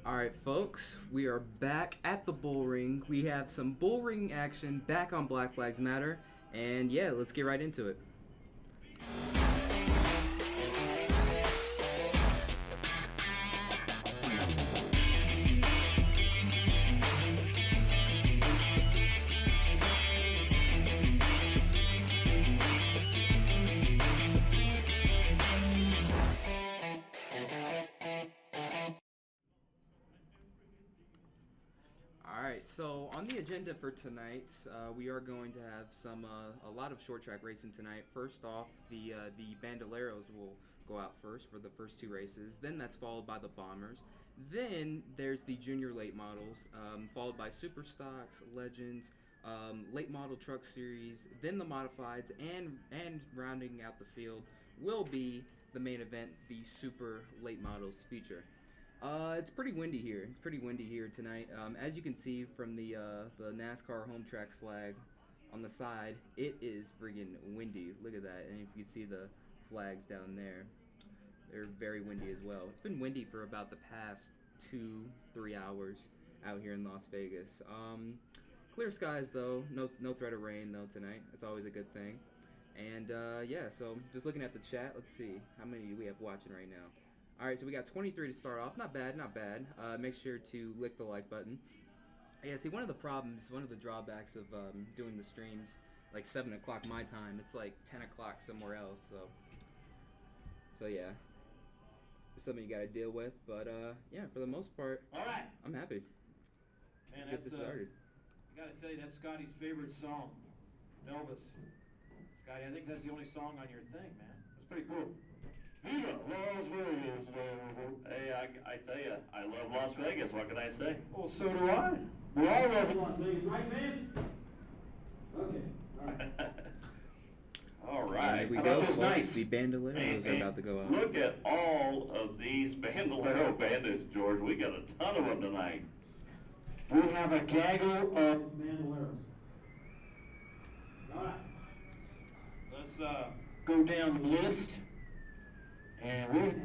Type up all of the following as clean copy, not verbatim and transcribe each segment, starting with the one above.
Alright, folks, we are back at the Bullring. We have some Bullring action back on Black Flags Matter, and yeah, let's get right into it. Alright, so on the agenda for tonight, we are going to have a lot of short track racing tonight. First off, the Bandoleros will go out first for the first two races. Then that's followed by the Bombers. Then there's the junior late models, followed by Super Stocks, Legends, late model truck series. Then the modifieds, and rounding out the field will be the main event, the Super Late Models feature. It's pretty windy here. It's pretty windy here tonight. As you can see from the NASCAR home tracks flag on the side, it is friggin' windy. Look at that. And if you can see the flags down there, they're very windy as well. It's been windy for about the past 2-3 hours out here in Las Vegas. Clear skies though. No threat of rain though tonight. It's always a good thing. And yeah, so just looking at the chat, let's see how many do we have watching right now. Alright, so we got 23 to start off. Not bad, not bad. Make sure to lick the like button. Yeah, see, one of the drawbacks of doing the streams, like 7 o'clock my time, it's like 10 o'clock somewhere else, so yeah. It's something you gotta deal with, but yeah, for the most part, alright, I'm happy. Man, Let's get this started. I gotta tell you, that's Scotty's favorite song, Elvis. Scotty, I think that's the only song on your thing, man. That's pretty cool. Viva Las Vegas! Hey, I tell you, I love Las Vegas. What can I say? Well, so do I. We all love Las Vegas, right, fans? Okay, All right. Here we How go, about those folks. nights? The Bandoleros are about to go out. Look at all of these Bandolero bandits, George. We got a ton of them tonight. We have a gaggle of bandoleros. All right. Let's go down the list. And we have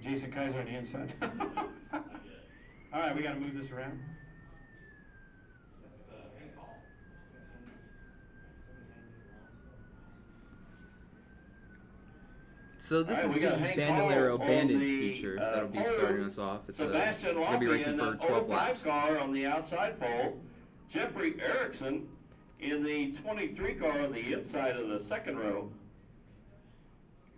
Jason Kaiser on the inside. All right, we got to move this around. So this All right, is we the got Hank Bandolero Hall on Bandits the, feature that'll be pole. starting us off. It's Sebastian gonna be Lofty racing in for the 12 laps. 05 car on the outside pole. Jeffrey Erickson in the 23 car on the inside of the second row.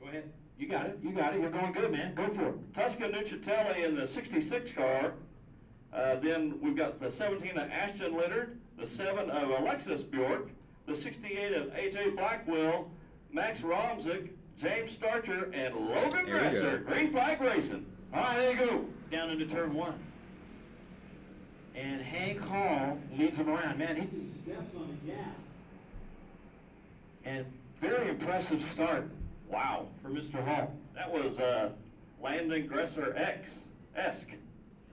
Go ahead. You got it. You got it. You're going good, man. Go for it. Tusca Nucitelli in the 66 car. Then we've got the 17 of Ashton Leonard, the 7 of Alexis Bjork, the 68 of AJ Blackwell, Max Romzik, James Starcher, and Logan Dresser. Green flag racing. All right, there you go. Down into turn one. And Hank Hall leads him around. Man, he just steps on the gas. And very impressive start. Wow. For Mr. Hall. That was Landon Gresser esque.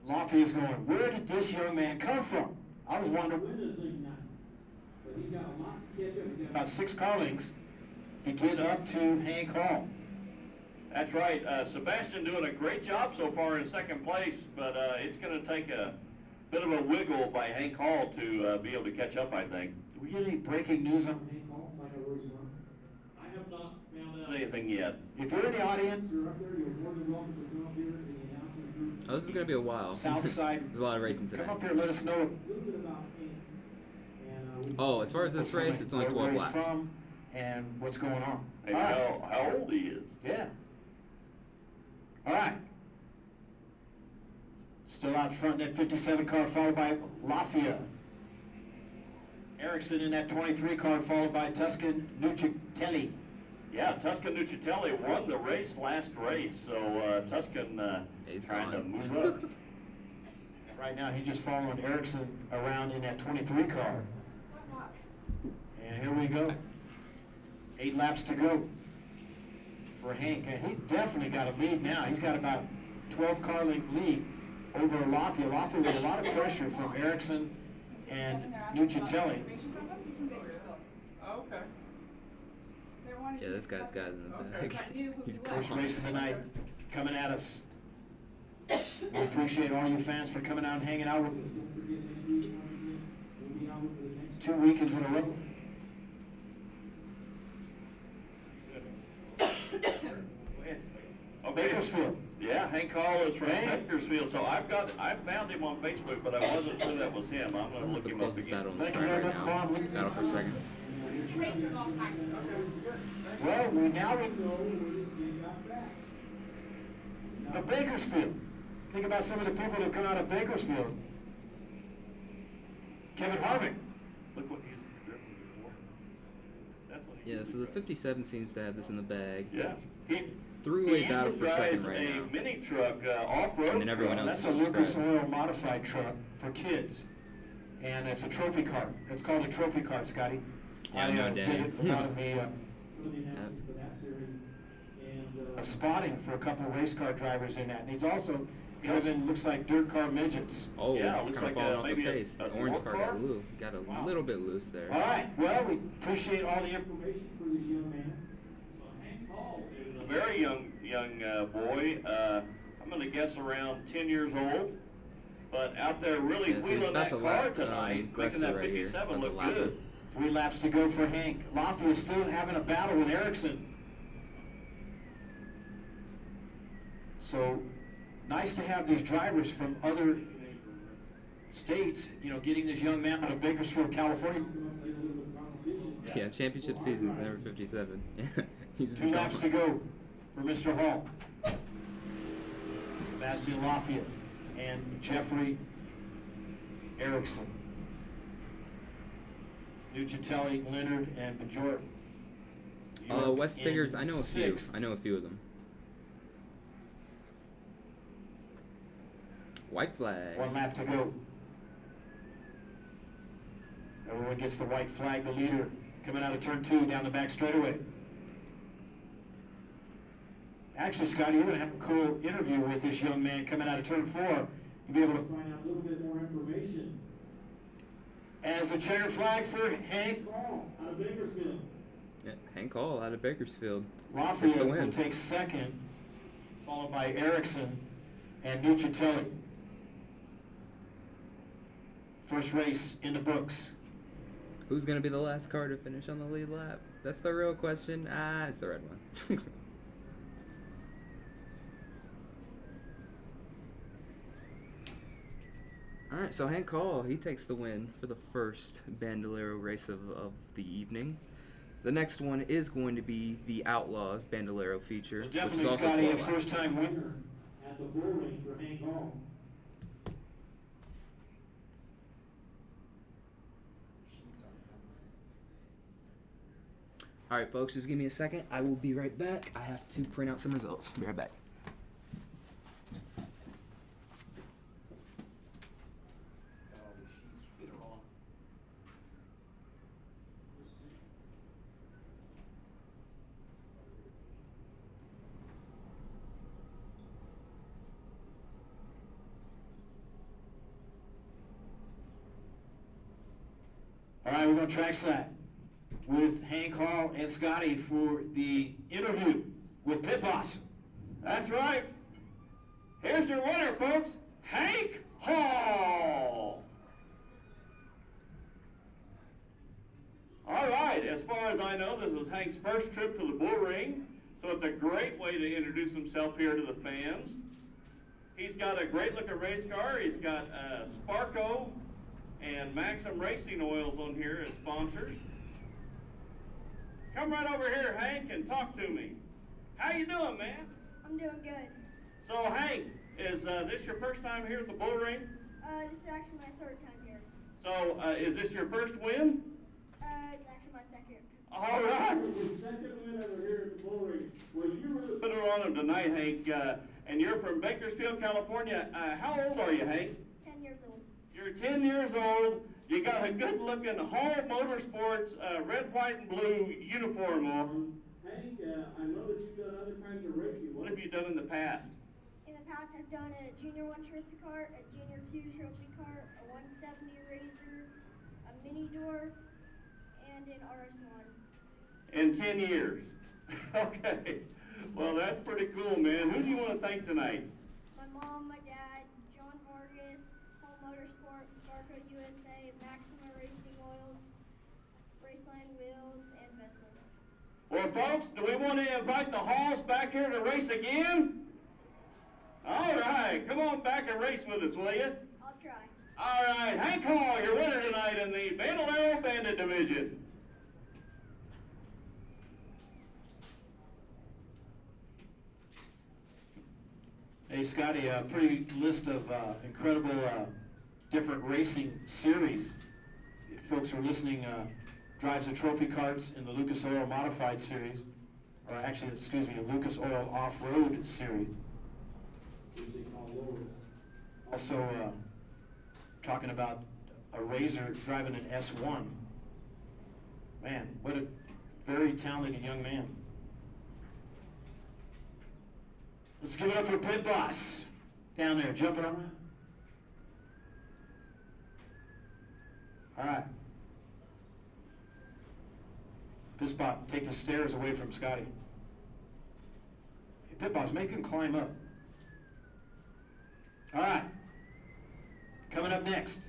Lafayette's going, where did this young man come from? I was wondering when this thing now. But he's got a lot to catch up. He's got about 6 car lengths to get up to Hank Hall. That's right. Sebastian doing a great job so far in second place, but it's going to take a bit of a wiggle by Hank Hall to be able to catch up, I think. Do we get any breaking news on Hank Hall? Find out where he's from. I have not found out Anything yet. If you're in the audience, you're up there, you're more than welcome to come up here to the announcement group. Oh, this is gonna be a while. South side. There's a lot of racing tonight. Come up here, let us know a little bit about Hank. And, Oh, as far as this race, it's only 12 where laps. he's from and what's going on. And All right. how old he is. Yeah. All right. Still out front in that 57 car, followed by Lafayette. Erickson in that 23 car, followed by Tuscan Nucitelli. Yeah, Tuscan Nucitelli won the race last race, so Tuscan He's trying to gone. move up. Right now, he's just following Erickson around in that 23 car. And here we go. 8 laps to go for Hank. And he definitely got a lead now. He's got about 12 car length lead over Lafayette. Lafayette with a lot of pressure from Erickson and Nucitelli. Oh, okay. Yeah, this guy's got it in the bag. He's First gone. race of the night coming at us. We appreciate all you fans for coming out and hanging out with 2 weekends in a row. Go ahead. Okay. Bakersfield. Yeah, Hank Hall is from Hank. Bakersfield, so I found him on Facebook, but I wasn't sure that was him. I'm gonna This is look the him up closest again. battle on the Thank you track very right much, now. Bob. Battle for second. He races all kinds. Well, we the Bakersfield. Think about some of the people that come out of Bakersfield. Kevin Harvick. Look what he's driven before. That's what he Yeah, so the 57 seems to have this in the bag. Yeah. He Three-way battle for second drives right a now. mini truck, off-road And then everyone truck. else That's is a just Lucas spread. Oil modified truck for kids. And it's a trophy car. It's called a trophy car, Scotty. Yeah, I know, did Danny. a lot of the spotting for a couple of race car drivers in that. And he's also driven, looks like dirt car midgets. Oh, Yeah, kind looks of like, falling off the maybe a- pace. a The orange dwarf car car? got a little bit loose there. All right. Well, we appreciate all the information for this young man. So Hank Hall is A very young boy. I'm going to guess around 10 years old. But out there really Yeah, so he's wheeling about that to car lap, tonight, making Gresser that right here. 57 About to look lap good. him. 3 laps to go for Hank. Lafayette still having a battle with Erickson. So nice to have these drivers from other states, getting this young man out of Bakersfield, California. Yeah, championship season's never 57. He's just 2 laps to gone. go for Mr. Hall. Sebastian Lafayette and Jeffrey Erickson. Nucitelli, Leonard, and Bajor. West Tigers, I know a few. Sixth. I know a few of them. White flag. 1 lap to go. Everyone gets the white flag. The leader coming out of turn 2 down the back straightaway. Actually, Scotty, you're going to have a cool interview with this young man coming out of turn 4. You'll be able to find out a little bit more information. as a checker flag for Hank. Hall out of Bakersfield. Yeah, Hank Hall out of Bakersfield. Lafayette the will win. take second, followed by Erickson and Nucitelli. First race in the books. Who's going to be the last car to finish on the lead lap? That's the real question. It's the red one. All right, so Hank Hall, he takes the win for the first Bandolero race of the evening. The next one is going to be the Outlaws Bandolero feature. So which definitely, is also Scotty, a 12 laps. first-time winner. At the Bullring for Hank Hall. All right, folks, just give me a second. I will be right back. I have to print out some results. Be right back. All right, we're going to trackside with Hank Hall and Scotty for the interview with Pit Boss. That's right. Here's your winner, folks, Hank Hall. All right, as far as I know, this is Hank's first trip to the Bullring, so it's a great way to introduce himself here to the fans. He's got a great looking race car. He's got Sparco and Maxim Racing Oils on here as sponsors. Come right over here, Hank, and talk to me. How you doing, man? I'm doing good. So, Hank, is this your first time here at the Bullring? This is actually my 3rd time here. So, is this your first win? It's actually my 2nd. All right. The second win over here at the Bullring. Well, you were Put it on him tonight, Hank. And you're from Bakersfield, California. How old are you, Hank? 10 years old. You're 10 years old. You got a good-looking Hall Motorsports red, white, and blue uniform on. Hank, I know that you've done other kinds of racing. What have you done in the past? In the past, I've done a Junior 1 trophy car, a Junior 2 trophy car, a 170 Razor, a Mini Door, and an RS1. In 10 years. Okay. Well, that's pretty cool, man. Who do you want to thank tonight? My mom, my dad, Micro USA, Maxima Racing Oils, Raceline Wheels, and Vestlin. Well, folks, do we want to invite the Halls back here to race again? All right, come on back and race with us, will you? I'll try. All right, Hank Hall, your winner tonight in the Bandolero Bandit Division. Hey, Scotty, a pretty list of incredible different racing series. If folks are listening, drives the trophy carts in the Lucas Oil Modified Series, or actually, excuse me, a Lucas Oil Off-Road Series. Also, talking about a Razor driving an S1. Man, what a very talented young man. Let's give it up for Pit Boss down there, jumping around. All right. Pit Boss, take the stairs away from Scotty. Hey, Pit Boss, make him climb up. All right. Coming up next,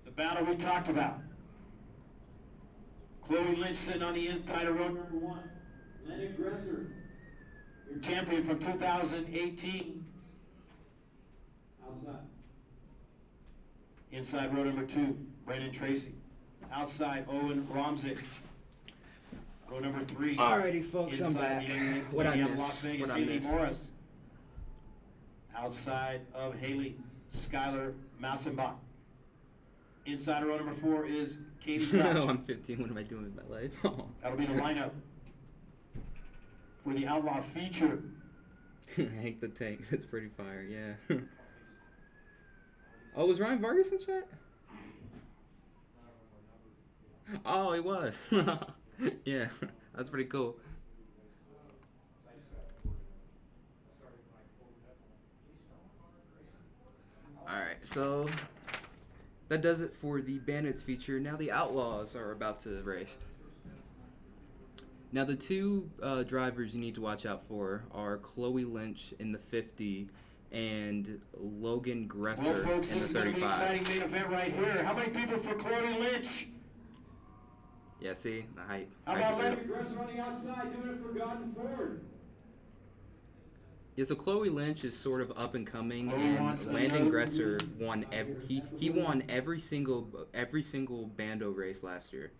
the battle we talked about. Chloe Lynch sitting on the inside of row number 1. Lennon Gresser, your champion from 2018. Outside. Inside row number 2, Brandon Tracy. Outside, Owen Romzik. Row number 3. Alrighty, folks, I'm inside back. The What I Las miss? Vegas, What I Haley miss? Morris. Outside of Haley, Skylar Massenbach. Inside row number 4 is Katie No, Crouch. I'm 15. What am I doing with my life? Oh. That'll be the lineup for the Outlaw feature. Hank the Tank. That's pretty fire, yeah. Oh, was Ryan Vargas in chat? Oh, he was. Yeah, that's pretty cool. Alright, so that does it for the Bandits feature. Now the Outlaws are about to race. Now the two drivers you need to watch out for are Chloe Lynch in the 50 and Logan Well, Gresser folks, in the this is going to be an 35. exciting main event right here. How many people for Chloe Lynch? Yeah, see? The hype. How Hype about is Lennon real. Gresser on the outside doing it for Godden Ford? Yeah, so Chloe Lynch is sort of up and coming, Chloe and wants Landon another- Gresser won he won every single Bando race last year.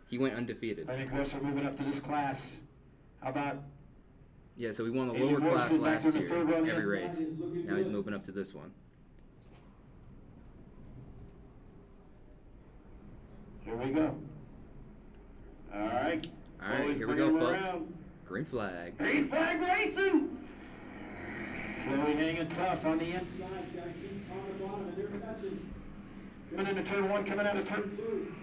He went undefeated. Lennon Gresser moving up to this class. How about Yeah, so he won the Haley lower Morris class is back last to the year, third row on the every outside, race. is looking Now he's good. moving up to this one. Here we go. All right. All right, Chloe's here we bringing go, him folks. around. Green flag. Green flag racing. Chloe hanging tough on the inside. Got to keep on the bottom, and they're touching. Coming into turn 1, coming out of turn 2.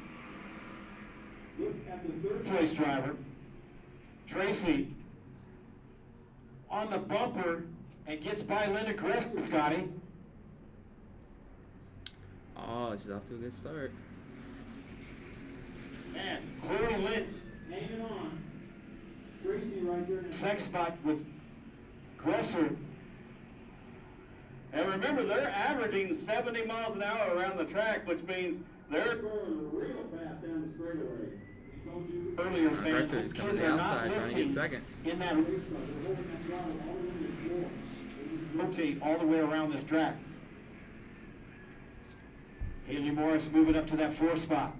Look at the third place driver, Tracy, on the bumper and gets by Linda Gresser, Scotty. Oh, she's off to a good start. And Chloe Lynch hanging on. Tracy right there in the second spot with Gresser. And remember, they're averaging 70 miles an hour around the track, which means they're Going real fast down the straightaway. He told you. Earlier fans, Gresser is the coming kids to the are not outside, trying to get lifting second. in that Race car, they're holding that throttle all the way to the floor. They just rotate all the way around this track. Haley Morris moving up to that 4th spot.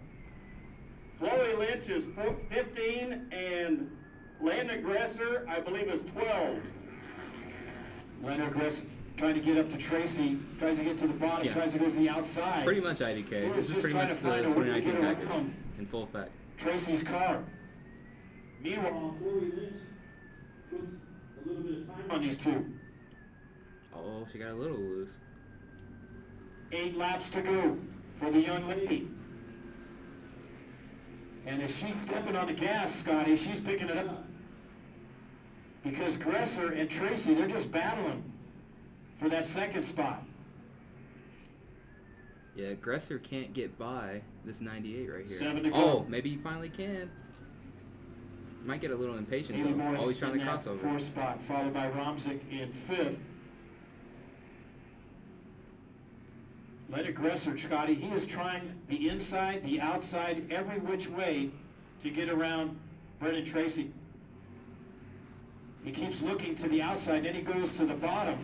Chloe Lynch is 15 and Landon Gresser, I believe, is 12. Leonard Gresser trying to get up to Tracy, tries to get to the bottom, Yeah. tries to go to the outside. Pretty much IDK. Well, This it's is just pretty trying much to the find a way to 2019 get package around in full effect. Tracy's car. Meanwhile, Chloe Lynch puts a little bit of time on these two. Oh, she got a little loose. 8 laps to go for the young lady. And as she's stepping on the gas, Scotty, she's picking it up. Because Gresser and Tracy, they're just battling for that second spot. Yeah, Gresser can't get by this 98 right here. 7 to go. Oh, maybe he finally can. Might get a little impatient Haley though. Morris Always trying in to that crossover. 4th spot, followed by Romzik in 5th. Leonard Gresser, Scotty, he is trying the inside, the outside, every which way to get around Brendan Tracy. He keeps looking to the outside, then he goes to the bottom,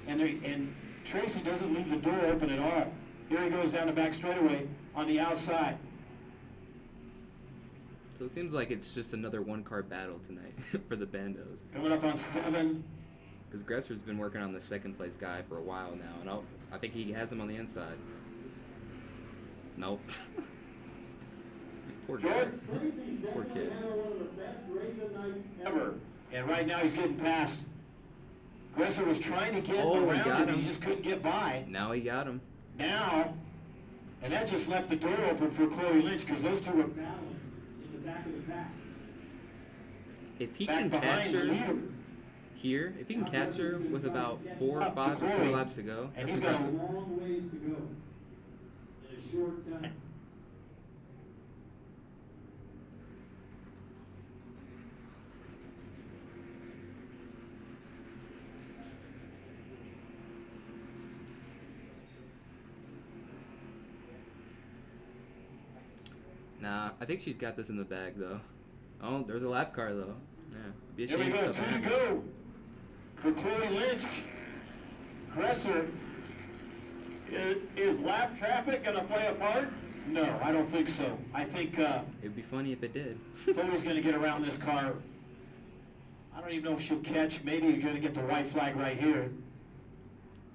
and Tracy doesn't leave the door open at all. Here he goes down the back straightaway on the outside. So it seems like it's just another one-car battle tonight for the Bandos. Coming up on 7. Because Gresser's been working on the second-place guy for a while now, and I think he has him on the inside. Nope. Poor guy. Poor kid. Ever. And right now he's getting past. Gresser was trying to get Oh, he around got him. him. He just couldn't get by. Now he got him. Now, and that just left the door open for Chloe Lynch because those two were battling in the back of the pack. If he Back can catch behind the her leader. here, if he can catch her with about 4 or Up to 5 or 4 Chloe. laps to go, And that's he's got a impressive. Long ways to go in a short time. Nah, I think she's got this in the bag, though. Oh, there's a lap car, though. Yeah, be Here we ashamed go, of 2 to something. go for Chloe Lynch. Gresser, Is lap traffic going to play a part? no, I don't think so. I think It'd be funny if it did. Chloe's going to get around this car. I don't even know if she'll catch. Maybe you're going to get the white flag right here.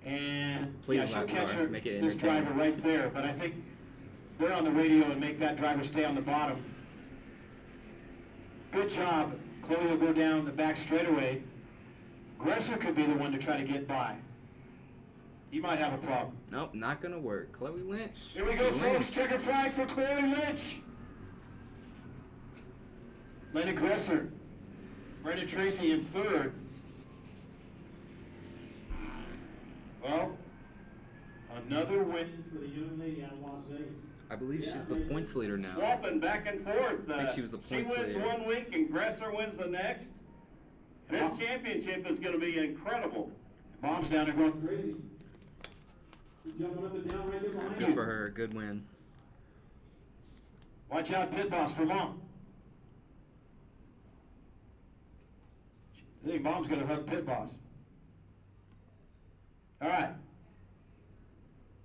And Please, yeah, she'll lap catch car. her, Make it this driver entertaining. right there. But I think they're on the radio and make that driver stay on the bottom. Good job. Chloe will go down the back straightaway. Gresser could be the one to try to get by. He might have a problem. Nope, not gonna work. Chloe Lynch. Here we go, She folks. wins. Checker flag for Chloe Lynch. Leonard Gresser. Brendan Tracy in 3rd. Well, another win for the young lady out of Las Vegas. I believe she's the points leader now. Swapping back and forth. I think she was the points She wins leader. 1 week and Gresser wins the next. This championship is going to be incredible. Mom's down there going, Crazy. He's jumping up and down right there behind Good you. for her. Good win. watch out, pit boss for Mom. I think Mom's going to hug pit boss. All right.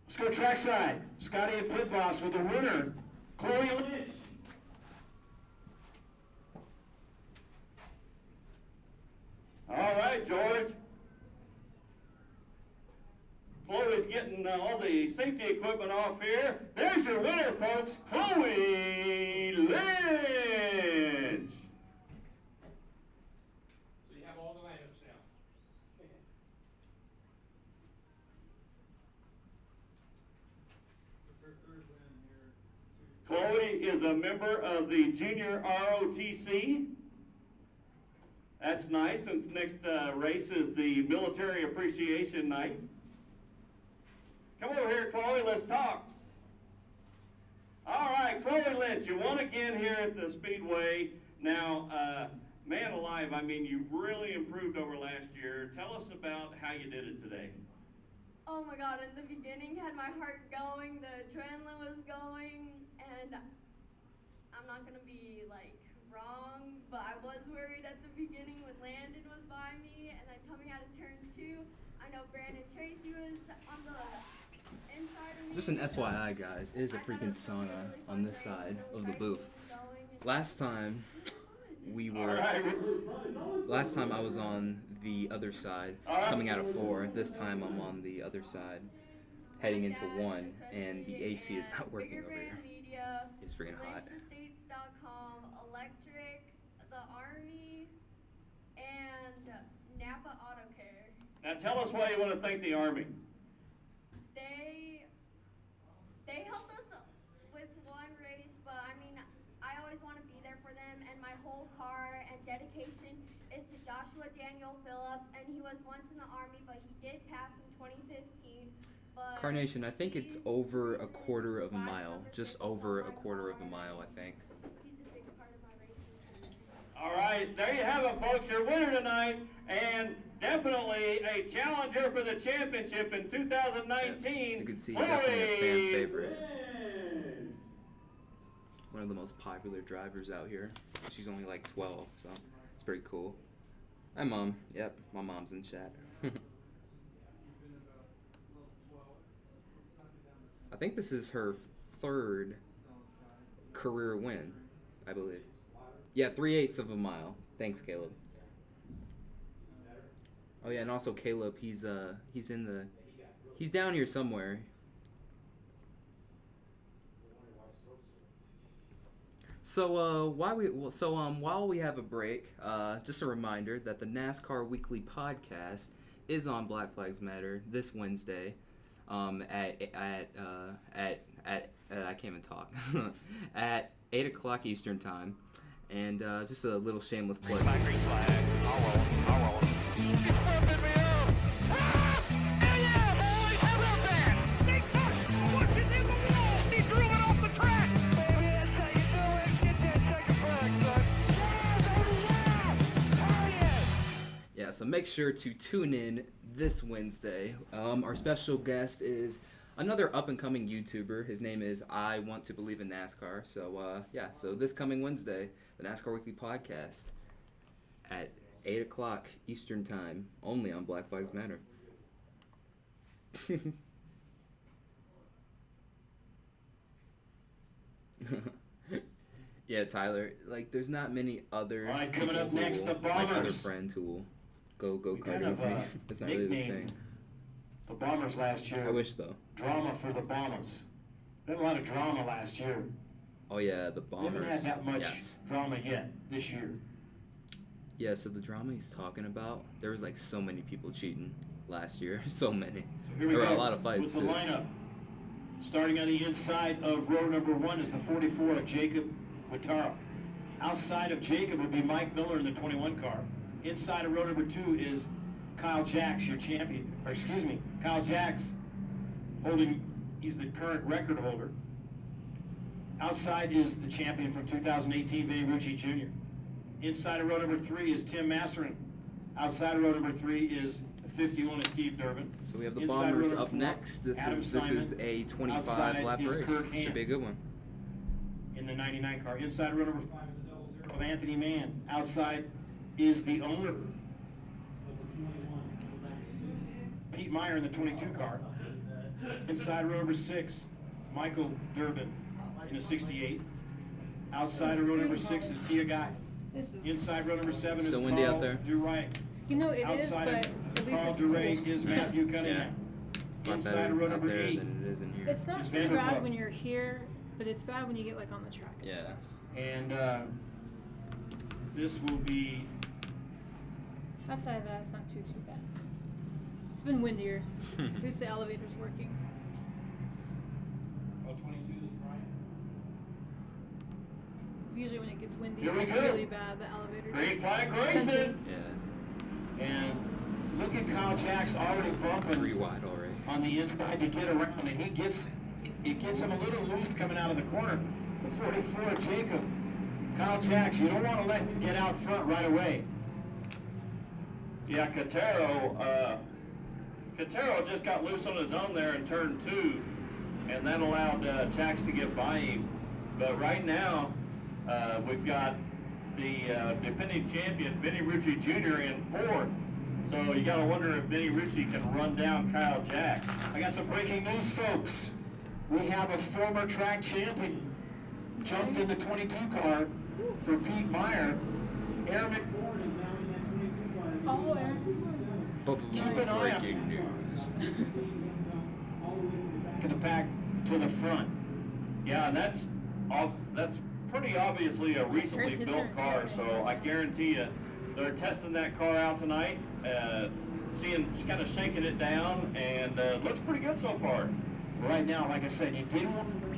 Let's go trackside. Scotty and pit boss with the winner, Chloe Lynch. All right, George. Chloe's getting all the safety equipment off here. There's your winner, folks, Chloe Lynch. So you have all the lineups now. It's her 3rd win here. Chloe is a member of the Junior ROTC. That's nice, since next race is the Military Appreciation Night. Come over here, Chloe, let's talk. All right, Chloe Lynch, you won again here at the Speedway. Now, man alive, I mean, you really improved over last year. Tell us about how you did it today. Oh my god, in the beginning had my heart going, the adrenaline was going, and I'm not gonna be like wrong, but I was worried at the beginning when Landon was by me, and then coming out of turn 2, I know Brandon Tracy was on the inside of me. Just an so FYI, guys, it is a I thought it freaking was gonna be a sauna really on fun this race, side so of the tried to booth. keep going and- Last time we All were. right. Last time I was on the other side, coming out of 4. This time I'm on the other side, heading into 1, and the AC is not working Bigger over here. Brand Media, It's freaking hot. LynchEstates.com, Electric, the Army, and Napa Auto Care. Now tell us why you want to thank the Army. They helped us with one race, but I mean, I always want to be there for them, and my whole car and dedication is to Joshua Daniel Phillips, and he was once in the Army, but he did pass in 2015. But Carnation, I think it's he's over a the quarter of a 5 mile. number Just 6 over on a my quarter of a car. mile, I think. He's a big part of my racing. All right, there you have it, folks. Your winner tonight, and definitely a challenger for the championship in 2019. You can see definitely a fan favorite. One of the most popular drivers out here. She's only like 12, so it's pretty cool. Hi, Mom. Yep, my mom's in chat. I think this is her third career win, I believe. Yeah, 3/8 of a mile. Thanks, Caleb. Oh yeah, and also Caleb, he's down here somewhere. So while we have a break, just a reminder that the NASCAR Weekly Podcast is on Black Flags Matter this Wednesday, at I can't even talk at 8 o'clock Eastern time, and just a little shameless plug. My green flag. I'll roll. He's flipping me off. Ah! Hell yeah, boys! How about that? They cut. Push it in the wall. He drew it off the track. Baby, that's how you do it. Get that second flag, son. Yeah, baby, yeah. Hell yeah. Yeah, so make sure to tune in this Wednesday. Our special guest is another up-and-coming YouTuber. His name is I Want to Believe in NASCAR. So, so this coming Wednesday, the NASCAR Weekly Podcast at 8 o'clock Eastern Time, only on Black Flags Matter. Yeah, Tyler, like, there's not many other All right, coming people up next, the like other Bombers. friends who will go We karting kind of with me. That's not really the thing. nicknamed the Bombers last year. I wish, though. Drama for the Bombers. We had a lot of drama last year. Oh, yeah, the We Bombers. haven't had that much Yes. drama yet this year. Yeah, so the drama he's talking about, there was like so many people cheating last year. So many. Here we There were go a lot of fights, with the too. lineup. Starting on the inside of row number 1 is the 44 of Jacob Quintaro. Outside of Jacob would be Mike Miller in the 21 car. Inside of row number 2 is Kyle Jacks, your champion. Or excuse me, Kyle Jacks he's the current record holder. Outside is the champion from 2018, Vinny Rucci Jr. Inside of row number 3 is Tim Masserin. Outside of row number 3 is the 51 of Steve Durbin. So we have the Inside Bombers row number up 4, next. This Adam is Simon. a 25 Outside lap is race. Kirk Should be a Hance. good one. In the 99 car. Inside row number 5 is the double zero of Anthony Mann. Outside is the owner, Pete Meyer, in the 22 car. Inside row number 6, Michael Durbin in a 68. Outside of row number 6 is Tia Guy. Inside row number 7 is Still windy out Carl there? Duray. You know, it is, Outside but of at least Carl it's Duray cool. is Matthew Cunningham. It's a lot Inside better of row out number there 8 than it is in here. It's not It's too Vanderpump. bad when you're here, but it's bad when you get like on the track. Yeah. and this will be Outside of that, it's not too bad. It's been windier. At least the elevator's working. 22 is Brian. Usually when it gets windy, Here we it's go. really bad. The elevator. Green just flag racing. senses. Yeah. And look at Kyle Jacks already bumping 3 wide already. on the inside to get around, and it gets him a little loose coming out of the corner. The 44, Jacob. Kyle Jacks, you don't want to let him get out front right away. Yeah, Quintero just got loose on his own there in turn 2, and that allowed Jacks to get by him. But right now, we've got the defending champion, Vinny Rucci Jr. in 4th. So you got to wonder if Vinny Rucci can run down Kyle Jacks. I got some breaking news, folks. We have a former track champion jumped in the 22 car for Pete Meyer. Aaron McMorran is now in that 22 car. Oh, Aaron. Keep an eye on Breaking news. to the back to the front. Yeah, and that's pretty obviously a recently His built turn. car, so I guarantee you they're testing that car out tonight, seeing, kind of shaking it down, and looks pretty good so far. Right now, like I said, you didn't want to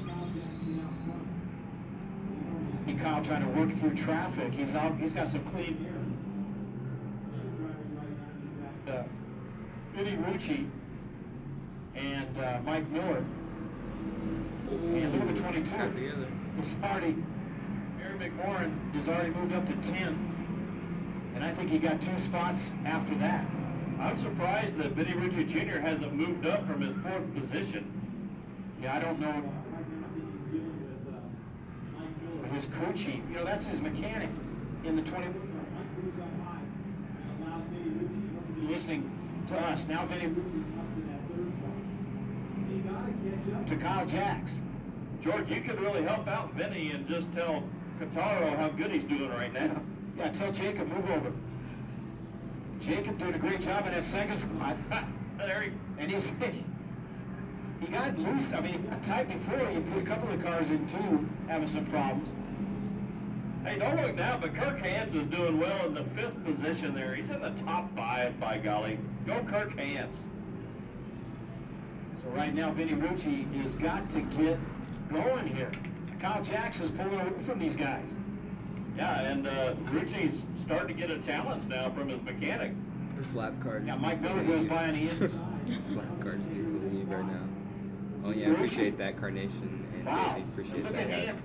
see Kyle trying to work through traffic. He's out. He's got some clean air. Vinny Rucci and Mike Miller. And look at the 22. Got together. It's already, Aaron McMorran has already moved up to 10th. think he got 2 spots after that. I'm surprised that Vinny Ritchie Jr. hasn't moved up from his 4th position. Yeah, I don't know. Right now, I think he's dealing with Mike Miller. His crew chief, you know, that's his mechanic in the 20. Mike moves up high and allows Vinny Ritchie to Listening to us now, Vinny Ritchie up to that 3rd spot. They gotta catch up to Kyle Jacks. George, you could really help out Vinny and just tell Kataro how good he's doing right now. Yeah, tell Jacob move over. Jacob doing a great job in that 2nd spot. There he And he got loose. I mean, he got tight before. You put a couple of cars in too, having some problems. Hey, don't look now, but Kirk Hans is doing well in the 5th position there. He's in the top 5, by golly. Go Kirk Hans. So right now, Vinny Ritchie has got to get going here. Kyle Jacks is pulling away from these guys. Yeah, and Ritchie's starting to get a challenge now from his mechanic. This lap car Yeah, just Mike needs to Miller goes leave. by on the inside. This lap car just needs to leave right now. Oh yeah, I appreciate that, Carnation and Wow. Davey. Appreciate Look that, at guys. him.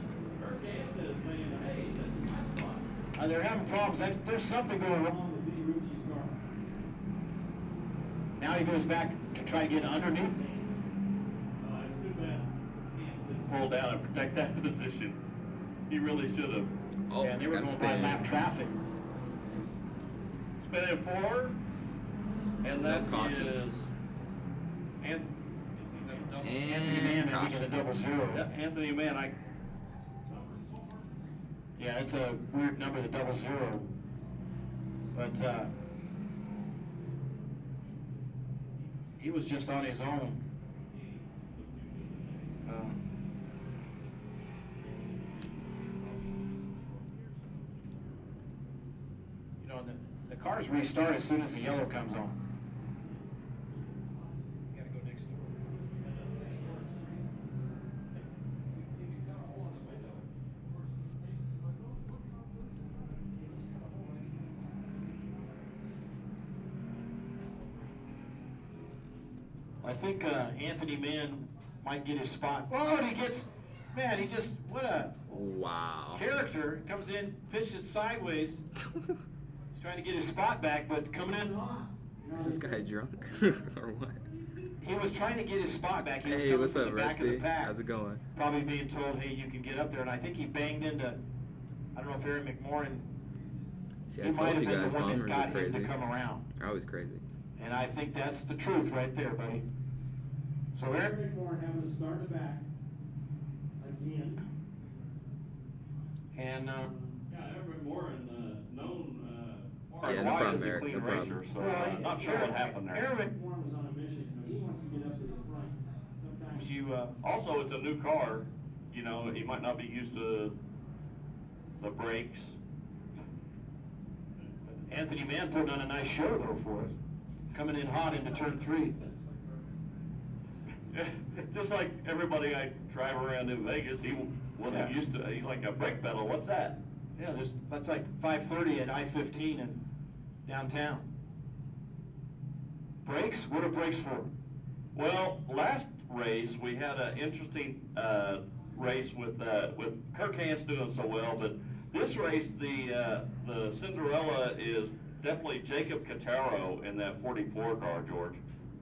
Kirk Hans is saying, hey, this is my spot. They're having problems. There's something going wrong. on with Vinny Ritchie's car. Now he goes back to try to get underneath. It's too bad. Hans didn't Pull down and protect that position. He really should have. Oh, Yeah, they were got going by spin. lap traffic. Spinning forward. And No that caution. is. And Anthony Mann making a double zero. yeah, Anthony Mann, Yeah, it's a weird number, the double zero. But he was just on his own. You know, the cars restart as soon as the yellow comes on. Gotta go next door. I think Anthony Mann might get his spot. Oh, and he gets, man, he just, what a Wow. character. Comes in, pitches it sideways. He's trying to get his spot back, but coming in hot. Is this guy drunk or what? He was trying to get his spot back. He was Hey, coming what's from up, the back of Rusty? the pack. How's it going? Probably being told, hey, you can get up there. And I think he banged into, I don't know if Aaron McMorrin, See, he I might told have you been guys the one that bombers got are him crazy. to come around. They're always crazy. And I think that's the truth right there, buddy. So Aaron, Eric McMorrin having to start the back again. and Yeah, Everett Warren, known far Yeah, and no wide problem, as a Eric, clean no problem. racer, so I'm not sure what happened there. Aaron McMorrin was on a mission. He wants to get up to the front. Sometimes you Also, it's a new car. You know, he might not be used to the brakes. Anthony Mann putting on a nice show though for us, coming in hot into turn 3. Just like everybody I drive around in Vegas, he wasn't Yeah. used to. He's like a brake pedal. What's that? Yeah, that's like 5:30 at I-15 in downtown. Brakes? What are brakes for? Well, last race we had an interesting race with Kirk Hans doing so well, but this race the Cinderella is definitely Jacob Cataro in that 44 car, George.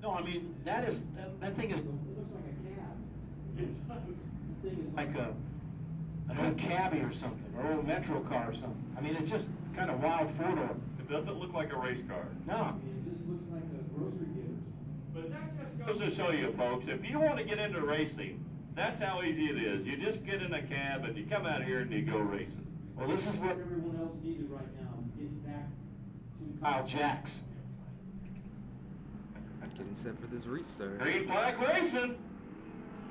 No, I mean that thing is it looks like a cab. It does. The thing is like an old cabbie or something, or old metro car or something. I mean, it's just kind of wild four-door. It doesn't look like a race car. No. It just looks like a grocery getters. But that just goes to show you, folks, if you want to get into racing, that's how easy it is. You just get in a cab and you come out here and you go racing. Well, this is what What everyone else needed right now is getting back to Kyle Jacks. Getting set for this restart. Green flag racing.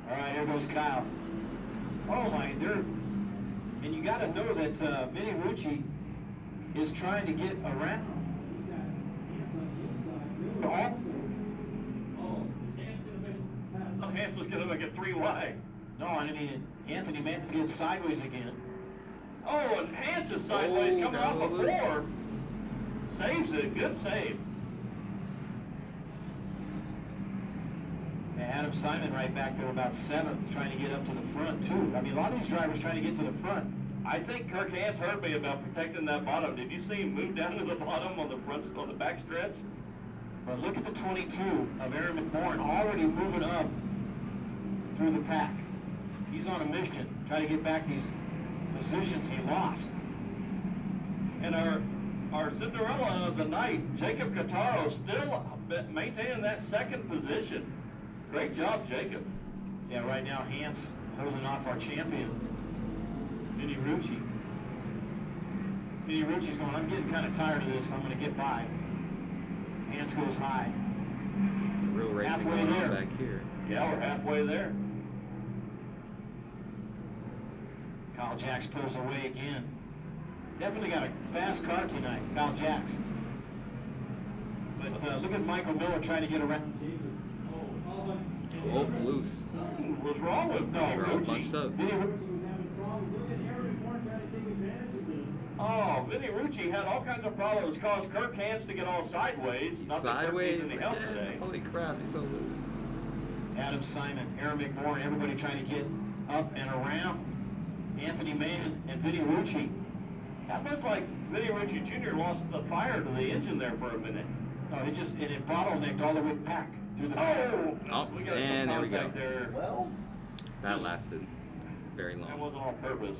All right, here goes Kyle. Oh my, and you got to know that Vinny Ritchie is trying to get around. He's got hands on the inside. Miller Oh. also. Oh, his hand's going to make, Hans was going to make it 3 wide. No, I mean Anthony Mann gets sideways again. Oh, and Hans is sideways coming off a that was- 4. Saves it, good save. Yeah, Adam Simon right back there about 7th, trying to get up to the front too. I mean, a lot of these drivers trying to get to the front. I think Kirk Hans heard me about protecting that bottom. Did you see him move down to the bottom on the back stretch? But look at the 22 of Aaron McMorrin already moving up through the pack. He's on a mission, trying to get back these positions he lost. And our Cinderella of the night, Jacob Cataro, still maintaining that second position. Great job, Jacob. Yeah, right now Hans holding off our champion, Vinny Rucci. Vinny Rucci's going, I'm getting kind of tired of this, I'm going to get by. Hans goes high. Real racing Halfway going there. on back here. Yeah, we're halfway there. Kyle Jacks pulls away again. Definitely got a fast car tonight, Kyle Jacks. But look at Michael Miller trying to get around. Oh, loose. What's wrong with They're all Rucci? bunched up. Vinny was having problems. Look at Aaron McMorrin trying to take advantage of this. Oh, Vinny Rucci had all kinds of problems. Caused Kirk Hans to get all sideways. He's Not that Kirk sideways needs any help again. today. Holy crap, he's so loose. Adam Simon, Aaron McMorrin, everybody trying to get up and around. Anthony Mann and Vinny Rucci. That looked like Vinny Rucci Jr. lost the fire to the engine there for a minute. No, it bottlenecked all the way back through the back. Oh, we got and some there we go. contact there. Well, That lasted very That long. wasn't on purpose.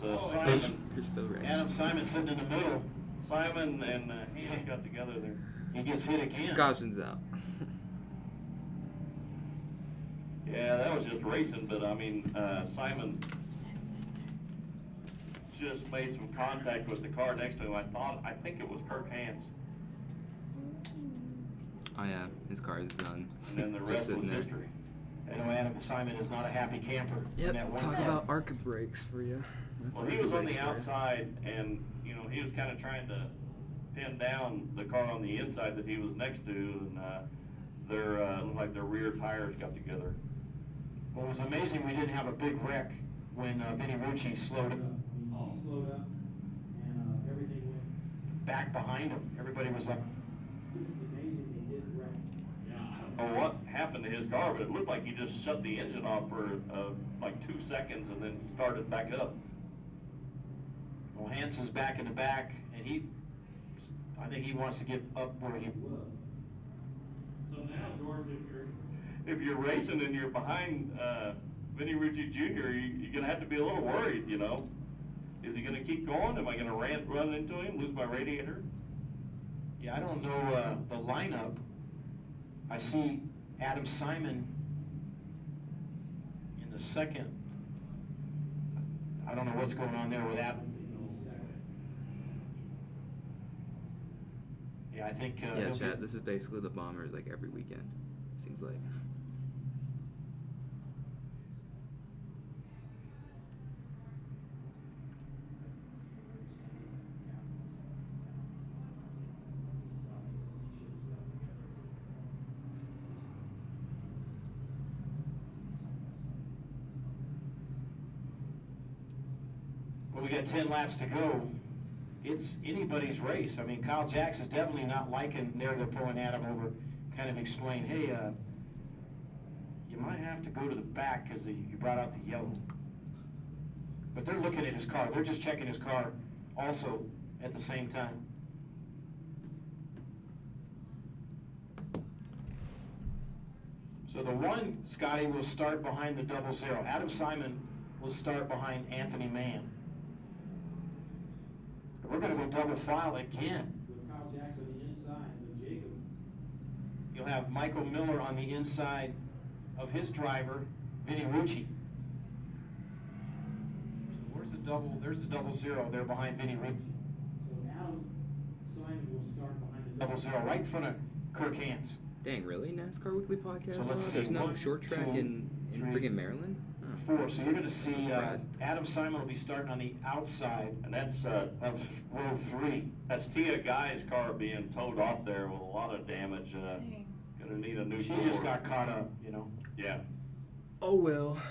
You're still right. Adam Simon sitting in the middle. Simon and Hans got together there. He gets hit again. Caution's out. Yeah, that was just racing, but I mean, Simon just made some contact with the car next to him. I think it was Kirk Hans. Oh yeah, his car is done. And then the Just rest sitting was there. history. I know Adam Simon is not a happy camper. in Yep, that one talk car. about ARCA brakes for you. That's Well, he ARCA was on brakes the for you. outside, and he was kind of trying to pin down the car on the inside that he was next to, and looked like their rear tires got together. Well, it was amazing we didn't have a big wreck when Vinny Rucci slowed up. He slowed up, and everything went Back behind him. Everybody was up. just amazing. They did wreck. Or what happened to his car, but it looked like he just shut the engine off for like 2 seconds and then started back up. Well, Hanson's back in the back, and I think he wants to get up where he was. So now, George, If you're racing and you're behind Vinny Rucci Jr., you're gonna have to be a little worried, Is he gonna keep going? Am I gonna run into him, lose my radiator? Yeah, I don't know the lineup. I see Adam Simon in the second. I don't know what's going on there with Adam. Yeah, I think. Yeah, he'll be- chat. This is basically the Bombers like every weekend. Seems like. Well, we got 10 laps to go. It's anybody's race. I mean, Kyle Jacks is definitely not liking they're pulling Adam over, kind of explain, hey, you might have to go to the back because you brought out the yellow. But they're looking at his car. They're just checking his car also at the same time. So the one, Scotty, will start behind the 00. Adam Simon will start behind Anthony Mann. We're going to go double file again. With Kyle Jacks on the inside, with Jacob. You'll have Michael Miller on the inside of his driver, Vinny Rucci. So where's the double? There's the 00 there behind Vinny Rucci. So Adam Simon will start behind the 00 right in front of Kirk Hans. Dang, really? NASCAR Weekly Podcast? So let's see, There's no 1, short track 2, in 3, friggin' Maryland? Oh. 4. So you're going to see Surprise. Adam Simon will be starting on the outside And that's of row 3. that's Tia Guy's car being towed off there with a lot of damage. Dang. Gonna need a new She door. just got caught up, Yeah. Oh well.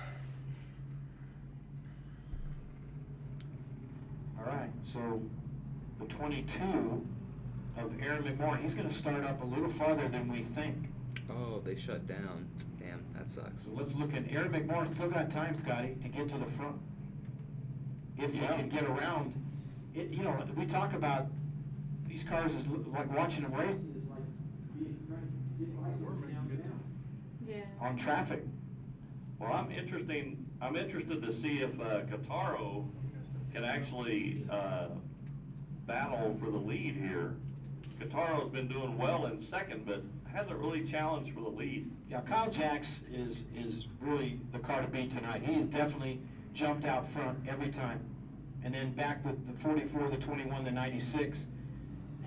All right, so the 22 of Aaron McMorrin, he's going to start up a little farther than we think. Oh, they shut down. Damn, that sucks. So let's look at Aaron McMorrin. Still got time, Scotty, to get to the front. if you Yeah. can get around. It, you know, we talk about these cars is like watching them race Yeah. on traffic. Well, I'm interested to see if Kataro can actually battle for the lead here. Kataro's been doing well in second, but hasn't really challenged for the lead. Yeah, Kyle Jacks is really the car to beat tonight. He has definitely jumped out front every time. And then back with the 44, the 21, the 96,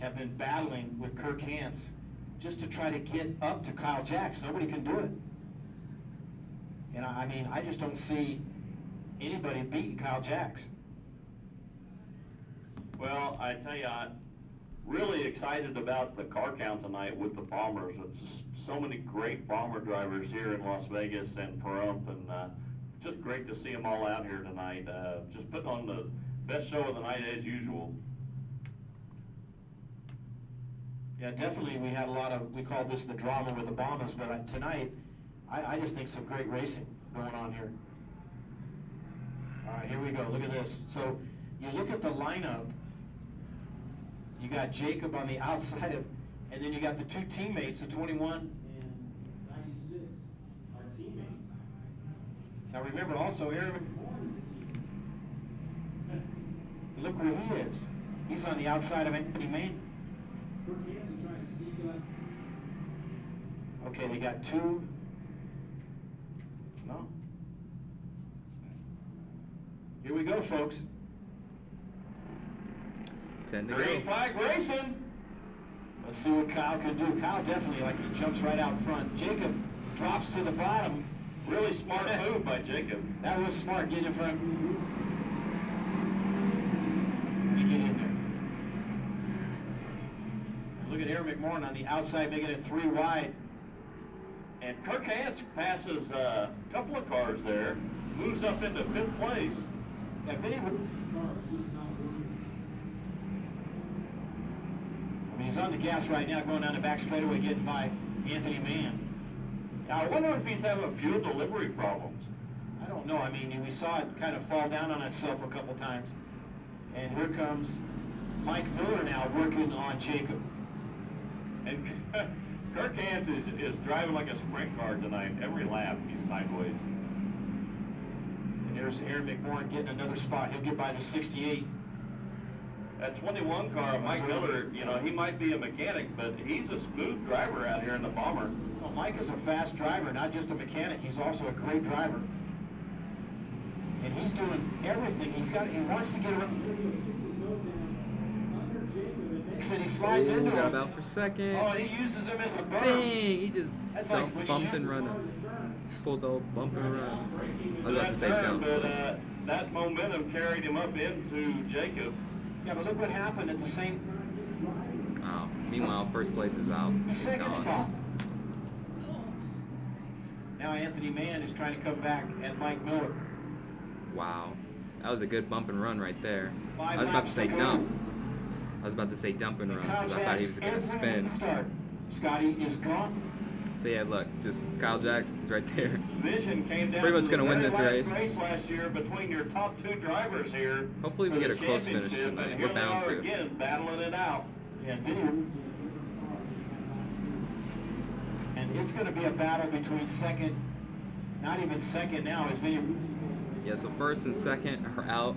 have been battling with Kirk Hance just to try to get up to Kyle Jacks. Nobody can do it. And I mean, I just don't see anybody beating Kyle Jacks. Well, I tell you, I'm really excited about the car count tonight with the Bombers. It's just so many great Bomber drivers here in Las Vegas and Pahrump, and just great to see them all out here tonight. Just putting on the best show of the night as usual. Yeah, definitely we had a lot of, we call this the drama with the Bombers, but tonight, I just think some great racing going on here. All right, here we go, look at this. So you look at the lineup, you got Jacob on the outside of, and then you got the two teammates, the 21 and 96 are teammates. Now remember also, Aaron, look where he is. He's on the outside of Anthony Main. Okay, they got two. No. Here we go, folks. 10 to Green go. flag racing. Let's see what Kyle can do. Kyle definitely, like, he jumps right out front. Jacob drops to the bottom. Really smart move by Jacob. That was smart. Get in front. You get in there. And look at Aaron McMorrin on the outside, making it 3 wide. And Kirk Hance passes a couple of cars there, moves up into 5th place. Yeah, Vinny. I mean, he's on the gas right now, going down the back straightaway, getting by Anthony Mann. Now, I wonder if he's having fuel delivery problems. I don't know. I mean, we saw it kind of fall down on itself a couple times. And here comes Mike Miller now working on Jacob. And Kirk Hance is driving like a sprint car tonight. Every lap, he's sideways. And there's Aaron McMorrin getting another spot. He'll get by the 68. That 21 car, Mike Miller, you know, he might be a mechanic, but he's a smooth driver out here in the Bomber. Well, Mike is a fast driver, not just a mechanic. He's also a great driver. And he's doing everything. He wants to get around. And he slides into Got him. about for second. Oh, and he uses him as a burn. Dang, he just That's like when you bumped use- and run. Pulled the old bump and run. I was about to That say turn, dump. but that momentum carried him up into Jacob. Yeah, but look what happened at the same Wow. Meanwhile, first place is out. It's second gone. spot. Now Anthony Mann is trying to come back at Mike Miller. Wow. That was a good bump and run right there. 5 I was about to laps say go. dump. I was about to say dump and run Kyle because I thought he Jacks, was going to every spin. start. Scotty is gone. So yeah, look, just Kyle Jacks is right there. Vision came down Pretty much to the gonna win very this last race. last year between your top 2 drivers here. Hopefully we for get the a close finish championship, tonight. and We're here they bound are to. again, battling it out. Yeah, Vinny. And it's going to be a battle between second, not even second now, is Vinny. Yeah, so first and second are out.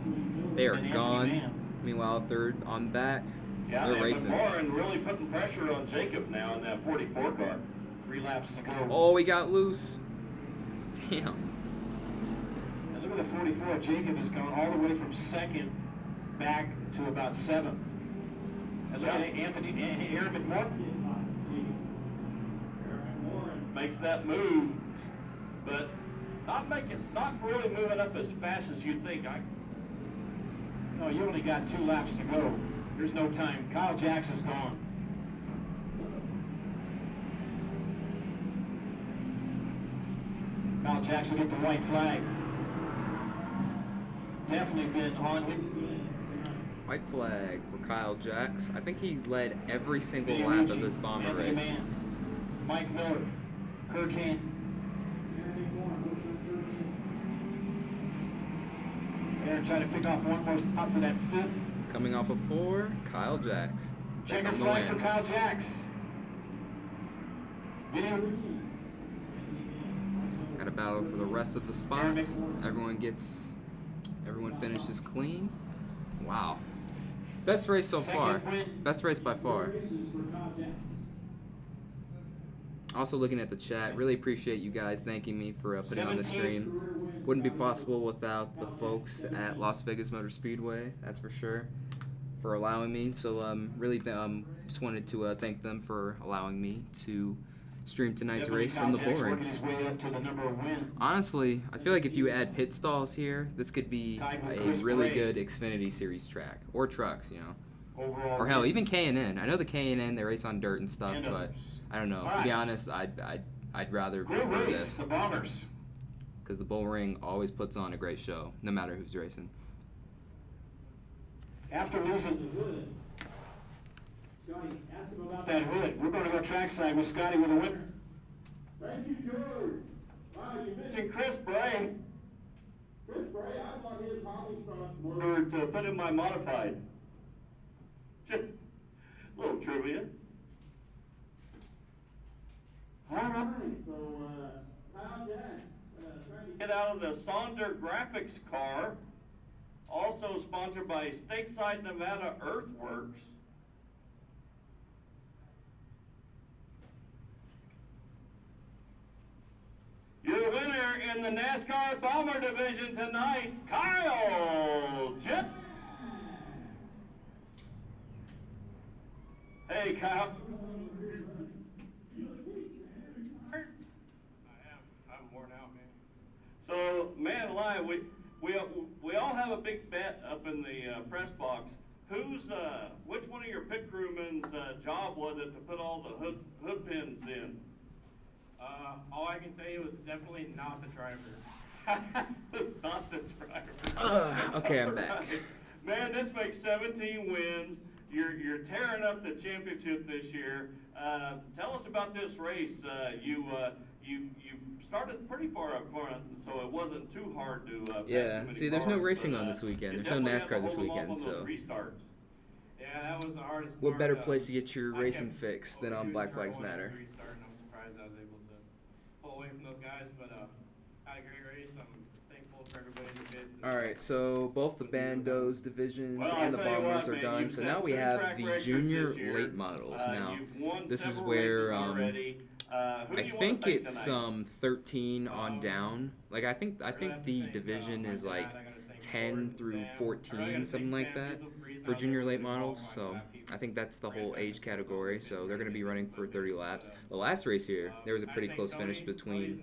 They are And Anthony gone. Mann. Meanwhile, third on back. Yeah, They're and racing. McLaurin really putting pressure on Jacob now in that 44 car. 3 laps to go. Oh, he got loose. Damn. And look at the 44. Jacob has gone all the way from second back to about 7th. And look at Anthony, Aaron McMorrin. Makes that move, but not really moving up as fast as you'd think. No, you only got 2 laps to go. There's no time. Kyle Jacks is gone. Kyle Jacks will get the white flag. Definitely been on him. White flag for Kyle Jacks. I think he led every single Vinny lap Ricci, of this Bomber Anthony race. Mann, Mike Miller, Kirk Hance, Aaron and try to pick off one more spot for that 5th. Coming off of 4, Kyle Jacks. That's Checkered on the flag for win. Kyle Jacks. Video. Got a battle for the rest of the spots. Everyone finishes clean. Wow. Best race so far. Best race by far. Also looking at the chat, really appreciate you guys thanking me for putting on the stream. Wouldn't be possible without the folks at Las Vegas Motor Speedway, that's for sure, for allowing me. So really just wanted to thank them for allowing me to stream tonight's race from the Bullring. Working his way up to the number of wins. Honestly, I feel like if you add pit stalls here, this could be a really good Xfinity Series track, or trucks, you know. Overall Or hell, wins. even K&N. I know the K&N, they race on dirt and stuff, And but others. I don't know. All To be right. honest, I'd rather Great prefer race, this, the Bombers. because the Bullring always puts on a great show, no matter who's racing. After losing Hood. Scotty, ask him about that hood, we're going to go trackside with Scotty with a winner. Thank you, George. Wow, you To mentioned Chris Bray, Chris Bray. I thought his Holly's from or to put in my modified. Just little trivia. All right. So, Kyle Jacks, trying to Get out of the Sonder Graphics car, also sponsored by Stateside Nevada Earthworks. Your winner in the NASCAR Bomber Division tonight, Kyle Jip. Hey, Kyle. I'm worn out, man. So, man alive, we all have a big bet up in the press box. Which one of your pit crewmen's job was it to put all the hood pins in? All I can say was definitely not the driver. It's not the driver. Okay, I'm back. Man, this makes 17 wins. You're tearing up the championship this year. Tell us about this race. You started pretty far up front, so it wasn't too hard to. Pass Yeah, too many see, there's no cars, racing but, on this weekend. you There's no definitely have to NASCAR this hold them off weekend, on those so. restarts. Yeah, that was the hardest What part. better place to get your I racing kept fix than on overshooting Black turn Flags one Matter? every restart, and I'm surprised I was able to pull away from those guys, but had a great race. I'm thankful for everybody in the pits. All right, so both the Bandos divisions Well, and the I'll tell you Bombers what, are man, done. you've So set now we two have track the records junior this year. late models. Now, You've won this is several where races already. Who do I you wanna think thank it's tonight? 13 on down. Like I think the division is like 10 through 14, something like that, for junior late models. So I think that's the whole age category. So they're going to be running for 30 laps. The last race here, there was a pretty close finish between.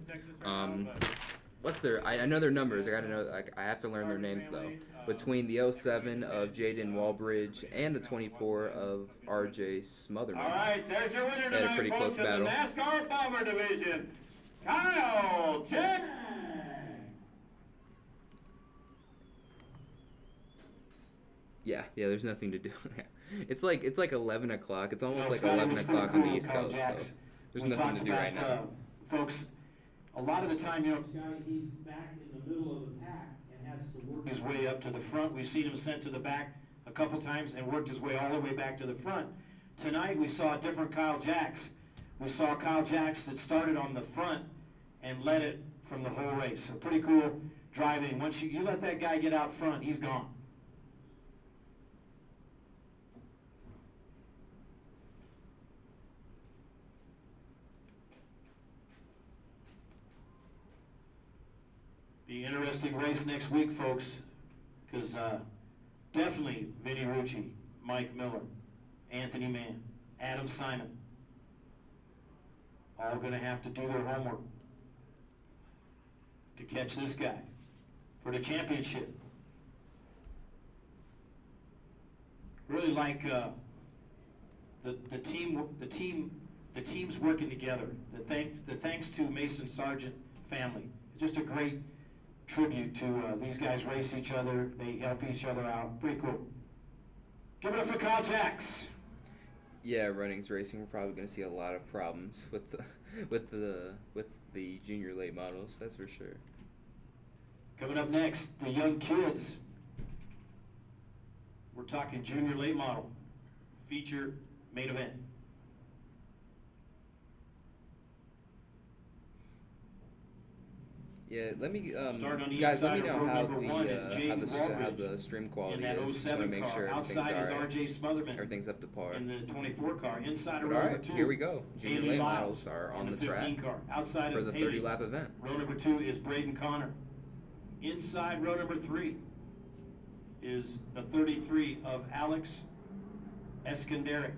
What's their? I know their numbers. I gotta know. I have to learn their names though. Between the 07 of Jaden Walbridge and the 24 of RJ Smotherman. All right, there's your winner They had a tonight, pretty folks, close in battle. the NASCAR Bomber Division, Kyle Chick. Yeah. There's nothing to do. It's like 11 o'clock. It's almost like Scotty 11 was pretty o'clock cool on the with East Kyle Coast. Jacks. So there's We nothing talked to do right about, now. folks, a lot of the time, Scotty, he's back in the middle of the pack and has to work his way up to the front. We've seen him sent to the back a couple times and worked his way all the way back to the front. Tonight, we saw a different Kyle Jacks. We saw Kyle Jacks that started on the front and led it from the whole race. So pretty cool driving. Once you let that guy get out front, he's gone. Be an interesting race next week, folks, because definitely Vinny Rucci, Mike Miller, Anthony Mann, Adam Simon, all going to have to do their homework to catch this guy for the championship. Really like the team's working together. The thanks to Mason Sargent family. It's just a great tribute to these guys race each other. They help each other out. Pretty cool. Give it up for Kyle Jacks. Yeah, runnings racing. We're probably going to see a lot of problems with the junior late models. That's for sure. Coming up next, the young kids We're talking junior late model, feature main event. Yeah, let me Starting on the guys, let me inside of know row how number one is the Jake how the Waldridge stream in quality that is. Just want to 07 make car. sure everything's Outside is alright. RJ Smotherman Everything's up to par. in the 24 car. Inside of But row number alright, 2. here we go. Junior Haley late Lyles models are on in the 15 track car. Outside for of the Haley, 30-lap event. row number 2 is Braden Connor. Inside row number 3 is the 33 of Alex Esconderi.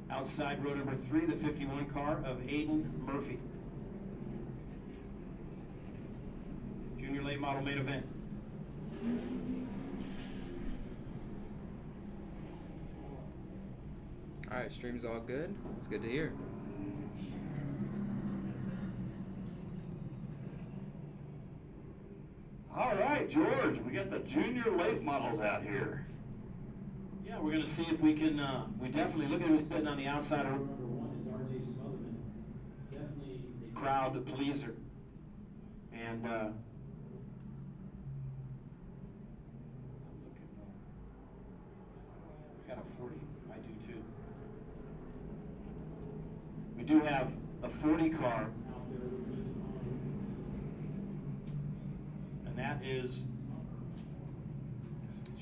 Outside row number 3, the 51 car of Aiden Murphy. Junior late model main event. Alright, stream's all good. It's good to hear. All right, George, we got the junior late models out here. Yeah, we're going to see if we can, we definitely, look at who's sitting on the outside of number 1 is RJ Smotherman. Definitely a crowd pleaser. And, I got a 40, I do too. We do have a 40 car. And that is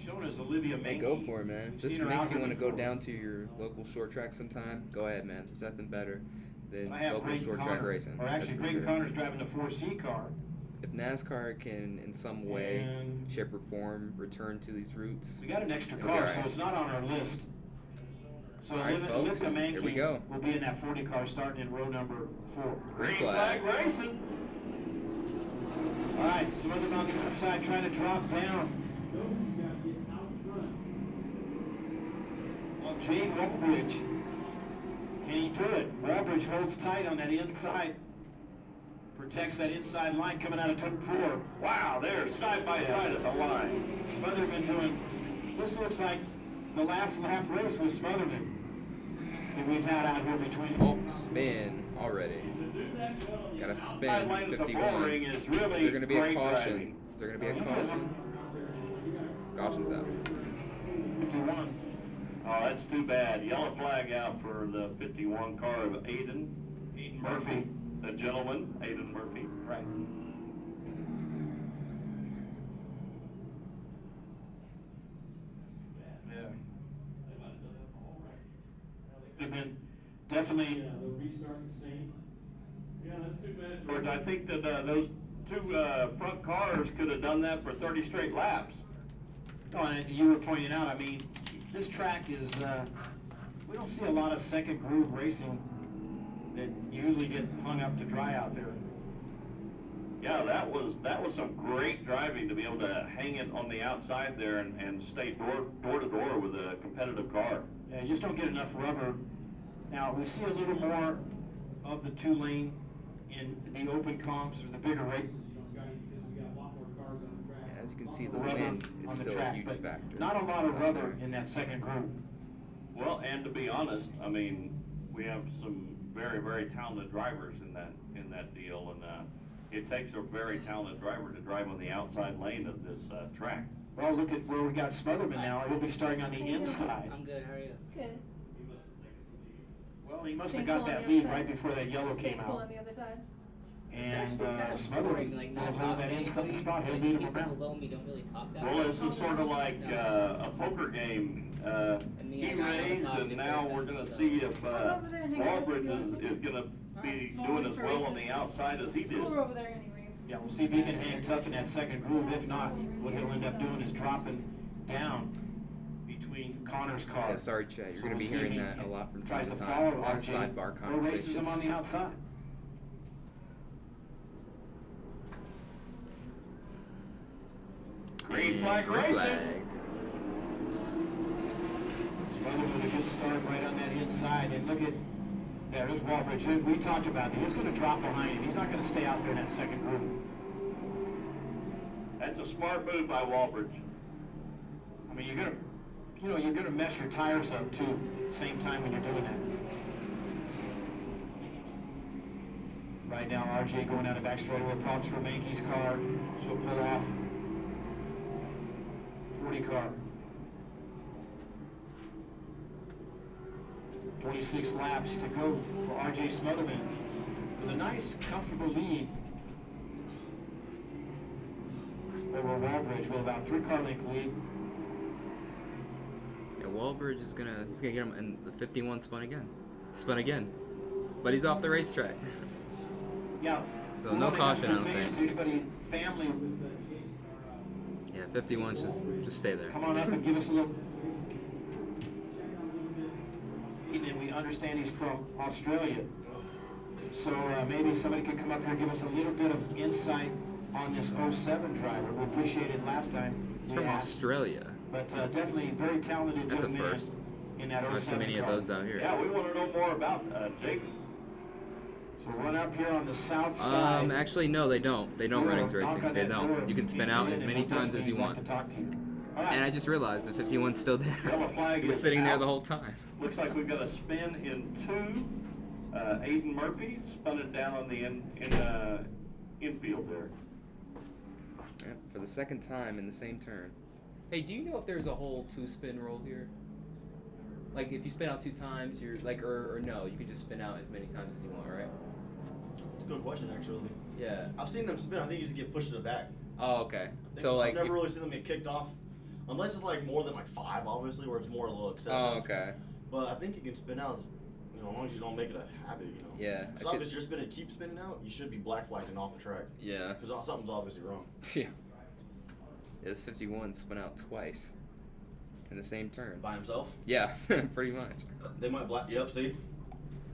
shown as Olivia Man, Mankey. go for it, man. We've This seen her makes out you here want to go before. down to your local short track sometime. Go ahead, man. There's nothing better than I have local Braden short track Connor, racing. or That's actually for Braden sure. Connor's driving the 4C car. If NASCAR can, in some way, And- shape, or form, return to these routes, We got an extra It'll be car, all so right. it's not on our list. So All right, folks, Olivia here we Mankey go. will be in that 40 car starting in row number 4. Green flag. flag racing. All right, some other on the left side trying to drop down. Josie's got to get out front. Of Jade Walbridge. Can he do it? Walbridge holds tight on that inside. Protects that inside line coming out of turn 4. Wow, they're side by side at the line. Smotherman doing, this looks like the last lap race with Smotherman that we've had out here between. oh, spin already. Got to Side spin lane at the 51. Bullring is Is really there going to be a great caution? driving. Is there going to be a caution? Caution's out. 51. Oh, that's too bad. Yellow flag out for the 51 car of Aiden Murphy. the gentleman, Aiden Murphy. Right. Yeah. Could have been definitely. Yeah, they'll restart the same. Yeah, that's too bad. George, I think that those two front cars could have done that for 30 straight laps. Oh, and you were pointing out, I mean, this track is, we don't see a lot of second groove racing that usually get hung up to dry out there. Yeah, that was some great driving to be able to hang it on the outside there and stay door to door with a competitive car. Yeah, you just don't get enough rubber. Now, we see a little more of the 2-lane in the open comps or the bigger race. Scotty, because we got a lot more cars on the track. As you can see, the rubber wind is on the still a track, huge but factor. not a lot of out rubber there. in that second groove. Well, and to be honest, I mean, we have some very, very talented drivers in that deal, and it takes a very talented driver to drive on the outside lane of this track. Well, look at where we got Smotherman now. He'll be starting on the inside. I'm good, how are you? Good. Well, he must Same have got pull on that the lead other right side. before that yellow Same came pull out. on the other side. And It's actually Smotherman kinda boring, like will not hold top that anybody, spot. He'll like, lead him people around. below me don't really top that Well, well. this is sort of like a poker game. me, He I got on raised, top and in now person, we're going to so- see if over there and hang out with Walbridge you. is going to be Well, doing wait as for well on races. the outside as he It's did. cooler over there anyways. Yeah, we'll see if he can hang tough in that second groove. If not, what he'll end up doing is dropping down between Connor's car. Yeah, sorry, Chet. You're So going to we'll be see if hearing he that a lot from tries time to to follow time. A lot of RJ, sidebar or races him conversations. on the outside. Green And flag green racing. flag. Smotherman with a good start right on that inside. And look at, there's Walbridge. We talked about that. He's going to drop behind him. He's not going to stay out there in that second groove. That's a smart move by Walbridge. I mean, you're gonna mess your tires up too, at the same time when you're doing that. Right now, RJ going down the back straightaway, problems for Mankey's car. She'll pull off. 40 car. 26 laps to go for R.J. Smotherman with a nice, comfortable lead over Walbridge with about 3-car length lead. Yeah, Walbridge is he's gonna get him, and the 51 spun again, but he's off the racetrack. Yeah. So no caution, I don't think. Anybody, family, Yeah, 51 just stay there. come on up and give us a little. And we understand he's from Australia. So maybe somebody could come up here and give us a little bit of insight on this 07 driver. We appreciated last time. He's we from asked. Australia. But definitely very talented That's a young man first. in that 07 Not too many of car. those out here. Yeah, we want to know more about Jake. So run up here on the south side. Actually, no, they don't. They don't Runnings Knock Racing. on They that door don't. if You can spin need out it, as and many we'll times as you definitely want. like to talk to you. All right. And I just realized the 51's still there. Yellow flag He was is sitting there out. the whole time. Looks like we've got a spin in 2. Aiden Murphy spun it down on the infield there. Yeah, for the second time in the same turn. Hey, do you know if there's a whole 2-spin rule here? Like, if you spin out 2 times, you're like, or no, you can just spin out as many times as you want, right? It's a good question, actually. Yeah. I've seen them spin. I think you just get pushed to the back. Oh, okay. I think So, like, I've never if- really seen them get kicked off, unless it's like more than like 5, obviously, where it's more a little excessive. oh, okay. But I think you can spin out, you know, as long as you don't make it a habit, you know. Yeah. So obviously, you're spinning, keep spinning out. You should be black flagging off the track. Yeah. Because something's obviously wrong. Yeah. This 51 spun out twice in the same turn. By himself. Yeah, pretty much. They might black. Yep. See,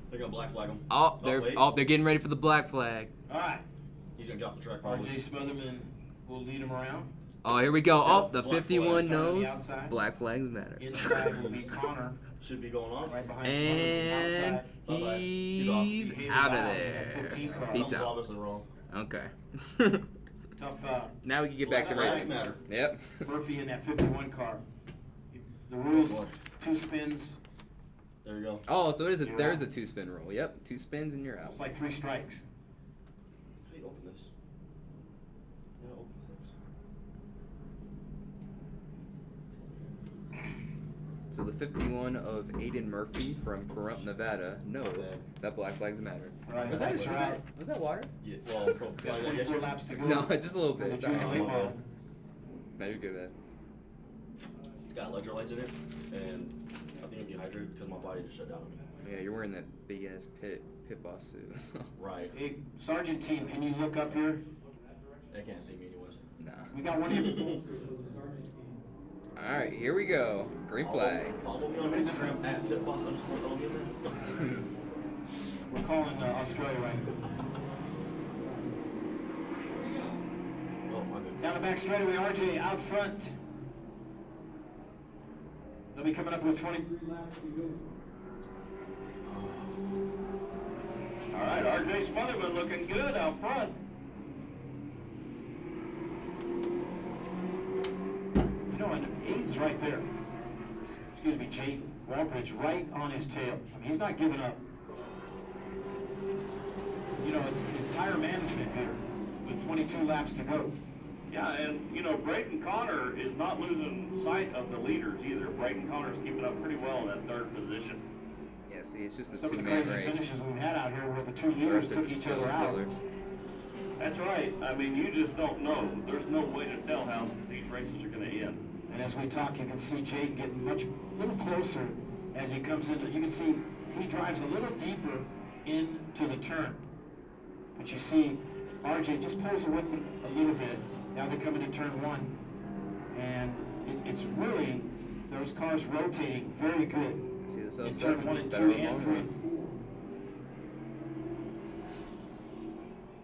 they're gonna black flag him. Oh, wait. they're getting ready for the black flag. All right. He's gonna get off the track probably. R.J. Smotherman will lead him around. Oh, here we go. Oh, the Black 51 flags down on the knows outside. black flags matter. Inside will be Connor, Should be going on. right behind And Smotherman. Outside, Bye-bye. he's He out of allows in that there. 15 car. Peace Something's out. obviously wrong. Okay. tough Now we can get back to Black racing. flags matter. Yep. Murphy in that 51 car. The rules: 2 spins. There you go. Oh, so You're there is out. a 2-spin rule. Yep, 2 spins and you're out. It's like 3 strikes. How do you open this? Yeah, open this. So the 51 of Aiden Murphy from Pahrump, Nevada knows that black flags matter. Right, Was that, that's right. was that water? Yeah. Well, Got 24 laps to go. No, just a little for bit. the It's all junior right. late model. No, you're good, man. It's got electrolytes in it, and I think I'm dehydrated because my body just shut down on me. Yeah, you're wearing that big ass pit boss suit. Right. Hey, Sergeant team, can you look up here? They can't see me anyways. Nah. We got one here. All right, here we go. Green flag. Follow me on Instagram at pitboss_LVMS. We're calling Australia right. Oh my goodness. Down the back straightaway, RJ out front. They'll be coming up with 20. All right, R.J. Smotherman looking good out front. You know, and Aiden's right there. Excuse me, Jake Walbridge right on his tail. I mean, he's not giving up. You know, it's tire management here with 22 laps to go. Yeah, and you know, Braden Connor is not losing sight of the leaders either. Braden Connor's keeping up pretty well in that 3rd position. Yeah, see, it's just a Some of the 2-man crazy race. finishes we've had out here where the 2 The leaders rest are took just each other filler out. fillers. That's right. I mean, you just don't know. There's no way to tell how these races are going to end. And as we talk, you can see Jake getting a little closer as he comes in. You can see he drives a little deeper into the turn. But you see RJ just pulls away a little bit. Now they come into turn 1. And it's really, those cars rotating very good. See, this In 07 turn 1 is and better 2 on and long 3. runs.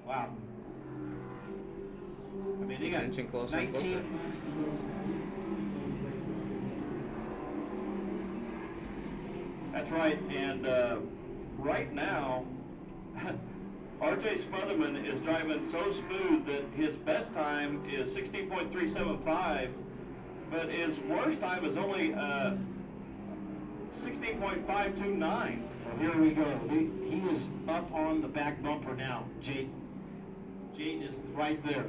Wow. I mean, they It's got inching closer and 19. closer. That's right. And right now, R.J. Smotherman is driving so smooth that his best time is 16.375, but his worst time is only 16.529. Well, here we go. He is up on the back bumper now, Jade. Jade is right there.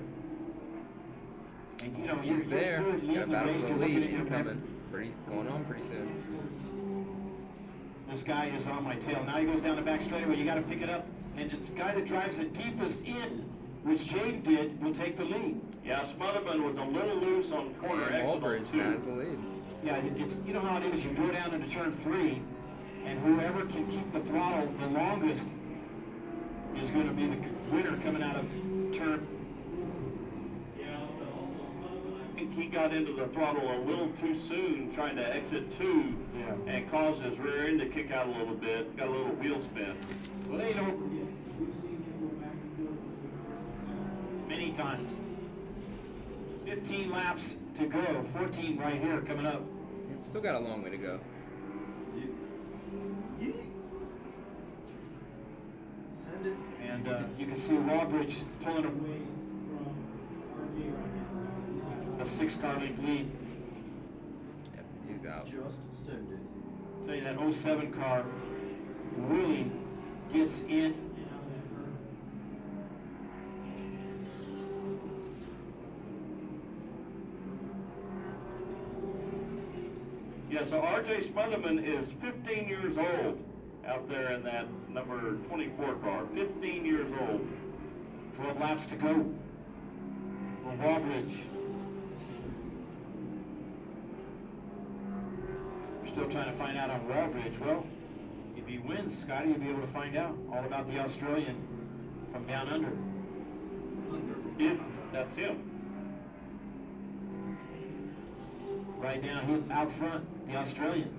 And you know, He's there. You're Got a leading the battle race. for You're the looking lead at your incoming. Going on pretty soon. This guy is on my tail. Now he goes down the back straightaway. You got to pick it up. And it's the guy that drives the deepest in, which Jaden did, will take the lead. Yeah, Smotherman was a little loose on corner And exit on Walbridge 2. has the lead. Yeah, it's, you know how it is. You go down into turn 3, and whoever can keep the throttle the longest is going to be the winner coming out of turn. I think he got into the throttle a little too soon trying to exit 2 Yeah. and caused his rear end to kick out a little bit, got a little wheel spin. Well, they don't. Many times. 15 laps to go. 14 right here coming up. Yep, still got a long way to go. And you can see Walbridge pulling away from a 6-car length lead. Yep, he's out. Just send it. Tell you that 07 car really gets in. Yeah, so R.J. Smotherman is 15 years old out there in that number 24 car. 15 years old. 12 laps to go for Walbridge. We're still trying to find out on Walbridge. Well, if he wins, Scotty, you'll be able to find out all about the Australian from down under. If that's him. Right now, he out front, the Australian.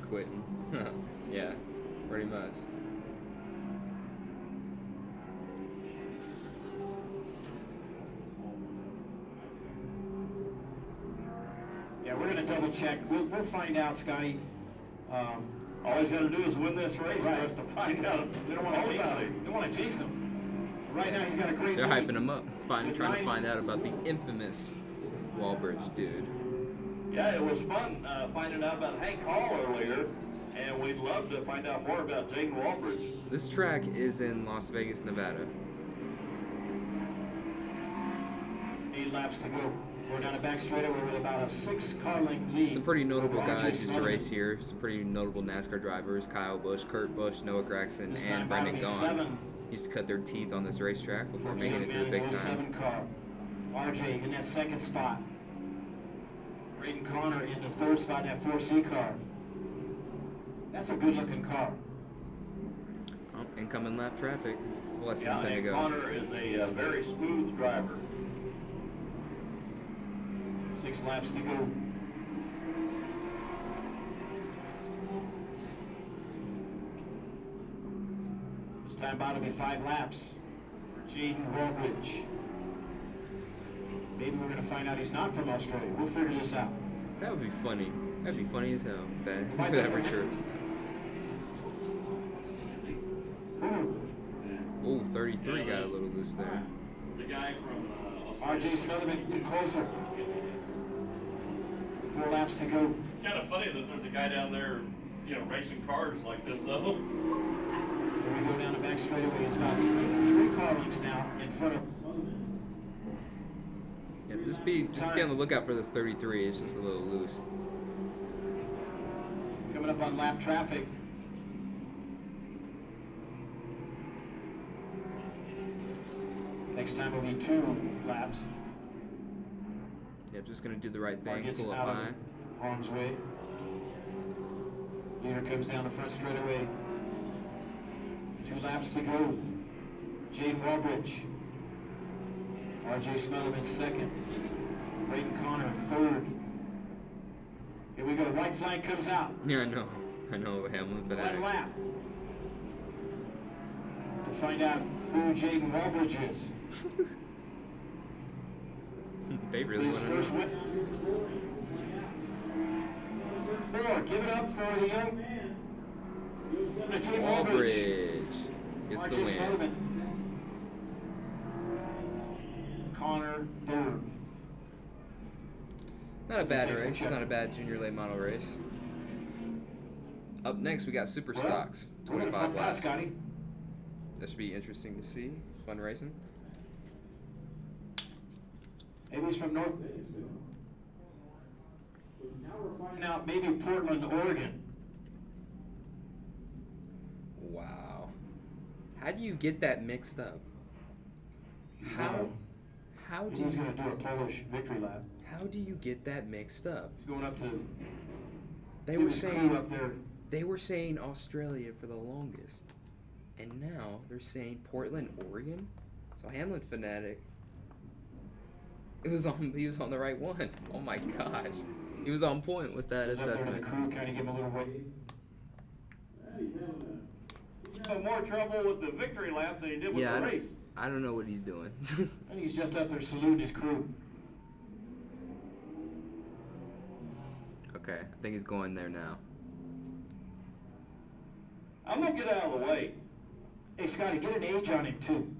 Quitting. Yeah, pretty much. Yeah, we're going to double check. We'll find out, Scotty. All he's got to do is win this race for Right. us to find out. We don't want all to jinx about him. it. We don't want to jinx him. Right now, he's got a great They're lead. hyping him up, trying to 9. find out about the infamous Walbridge dude. Yeah, it was fun finding out about Hank Hall earlier, and we'd love to find out more about Jaden Walbridge. This track is in Las Vegas, Nevada. 8 laps to go. We're down a back straightaway with about a 6-car length lead. Some pretty notable over R.J. guys used to Smotherman. race here. Some pretty notable NASCAR drivers: Kyle Busch, Kurt Busch, Noah Gragson, This time and Brendan that'll be Gaughan. 7. Used to cut their teeth on this racetrack before For the making young it to man the big in the time. 07 car. RJ in that 2nd spot. Braden Connor in the 3rd spot in that 4C car. That's a good looking car. Oh, incoming lap traffic. Less than Yeah, 10 to and go. Connor is a very smooth driver. 6 laps to go. This time about to be 5 laps for Jaden Walbridge. Maybe we're going to find out he's not from Australia. We'll figure this out. That would be funny. That'd be funny as hell. That, Might if be that were funny. true. Ooh, Ooh, 33 got a little loose there. The guy from RJ Smotherman getting closer. 4 laps to go. Kind of funny that there's a guy down there, racing cars like this, though. Here we go down the back straightaway. It's about 3 car lengths now in front of. Yeah, just be on the lookout for this 33. It's just a little loose. Coming up on lap traffic. Next time will be 2 laps. Yep, just gonna do the right Car thing. gets Pull out up of high. harm's way. Leader comes down the front straightaway. 2 laps to go. Jaden Walbridge. RJ Smotherman 2nd. Braden Connor 3rd. Here we go. White flag comes out. Yeah, I know. I know, Hamlin 1 fanatic. lap. To find out who Jaden Walbridge is. They really His want to first know. win. 4. Give it up for the young man. Jaden Walbridge. Walbridge gets the RJ win. Smotherman. Connor 3rd. Not a bad Takes a race. check. Not a bad junior late model race. Up next, we got Super Well, Stocks. we're gonna 25 find out, laps. Scotty. That should be interesting to see. Fun racing. Maybe he's from North. Now we're finding out maybe Portland, Oregon. Wow. How do you get that mixed up? How do He's you going to do a Polish victory lap. how do you get that mixed up? He's going up to. They give were his crew saying up there. they were saying Australia for the longest, and now they're saying Portland, Oregon. So Hamlin fanatic. He was on the right one. Oh my gosh, he was on point with that Goes up there to the assessment. crew, kind of give him a little wave. He's having more trouble with the victory lap than he did with Yeah, the race. I don't know what he's doing. I think he's just up there saluting his crew. Okay, I think he's going there now. I'm gonna get out of the way. Hey, Scotty, get an age on him, too.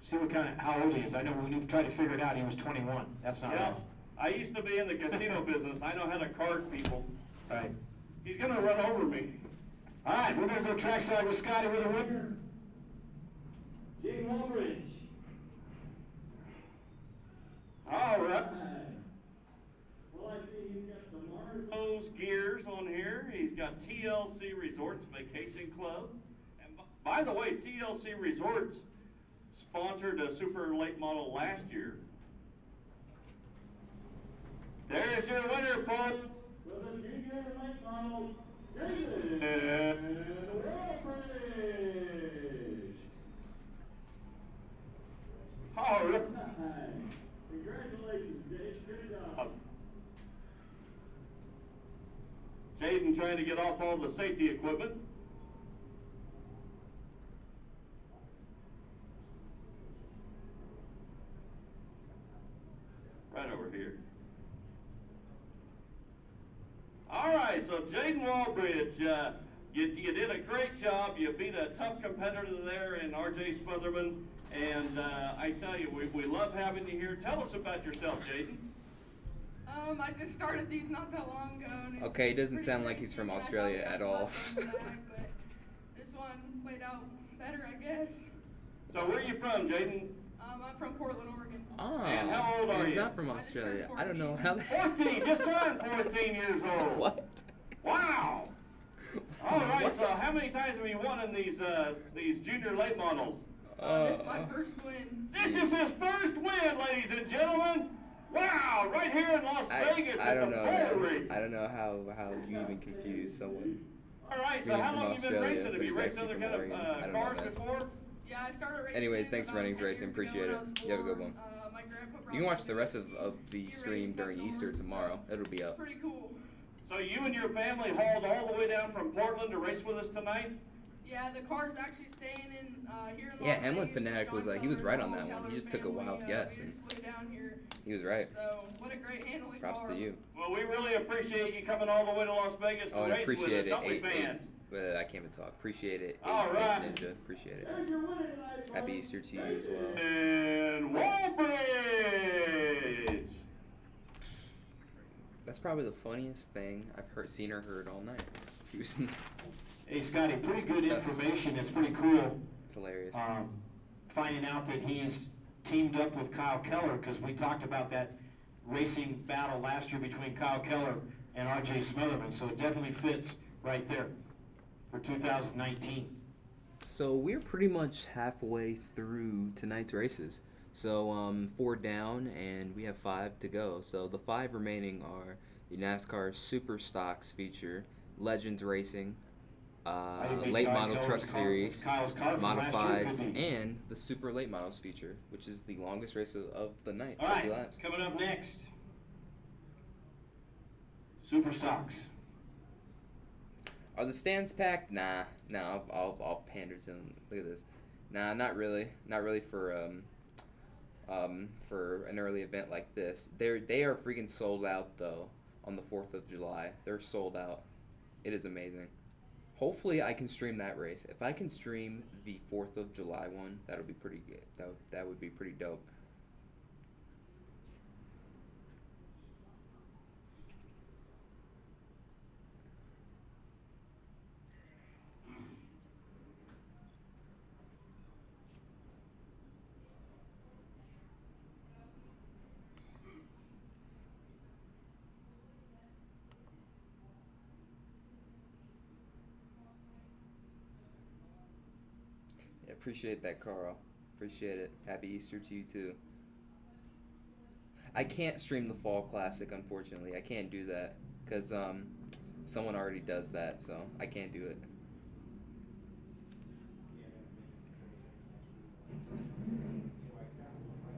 See how old he is. I know when you've tried to figure it out, he was 21. That's not Yeah, right. I used to be in the casino business. I know how to card people. Right. He's gonna run over me. All right, we're going to go trackside with Scotty with a winner. Jake Aldridge. All right. Well, I see you've got the Mars. Those gears on here. He's got TLC Resorts Vacation Club. And by the way, TLC Resorts sponsored a super late model last year. There's your winner, Paul. For the junior late model, Jason Walbridge. All right. Congratulations, Jake. Good job. Jaden trying to get off all the safety equipment. Right over here. All right, so Jaden Walbridge, you did a great job. You beat a tough competitor there in R.J. Smotherman, and I tell you, we love having you here. Tell us about yourself, Jaden. I just started these not that long ago. And it's Okay, he doesn't pretty sound like crazy. he's from I thought Australia that at all. was back, but this one played out better, I guess. So where are you from, Jaden? I'm from Portland, Oregon. Oh, And how old are he's you? not from I just turned Australia. I don't know 14. how. 14, just turned 14 years old. What? Wow. All right, so how many times have you won in these junior late models? This is my first win. This is his first win, ladies and gentlemen. Wow, right here in Las Vegas I at don't the know, man. Bullring. I don't know how you even confuse someone. All right, so being how from long have you been Australia, racing? Have but you he's raced actually other from kind Oregon. I of don't know cars that. before? Yeah, I started racing. Anyways, thanks for about Runnings 10 Racing. years Appreciate ago it. when I was You have a good born. one. My grandpa brought You can watch me the rest of the He stream raced during up Easter north, tomorrow. It'll be up. Pretty cool. So you and your family hauled all the way down from Portland to race with us tonight? Yeah, the car's actually staying in here in Yeah, Las Hamlin Vegas. Fanatic John was he was Cutler, right on Paul that one. He Keller's just took a family, wild we guess, just and flew down here. he was right. So what a great handling Props car. to you. Well, we really appreciate you coming all the way to Las Vegas to Oh, and race with us, appreciate it. don't we, fans? I can't even talk. Appreciate it. All right. Ninja. Appreciate it. There's your winner tonight, Happy folks. Easter to you as well. And Walbridge! That's probably the funniest thing I've seen or heard all night. He was, Hey, Scotty, pretty good information. It's pretty cool it's hilarious. finding out that he's teamed up with Kyle Keller, because we talked about that racing battle last year between Kyle Keller and R.J. Smotherman, so it definitely fits right there for 2019. So we're pretty much halfway through tonight's races. So 4 down and we have 5 to go. So the 5 remaining are the NASCAR Super Stocks feature, Legends Racing, think Late Kyle Model Keller's Truck car- Series, Kyle's car from last year Modifieds, could be. and the Super Late Models feature, which is the longest race of the night, All 50 right, laps. coming up next, Super Stocks. Are the stands packed? Nah. I'll pander to them. Look at this. Nah, not really. Not really for an early event like this. They are freaking sold out though. On the 4th of July, they're sold out. It is amazing. Hopefully, I can stream that race. If I can stream the 4th of July one, that'll be pretty good. That would be pretty dope. Appreciate that, Carl. Appreciate it. Happy Easter to you too. I can't stream the Fall Classic, unfortunately. I can't do that because someone already does that, so I can't do it.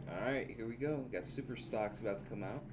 All right, here we go. We got Super Stocks about to come out.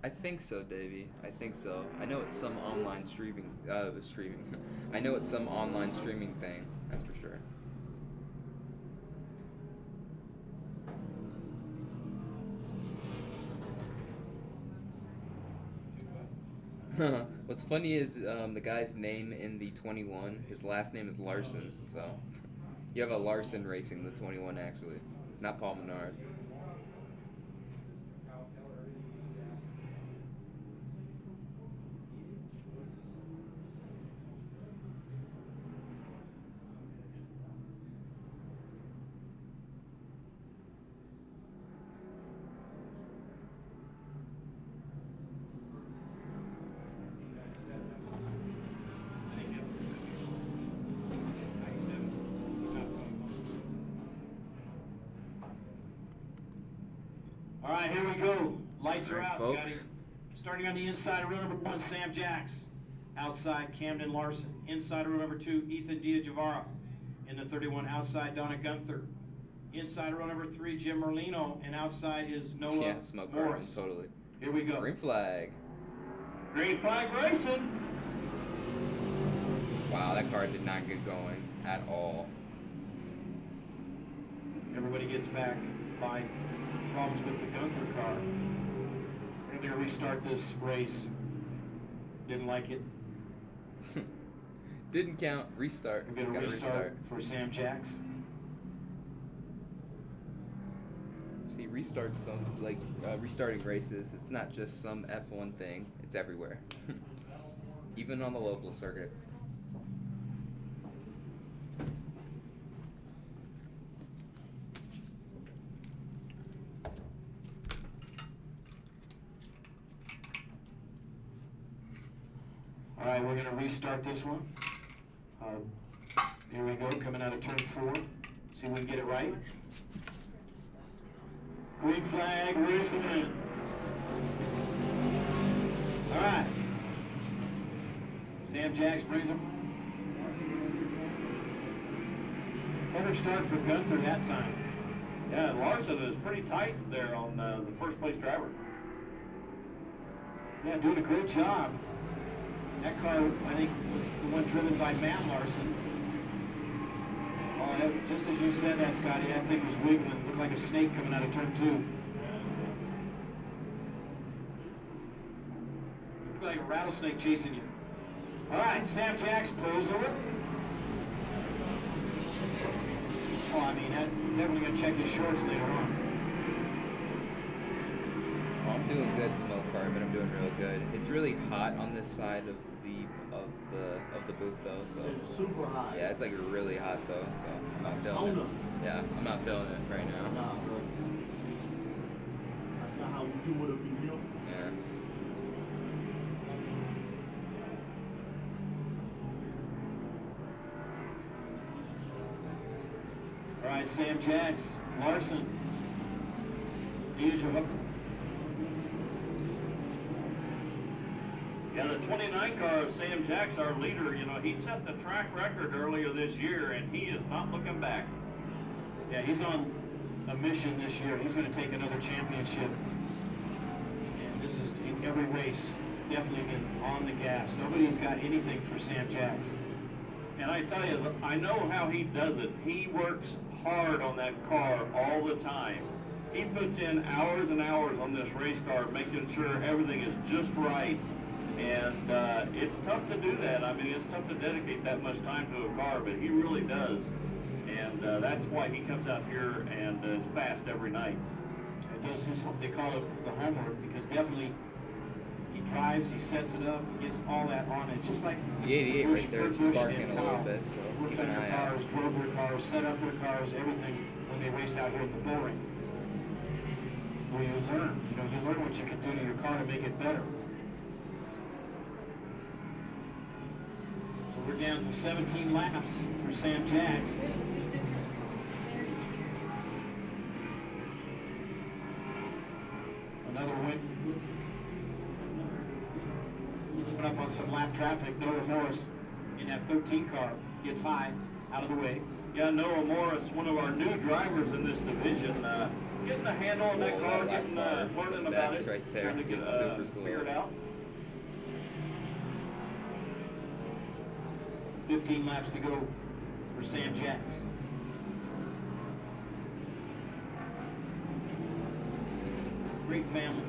I think so, Davey. I think so. I know it's some online streaming. I know it's some online streaming thing. That's for sure. What's funny is the guy's name in the 21. His last name is Larson. So you have a Larson racing the 21 actually, not Paul Menard. All right, here we go. Lights are All right, out, folks. Scotty. Starting on the inside of row number 1, Sam Jacks. Outside, Camden Larson. Inside of row number 2, Ethan Diajavara. In the 31, outside, Donna Gunther. Inside of row number 3, Jim Merlino. And outside is Noah Yeah, smoke garden, Morris. totally. Here we go. Green flag. Green flag racing. Wow, that car did not get going at all. Everybody gets back by problems with the Gunther car. They're going to restart this race. Didn't like it. Didn't count. Restart. We're going to Gotta restart for Sam Jacks. See, restarting races, it's not just some F1 thing. It's everywhere. Even on the local circuit. All right, we're going to restart this one. Here we go, coming out of turn 4. See if we can get it right. Green flag, race the win. All right. Sam Jacks brings him. Better start for Gunther that time. Yeah, Larson is pretty tight there on the first place driver. Yeah, doing a great job. That car, I think, was the one driven by Matt Larson. Oh, just as you said that, Scotty, that thing was wiggling. Looked like a snake coming out of turn 2. Looked like a rattlesnake chasing you. All right, Sam Jacks pulls over. Oh, I mean, I'm definitely going to check his shorts later on. Well, I'm doing good, Smoke Carbon. I'm doing real good. It's really hot on this side of the booth though, so It's super hot. yeah, it's like really hot though, so I'm not feeling it. Sauna. Yeah, I'm not feeling it right now. Nah, bro. That's not how we do it up in here. Yeah. All right, Sam Jacks, Larson, Diajavara. Yeah, the 29 car of Sam Jacks, our leader, you know, he set the track record earlier this year, and he is not looking back. Yeah, he's on a mission this year. He's going to take another championship. And this is every race, definitely been on the gas. Nobody's got anything for Sam Jacks. And I tell you, I know how he does it. He works hard on that car all the time. He puts in hours and hours on this race car, making sure everything is just right. And it's tough to do that. I mean, it's tough to dedicate that much time to a car, but he really does. And that's why he comes out here and is fast every night. It does this, they call it the homework, because definitely he drives, he sets it up, he gets all that on it. It's just like The 88 Bush, right there Kurt is Busch sparking and a little Kyle bit, so worked keep on an their eye out. cars, drove their cars, set up their cars, everything when they raced out here at the Bullring. Where you learn, you learn what you can do to your car to make it better. So we're down to 17 laps for Sam Jacks. There's a big difference from there to here. Another win. Went up on some lap traffic. Noah Morris in that 13 car gets high, out of the way. Yeah, Noah Morris, one of our new drivers in this division, getting a handle on that Oh, car, that lap getting car is learning a about mess it, right there. trying to get It's super slow. figured out. 15 laps to go for Sam Jacks. Great family.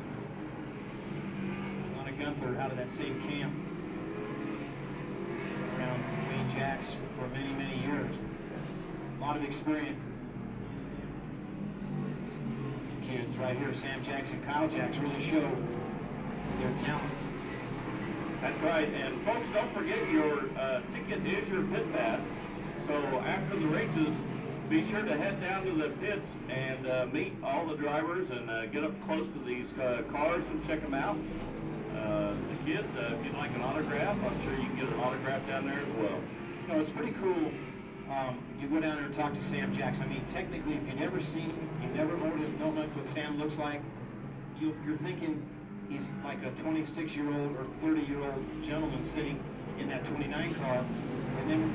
Lana Gunther out of that same camp. Around Wayne Jacks for many, many years. A lot of experience. Kids right here, Sam Jacks and Kyle Jacks really show their talents. That's right, and folks, don't forget your ticket is your pit pass. So after the races, be sure to head down to the pits and meet all the drivers and get up close to these cars and check them out. The kids, if you'd like an autograph, I'm sure you can get an autograph down there as well. It's pretty cool. You go down there and talk to Sam Jacks. I mean, technically, if you've never seen him, you've never know what Sam looks like, you're thinking he's like a 26-year-old or 30-year-old gentleman sitting in that 29 car. And then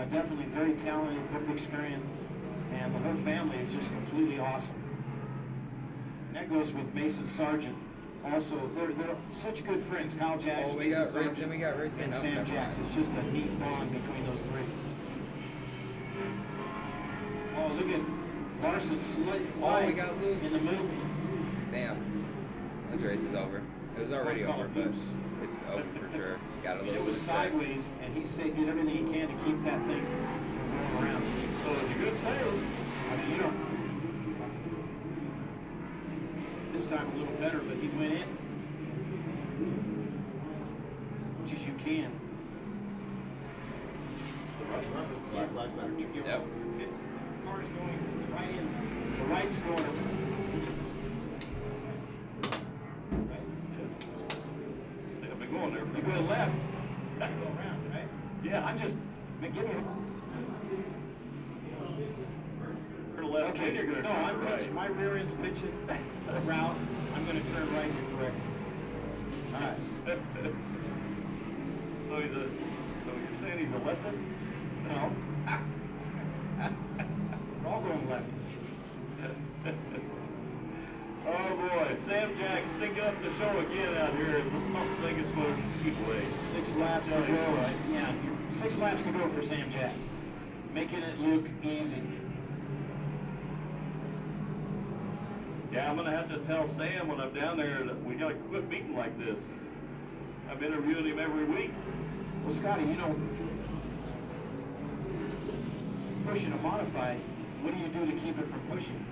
definitely very talented, very experienced, and the whole family is just completely awesome. And that goes with Mason Sargent. Also, they're such good friends. Kyle Jacks, Oh, we Mason got Sargent, racing, we got racing. and Oh, Sam never Jacks. mind. It's just a neat bond between those three. Oh, look at Larson slid Oh, we got loose. in the middle. Damn. This race is over. It was already Call over, it but oops. it's over for sure. Got a And little it bit was of spec. sideways, and he did everything he can to keep that thing from going around. So it's a good save. I mean, this time a little better, but he went in, much as you can. Remember, black flags matter. Yep. The car's going the right in. The right's going. Right. I've been going there. You go left. Go around, right? Yeah. I'm just, give me. To left, Okay, then you're going to no, turn I'm to right. pitching, my rear end's pitching to the route. I'm gonna turn right to correct. All right. So you're saying he's a leftist? No. We're all going leftist. Oh boy, Sam Jacks stinking up the show again out here at Las Vegas Motor Speedway. 6 laps to go, right? Yeah, 6 laps to go for Sam Jacks. Making it look easy. Yeah, I'm gonna have to tell Sam when I'm down there that we gotta quit beating like this. I'm interviewing him every week. Well, Scotty, pushing a modified, what do you do to keep it from pushing?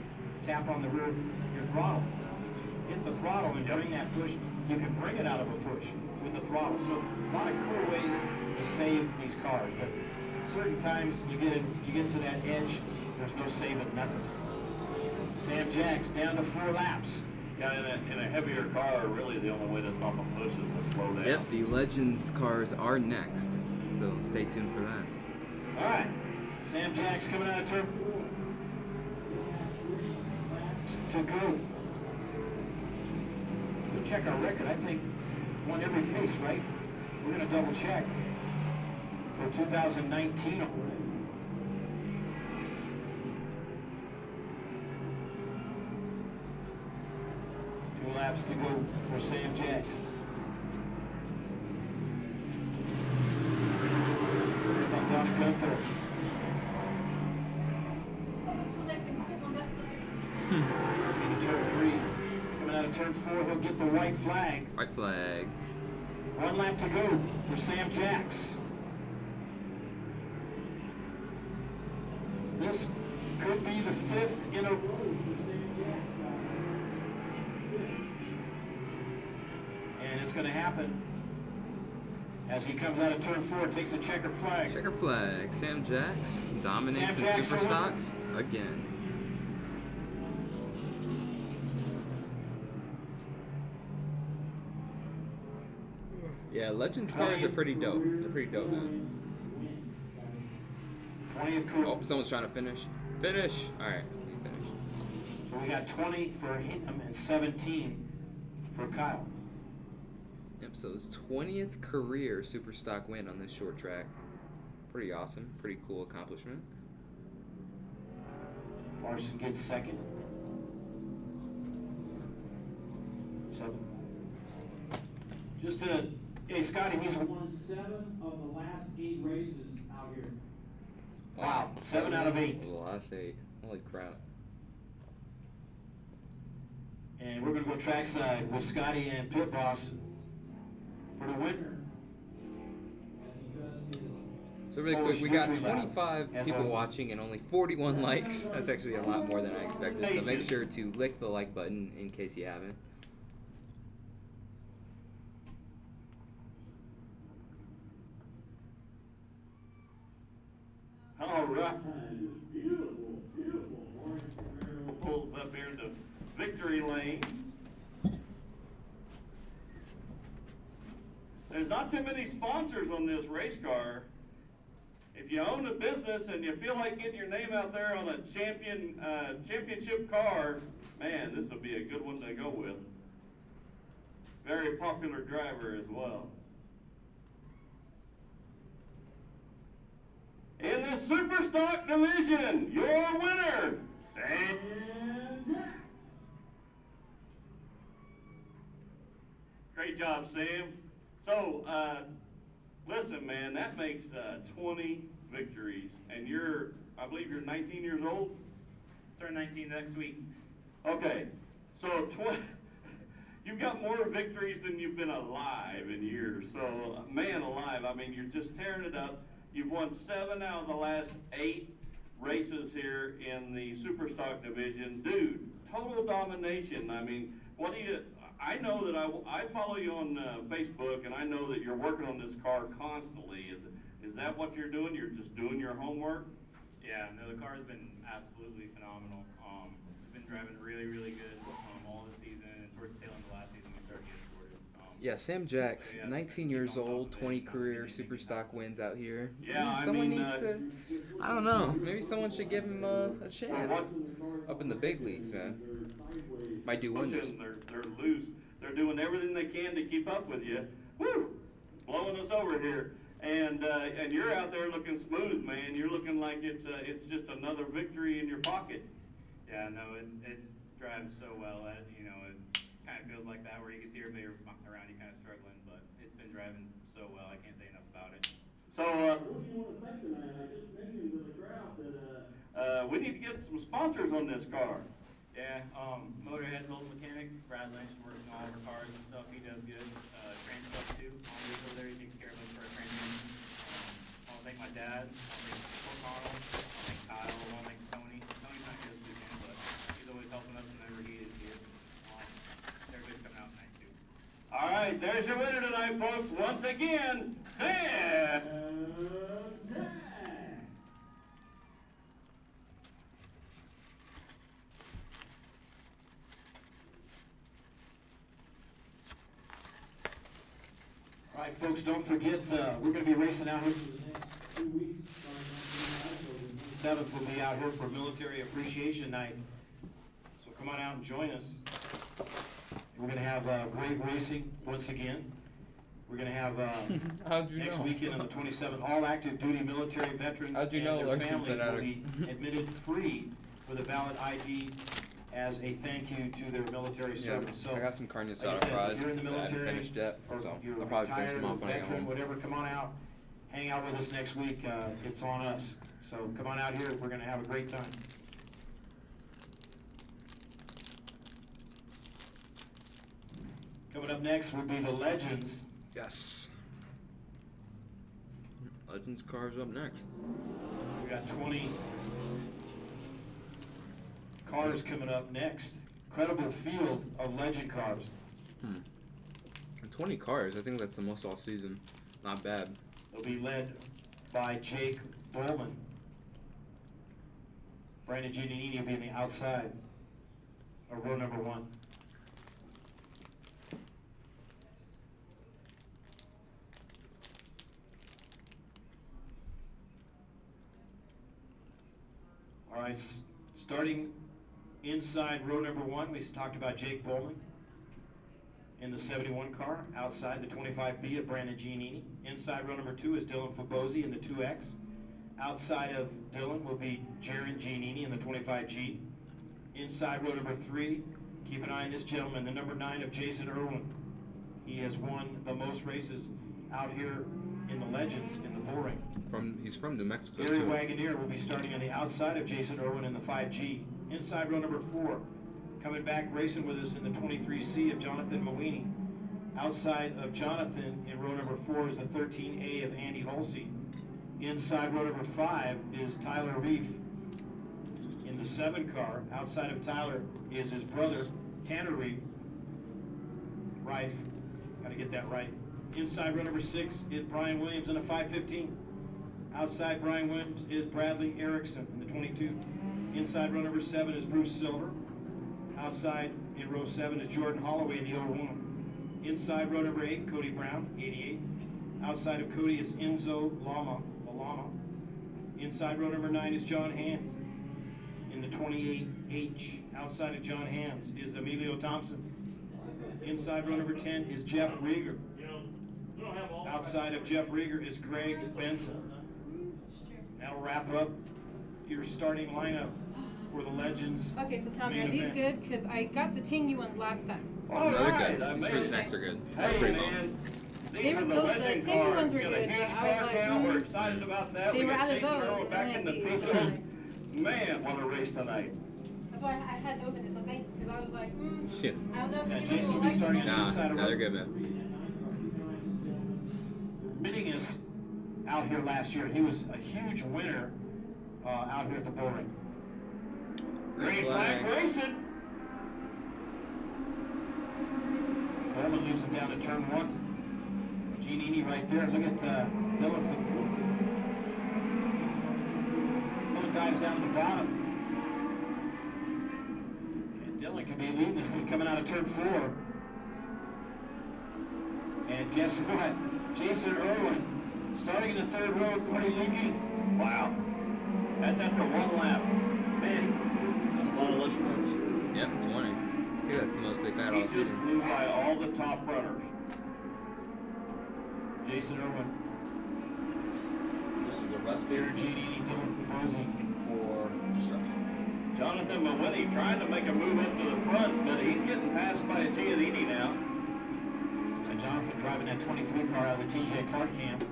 Tap on the rear of your throttle. Hit the throttle and bring that push. You can bring it out of a push with the throttle. So a lot of cool ways to save these cars, but certain times you get to that edge, there's no saving nothing. Sam Jacks down to 4 laps. Yeah, in a heavier car, really the only way to stop a push is to slow down. Yep, the Legends cars are next, so stay tuned for that. All right, Sam Jacks coming out of turn to go. We'll check our record. I think won every race, right? We're going to double check for 2019. 2 laps to go for Sam Jacks. Donna Gunther. So nice and cool on that side. Into turn 3. Coming out of turn 4, he'll get the white flag. White flag. 1 lap to go for Sam Jacks. This could be the 5th in a row for Sam Jacks. what's going to happen as he comes out of turn 4, takes a checkered flag. Checker flag. Sam Jacks dominates Sam in Jacks super for stocks again. Yeah, Legends cars are pretty dope. They're pretty dope, man. 20th career. Oh, someone's trying to finish. Finish. All right, he finished. So we got 20 for him and 17 for Kyle. Yep. So his 20th career super stock win on this short track. Pretty awesome. Pretty cool accomplishment. Larson gets second. 7. Just to, hey Scotty, he's won 7 of the last 8 races out here. Wow, 7 out of 8. The last 8. Holy crap. And we're going to go trackside with Scotty and Pit Boss for the winner. So really quick, we got 25 people watching and only 41 likes. That's actually a lot more than I expected. So make sure to click the like button in case you haven't. All right. Beautiful, beautiful. Pulls up here into victory lane. There's not too many sponsors on this race car. If you own a business and you feel like getting your name out there on a championship car, man, this will be a good one to go with. Very popular driver as well. In the Super Stock Division, your winner, Sam Jacks. Great job, Sam. So, listen, man, that makes 20 victories, and I believe you're 19 years old? Turn 19 next week. Okay, so you've got more victories than you've been alive in years. So, man alive, I mean, you're just tearing it up. You've won 7 out of the last 8 races here in the Superstock division. Dude, total domination. I mean, I know that I follow you on Facebook, and I know that you're working on this car constantly. Is that what you're doing? You're just doing your homework? Yeah, no, the car's been absolutely phenomenal. It's been driving really, really good all this season, and towards the tail end of last season we started getting sorted. Yeah, Sam Jacks, 19 years old, 20 career super stock wins out here. Yeah, someone needs to, I don't know, maybe someone should give him a chance up in the big leagues, man. Might do wonders. They're loose. They're doing everything they can to keep up with you. Woo! Blowing us over here. And you're out there looking smooth, man. You're looking like it's just another victory in your pocket. Yeah, no, it's driving so well that, it kind of feels like that where you can see everybody around you kind of struggling, but it's been driving so well, I can't say enough about it. So, What do you want to say tonight? I just mentioned to the crowd that, we need to get some sponsors on this car. Yeah, Motorhead's old mechanic, Brad Lynch works on all of our cars and stuff, he does good. Train stuff too, Andre's over there, he takes care of us for our transmission. I want to thank my dad, I want to thank Connell, I want to thank Kyle, I want to thank Tony. Tony's not here this weekend, but he's always helping us whenever he is here. Everybody's coming out tonight too. All right, there's your winner tonight, folks. Once again, Sam. All right, folks, don't forget, we're going to be racing out here for the next 2 weeks. 7th, we'll be out here for Military Appreciation Night. So come on out and join us. We're going to have great racing once again. We're going to have next weekend on the 27th, all active duty military veterans and their families will be admitted free with a valid ID as a thank you to their military service. So, I got some carne like I asada said, fries if you're in the that I haven't military, finished yet, or so you're I'll probably finish retired, them off when I get veteran, home. whatever, come on out, hang out with us next week. It's on us. So come on out here. We're going to have a great time. Coming up next will be the Legends. Yes. Legends cars up next. We got 20 cars coming up next. Incredible field of legend cars. 20 cars. I think that's the most all season. Not bad. They'll be led by Jake Bowman. Brandon Giannini will be on the outside of row number 1. All right, starting inside row number 1, we talked about Jake Bowman in the 71 car. Outside the 25B of Brandon Giannini. Inside row number 2 is Dylan Fabosi in the 2X. Outside of Dylan will be Jaron Giannini in the 25G. Inside row number 3, keep an eye on this gentleman, the number 9 of Jason Irwin. He has won the most races out here in the Legends in the Bullring. He's from New Mexico Gary too. Wagoneer will be starting on the outside of Jason Irwin in the 5G. Inside row number 4, coming back racing with us in the 23C of Jonathan Mawini. Outside of Jonathan in row number 4 is the 13A of Andy Halsey. Inside row number 5 is Tyler Reef in the 7 car. Outside of Tyler is his brother, Tanner Reef. Reif, gotta get that right. Inside row number 6 is Brian Williams in a 515. Outside Brian Williams is Bradley Erickson in the 22. Inside row number 7 is Bruce Silver. Outside in row 7 is Jordan Holloway in the 01. Inside row number 8, Cody Brown, 88. Outside of Cody is Enzo Lama. Inside row number 9 is John Hands in the 28H. Outside of John Hands is Emilio Thompson. Inside row number 10 is Jeff Rieger. Outside of Jeff Rieger is Greg Benson. That'll wrap up your starting lineup for the Legends. Okay, so tell me, are main these event. good? Because I got the tangy ones last time. All No, they're right, good. These fruit snacks are good. Hey, Pretty man. These They are were the those- legend the tangy cars. ones were We got a good, huge but I was car like, now. We're excited about that. They We were got out of Jason those, Earl and back then in the I had field. these. Man, what a race tonight. That's why I had to open it, so thank you, because I was like, Shit. I don't know if Yeah, anybody Jason will will be like starting them. on the inside of Nah, row. they're good, man. Bidding is out here last year. He was a huge winner out here at the Bullring. Green flag racing. Bowman leaves him down to turn 1. Giannini right there. Look at Dylan. Dylan dives down to the bottom. And Dylan could be leading this thing coming out of turn 4. And guess what? Jason Irwin, starting in the 3rd row, already leading. Wow. That's after 1 lap. Man, That's a lot of legend cars. Yep, 20. I think that's the most they've had he all just season. blew by all the top runners. Jason Irwin, This is a recipe Darren Giannini, Dylan Fabosi. for destruction. Jonathan Mawini trying to make a move up to the front, but he's getting passed by Giannini now. Jonathan driving that 23 car out of the TJ Clark camp,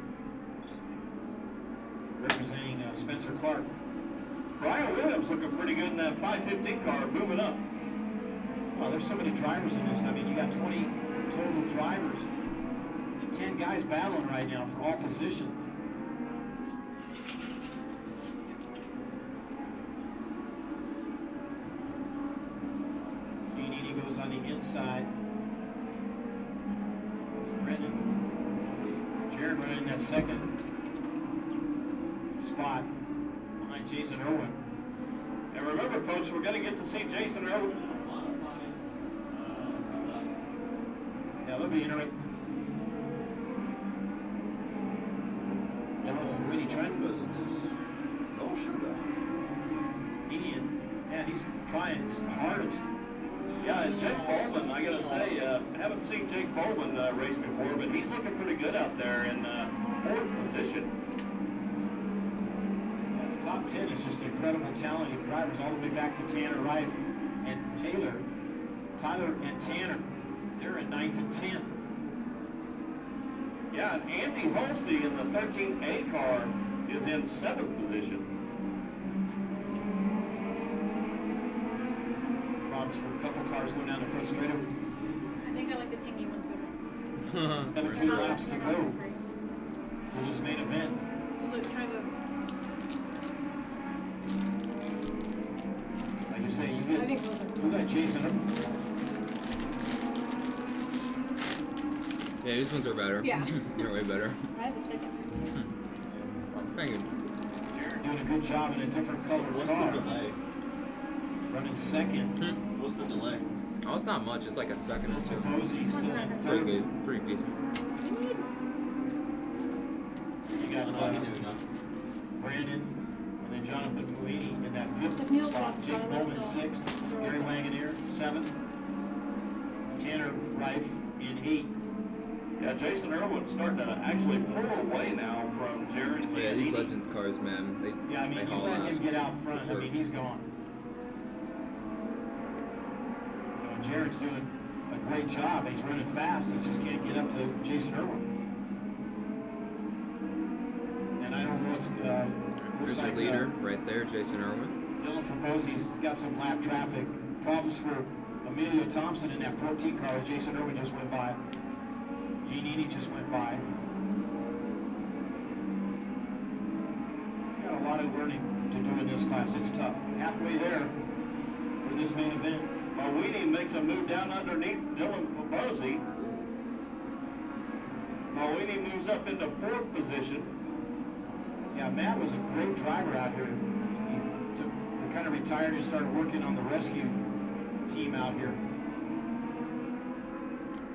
representing Spencer Clark. Brian Williams looking pretty good in that 515 car, moving up. Well, there's so many drivers in this. I mean, you got 20 total drivers. 10 guys battling right now for all positions. Giannini goes on the inside. Brendan. Jared running that 2nd spot behind Jason Irwin. And remember, folks, we're going to get to see Jason Irwin. Yeah, they'll be interesting. Jonathan Whitney Trent Was in this? No sugar. Indian. Man, he's trying his hardest. Yeah, and Jake Bowman, I got to say, haven't seen Jake Bowman race before, but he's looking pretty good out there in 4th position. Yeah, the top 10 is just incredible talented drivers all the way back to Tanner Reif and Taylor. Tyler and Tanner, they're in 9th and 10th. Yeah, and Andy Halsey in the 13A car is in 7th position. Problems for a couple cars going down the front straight. I think I like the tangy ones better. 17 laps to go for this main event. Look, try the. Like you say, I think those are you got Jason. Yeah, these ones are better. Yeah. They're way better. I have a second one. Thank you. Jared doing a good job in a different colored What's car. the delay? Running second. What's the delay? Oh, it's not much. It's like a second or two. Posey still in Pretty third. good. Pretty decent. You got That's all we do now. Brandon and then Jonathan Muini in that fifth If Neil spot. drops Jake by, let it Bowman go. sixth. Throw it Gary back. Wagoneer seventh. Tanner Reif in eighth. Yeah, Jason Irwin's starting to actually pull away now from Jared. Oh, yeah, these Giannini. Legends cars, man. They Yeah, I mean, they you haul let ass. him get out front. For I mean, he's gone. Jared's doing a great job. He's running fast. He just can't get up to Jason Irwin. And I don't know what's There's looks your like leader right there, Jason Irwin. Dylan Fabosi's got some lap traffic problems for Emilio Thompson in that 14 car. Jason Irwin just went by. Giannini just went by. He's got a lot of learning to do in this class. It's tough. Halfway there for this main event. Mawini makes a move down underneath Dylan Fabosi. Mawini moves up into fourth position. Yeah, Matt was a great driver out here. He kind of retired and started working on the rescue team out here.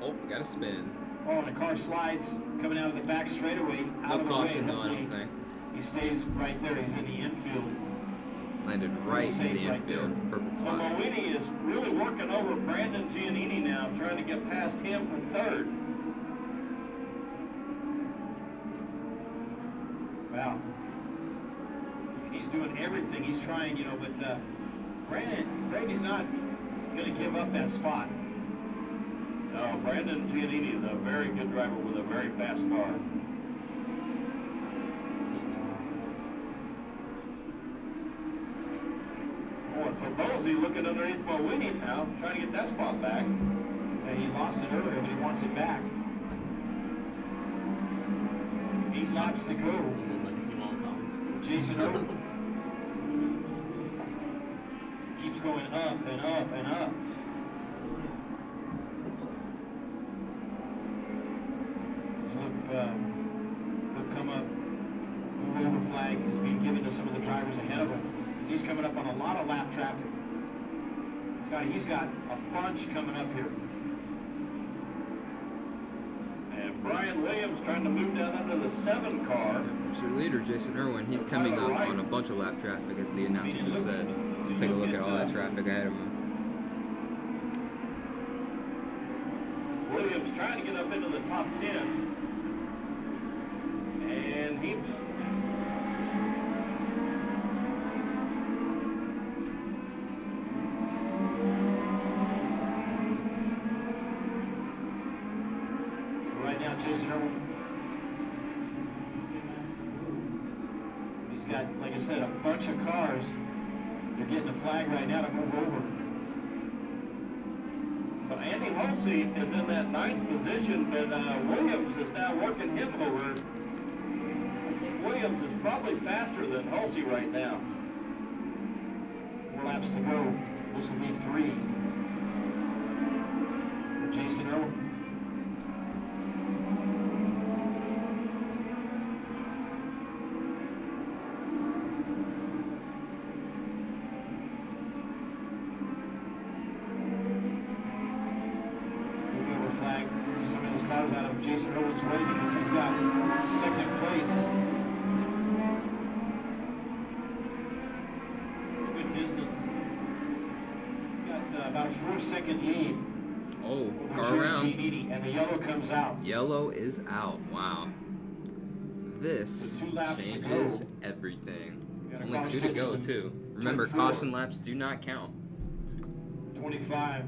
Oh, got a spin. Oh, and the car slides coming out of the back straightaway, out No of the way. caution, though, I Hopefully don't think. he stays right there. He's in the infield. Landed right in Safe the right infield. Perfect So spot. Mawini is really working over Brandon Giannini now, trying to get past him for third. Wow. He's doing everything. He's trying, you know, but Brady's not going to give up that spot. No, Brandon Giannini is a very good driver with a very fast car. Oh, and Fabosi looking underneath Mawini now, trying to get that spot back. Yeah, he lost it earlier, but he wants it back. 8 laps to go. Legacy long comments. Jason Irwin keeps going up and up and up. Let's look come up. Move over flag is being given to some of the drivers ahead of him because he's coming up on a lot of lap traffic. He's got a bunch coming up here. And Brian Williams trying to move down under the 7 car. There's your leader, Jason Irwin. He's coming up on a bunch of lap traffic, as the announcement just said. Just take a look at all that traffic ahead of him. Williams trying to get up into the top 10. And he... Right now, Jason Irwin, he's got, like I said, a bunch of cars. They're getting the flag right now to move over. So Andy Halsey is in that 9th position, but Williams is now working him over. I think Williams is probably faster than Halsey right now. 4 laps to go. This will be 3 for Jason Irwin. Flag, some of these cars out of Jason Irwin's way because he's got 2nd place. Good distance. He's got about a 4-second lead. Oh, over car Jerry around. Giannini, and the yellow comes out. Yellow is out. Wow. This With 2 laps to changes go. everything. Got a Only car 2 to sitting go, in too. turn Remember, 4. caution laps do not count. 25,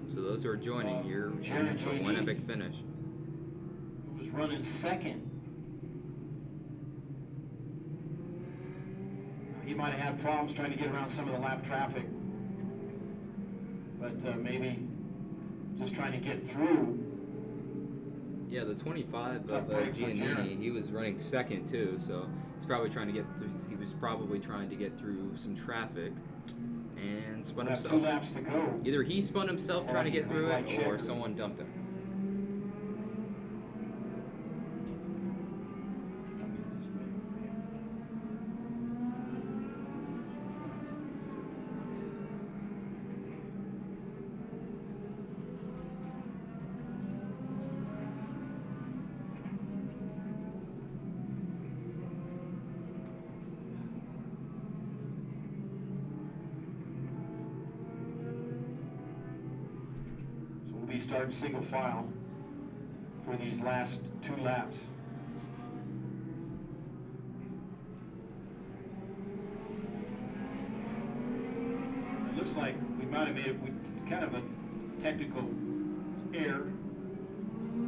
So those who are joining, you're Jerry in for one Giannini. epic finish. who was running 2nd. He might have had problems trying to get around some of the lap traffic, but maybe just trying to get through. Yeah, the 25 Tough of break for Giannini, Jared. he was running 2nd too, so he's probably trying to get through. He was probably trying to get through some traffic and spun Have 2 himself. laps to go. Either he spun himself Or trying to like get through a it, or checker. someone dumped him. be starting single file for these last 2 laps. It looks like we might have made it kind of a technical error,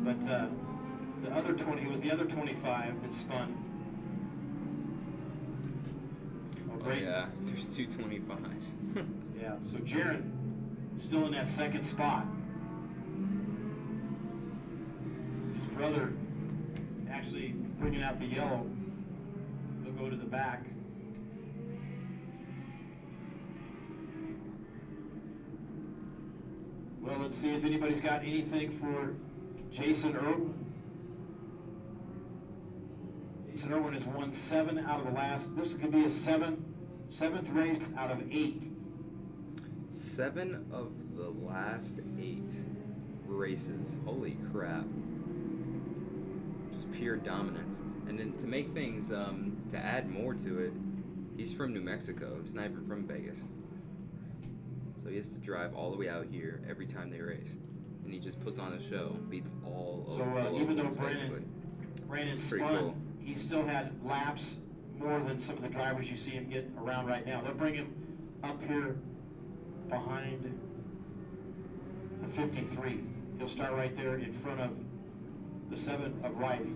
but the other 20, it was the other 25 that spun. Oh yeah, there's 2 25s. Yeah, so Jaron still in that second spot. His brother actually bringing out the yellow. He'll go to the back. Well, let's see if anybody's got anything for Jason Irwin. Jason Irwin has won 7 out of the last. This could be a seventh race out of 8. 7 of the last 8 races. Holy crap. Just pure dominance. And then to make things, to add more to it, he's from New Mexico. He's not even from Vegas. So he has to drive all the way out here every time they race. And he just puts on a show, beats all of the Even though locals, basically. Brandon Pretty spun, cool. he still had laps more than some of the drivers you see him get around right now. They'll bring him up here behind the 53. He'll start right there in front of the 7 of Rife.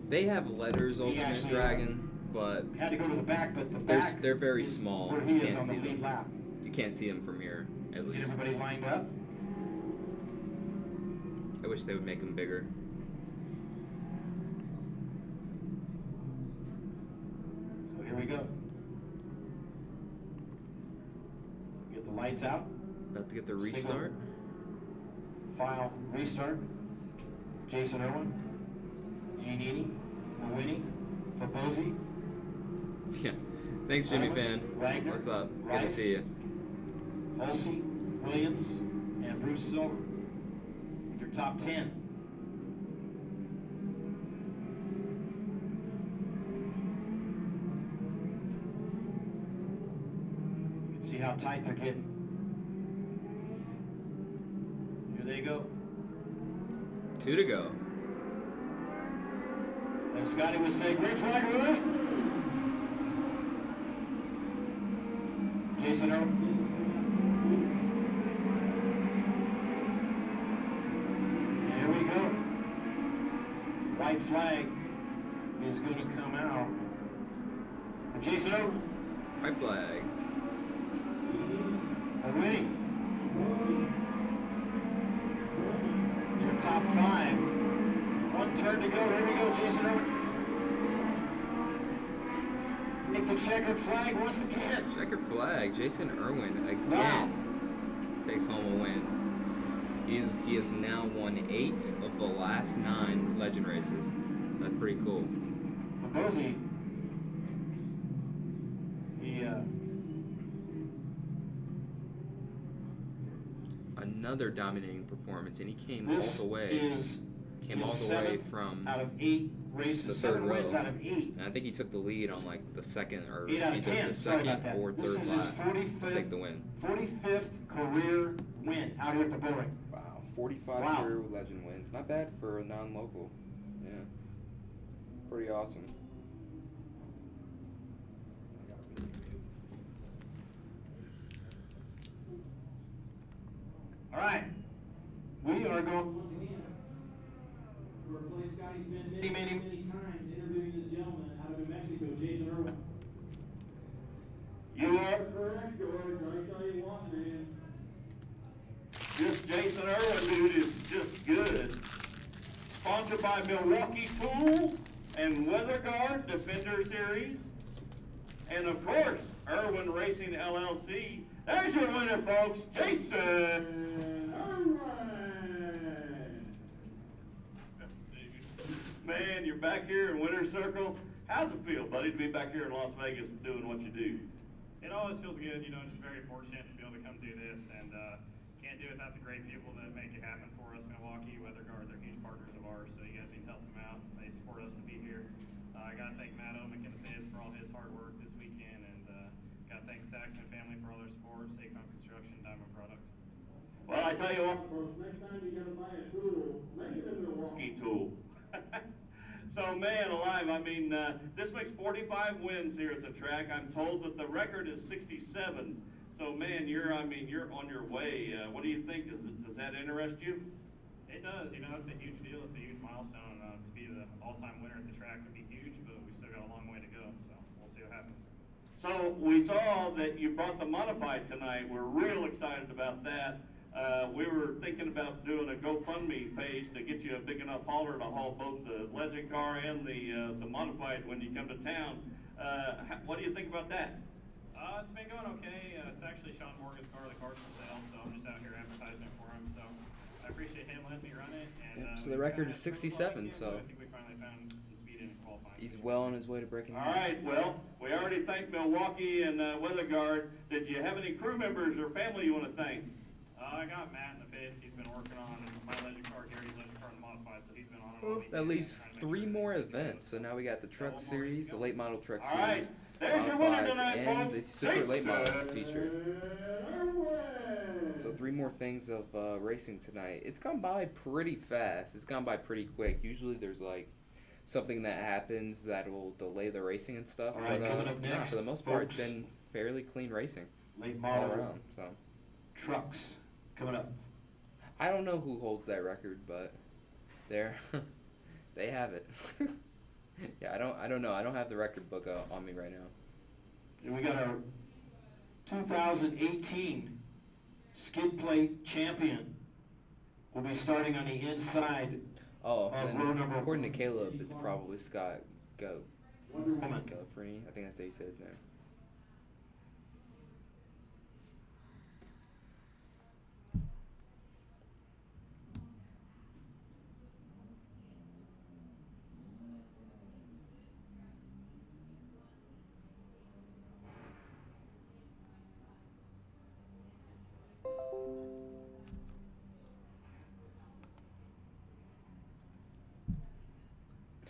They have letters, He Ultimate actually, Dragon, but Had to go to the back, but the back they're very is small. where You he is can't on the see lead them. lap. You can't see them from here, at Get least. everybody lined up. I wish they would make them bigger. So here we go. Get the lights out. About to get the restart. File restart. Jason Irwin, Giannini, Mawini, Fabosi, Yeah. Thanks, Jimmy Wagner, Fan. Wagner, What's up? Good to Rife, see you. Olsey, Williams, and Bruce Silver. Your top 10. You can see how tight they're getting. Here they go. 2 to go. As Scotty would say, green flag release. Jason Irwin. Here we go. White flag is going to come out for Jason Irwin. White flag. Already. Your top 5. 1 turn to go. Here we go, Jason Irwin. Take the checkered flag once again. Checker flag. Jason Irwin again takes home a win. He has now won 8 of the last 9 legend races. That's pretty cool. Fabosi, he Another dominating performance, and he came this all the way. is Came his all the way 7th from out of 8 races. the 7 third row. wins out of 8. And I think he took the lead on like the second or 8 out of either 10. the Sorry about second that. or This third is his lap to take the win. 45th career win out here at the Bullring. Wow, 45 Wow. career legend wins. Not bad for a non-local. Yeah, pretty awesome. All right. We are going once again for a place Scotty's been many times interviewing this gentleman out of New Mexico, Jason Irwin. You are Correct, George. I tell you what, man. this Jason Irwin dude is just good. Sponsored by Milwaukee Tools and Weather Guard Defender Series. And of course, Irwin Racing LLC. There's your winner, folks, Jason Irwin. Man, you're back here in Winter Circle. How's it feel, buddy, to be back here in Las Vegas doing what you do? It always feels good, you know, just very fortunate to be able to come do this, and can't do it without the great people that make it happen for us. Milwaukee, Weather Guard, they're huge partners of ours, so you guys need to help them out. They support us to be here. I got to thank Matt Omick and the Biz for all his hard work this weekend, and got to thank Saxman family for all their support. Acom Construction, Diamond Products. Well, I tell you what, Next time you gotta buy a tool, make it in Milwaukee. tool. So, man alive, I mean, this makes 45 wins here at the track. I'm told that the record is 67. So, man, you're on your way. What do you think? Does that interest you? It does. You know, it's a huge deal. It's a huge milestone. To be the all-time winner at the track would be huge, but we still got a long way to go. So we'll see what happens. So, we saw that you brought the modified tonight. We're real excited about that. We were thinking about doing a GoFundMe page to get you a big enough hauler to haul both the legend car and the modified when you come to town. What do you think about that? It's been going okay. It's actually Sean Morgan's car. The car's for sale, so I'm just out here advertising it for him. So I appreciate him letting me run it. And, So the record is 67. So I think we finally found some speed in qualifying. he's well on his way to breaking. All right, well, we already thanked Milwaukee and Weather Guard. Did you have any crew members or family you want to thank? I got Matt in the pits. He's been working on my legend car, Gary's legend car, and the modified, so he's been on it all weekend. That leaves trying to make 3 sure more everything's good. events. So now we got the truck series, the late model truck All right, series, there's your winner modifieds, tonight, and the folks. super late model Jason. feature. So 3 more things of racing tonight. It's gone by pretty fast. It's gone by pretty quick. Usually there's like something that happens that will delay the racing and stuff. All right, but coming up yeah, next, for the most part, it's folks. been fairly clean racing Late all model around. So trucks coming up. I don't know who holds that record, but they have it. Yeah, I don't know. I don't have the record book on me right now. And we got our 2018 skid plate champion. Will be starting on the inside. Oh, Row then number- according to Caleb, it's probably Scott Wonder Woman. Free. I think that's how you say his name.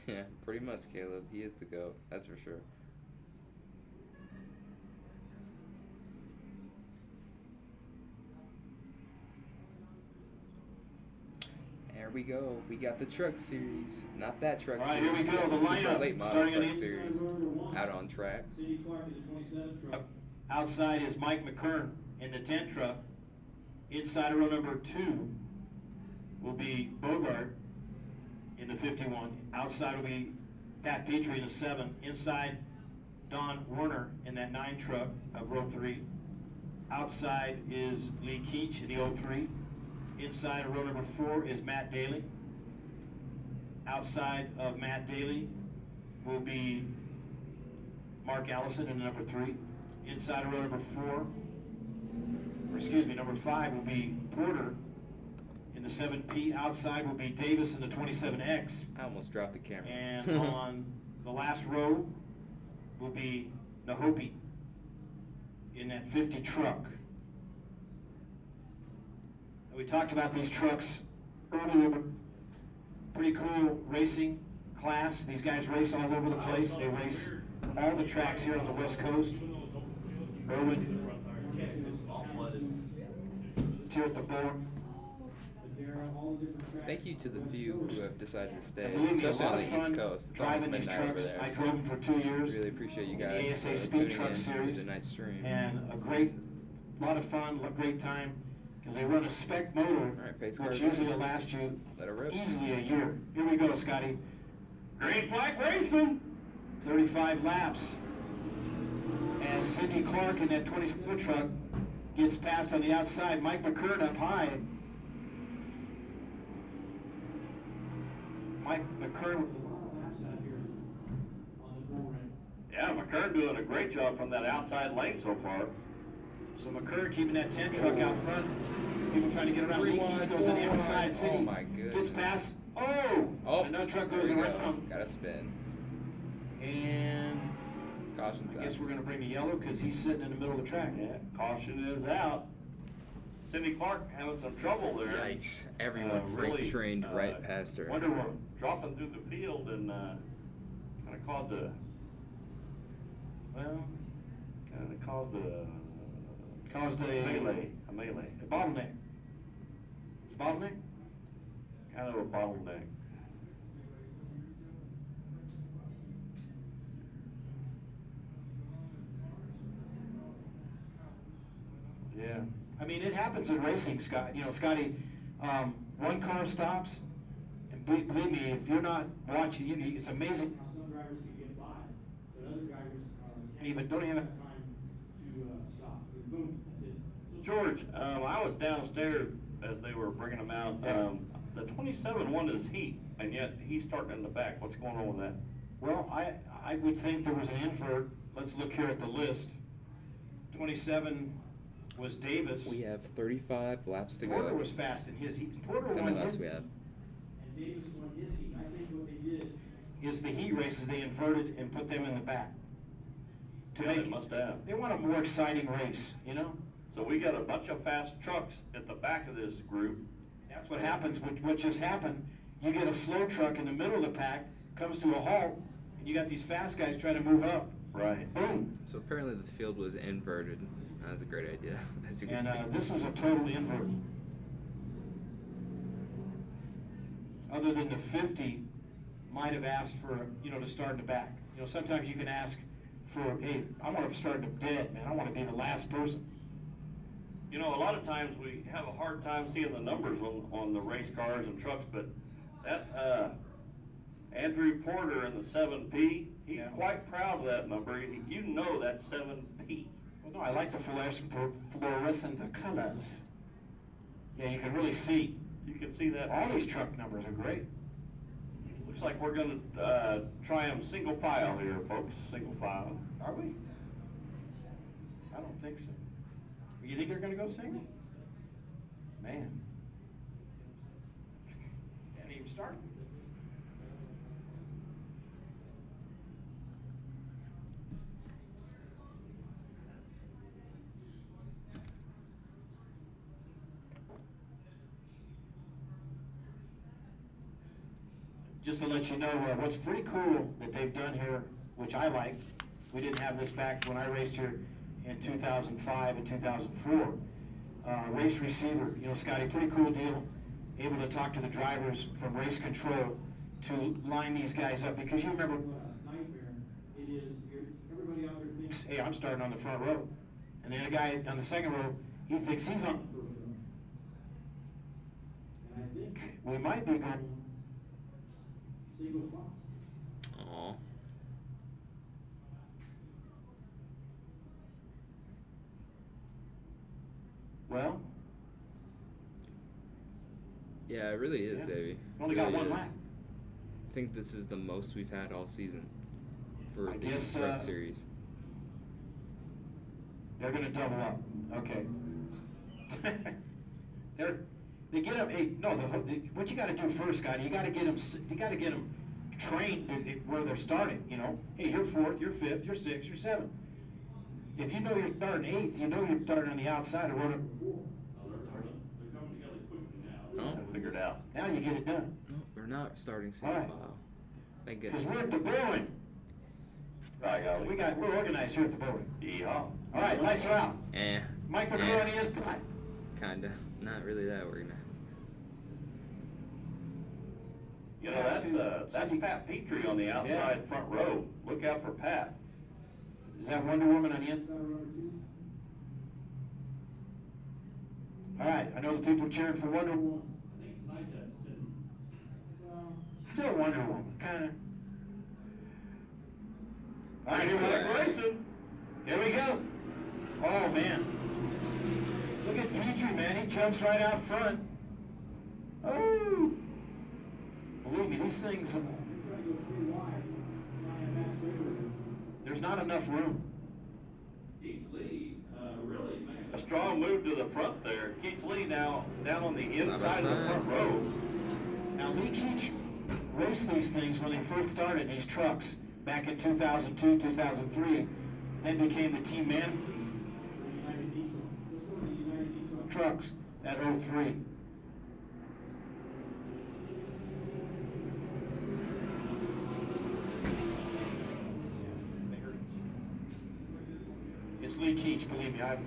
Yeah, pretty much, Caleb. He is the GOAT. That's for sure. There we go. We got the truck series. Not that truck All right, series. here we go, but the super lineup, late model starting on truck the series. Out on track. Cindy Clark in the 27 truck. Outside is Mike McKern in the 10 truck. Inside of row number 2 will be Bogart in the 51. Outside will be Pat Petrie in the 7. Inside, Don Werner in that 9 truck of row 3. Outside is Lee Keach in the 03. Inside of row number 4 is Matt Daly. Outside of Matt Daly will be Mark Allison in the number 3. Inside of row number number 5 will be Porter in the 7P. Outside will be Davis in the 27X. I almost dropped the camera. And on the last row will be Nahopi in that 50 truck. We talked about these trucks earlier. Pretty cool racing class. These guys race all over the place. They race all the tracks here on the West Coast. Irwin here at the board. Thank you to the few who have decided to stay, Believe me, a especially lot on of the East fun Coast. It's almost driving these midnight over trucks. there. I drove them for 2 years. Really appreciate you in the guys ASA Speed tuning Truck in Series. to tonight's stream. And a lot of fun, a great time, because they run a spec motor, All right, pace car which again. usually will last you Let it rip. easily a year. Here we go, Scotty. Green flag racing. 35 laps. As Cindy Clark in that 20-foot truck gets past on the outside. Mike McKern up high. Mike McKern. Yeah, McKern doing a great job from that outside lane so far. So McKern keeping that 10 truck out front. People trying to get around. Lee Keach goes on the outside. City Oh my goodness. gets past. Oh! Oh, Another truck there goes we go. around. Got a spin. And Caution's I guess out. we're going to bring the yellow because he's sitting in the middle of the track. Yeah, caution is out. Cindy Clark having some trouble there. Yikes. Everyone Really, freak trained right past her. Wonder Woman. Dropping through the field and kind of caught the. Well, And it caused a melee. A melee. A bottleneck. Is bottleneck? Kind of a bottleneck. Yeah. I mean, it happens in racing, Scott. You know, Scotty, one car stops, and believe me, if you're not watching, it's amazing how some drivers can get by, but other drivers don't even have time to stop. Boom, that's it. George, I was downstairs as they were bringing them out. Yeah. The 27 won his heat, and yet he's starting in the back. What's going on with that? Well, I would think there was an invert. Let's look here at the list. 27 was Davis. We have 35 laps to Porter go. was fast in his heat. Porter How won many laps his we have? and Davis won his heat. I think what they did is the heat races they inverted and put them in the back. To Yeah, make they must have. They want a more exciting race, you know? So we got a bunch of fast trucks at the back of this group. That's what happens. What just happened, you get a slow truck in the middle of the pack, comes to a halt, and you got these fast guys trying to move up. Right. Boom. So apparently the field was inverted. That was a great idea, as you can And see. this was a total invert. Other than the 50 might have asked for, to start in the back. Sometimes you can ask for, hey, I want to start in the dead, man. I want to be the last person. A lot of times we have a hard time seeing the numbers on the race cars and trucks, but that Andrew Porter in the 7P, he's quite proud of that number. That's 7P. Well, no, I like the fluorescent colors. Yeah, you can really see. You can see that. All these truck numbers are great. Looks like we're going to try them single file here, folks. Single file. Are we? I don't think so. You think you're going to go single? Man. Haven't even started. Just to let you know, what's pretty cool that they've done here, which I like, we didn't have this back when I raced here in 2005 and 2004. Race receiver, Scotty, pretty cool deal. Able to talk to the drivers from race control to line these guys up, because you remember nightmare it is. Everybody out there thinks, hey, I'm starting on the front row, and then a guy on the second row, he thinks he's on the first row. And I think we might be going single file. Aw. Well, Yeah, it really is, Yeah. Davey. only Really got one is. lap. I think this is the most we've had all season for I the guess, Red Series. They're going to double up. Okay. They get them. Hey, no. What you got to do first, Scotty? You got to get them. You got to get them trained where they're starting. Hey, you're fourth, you're fifth, you're sixth, you're seventh. If you know you're starting eighth, you know you're starting on the outside of road number 4. They're coming together quickly now. Oh, Figured out. Now you get it done. no, we're not starting single All right. file. Thank Because goodness. we're at the Bullring. By golly. We're organized here at the Bullring. Yeehaw. All right, lights are out. Mike McClure on the inside. Kinda. Not really that we're gonna. That's Pat Petrie on the outside front row. Look out for Pat. Is that Wonder Woman on the inside of number 2? All right, I know the people cheering for Wonder Woman. I think tonight that's sitting. Well, still Wonder Woman, kind of. All right, here we Flag go. racing. Here we go. Oh, man. Look at Petrie, man. He jumps right out front. Oh. Believe me, these things, there's not enough room. Keith Lee, really, man. A strong move to the front there. Keats Lee now down on the inside of the side. front row. Now, Lee Keach raced these things when they first started, these trucks, back in 2002, 2003, and then became the team manager trucks at 03. It's is Lee Keach, believe me, I've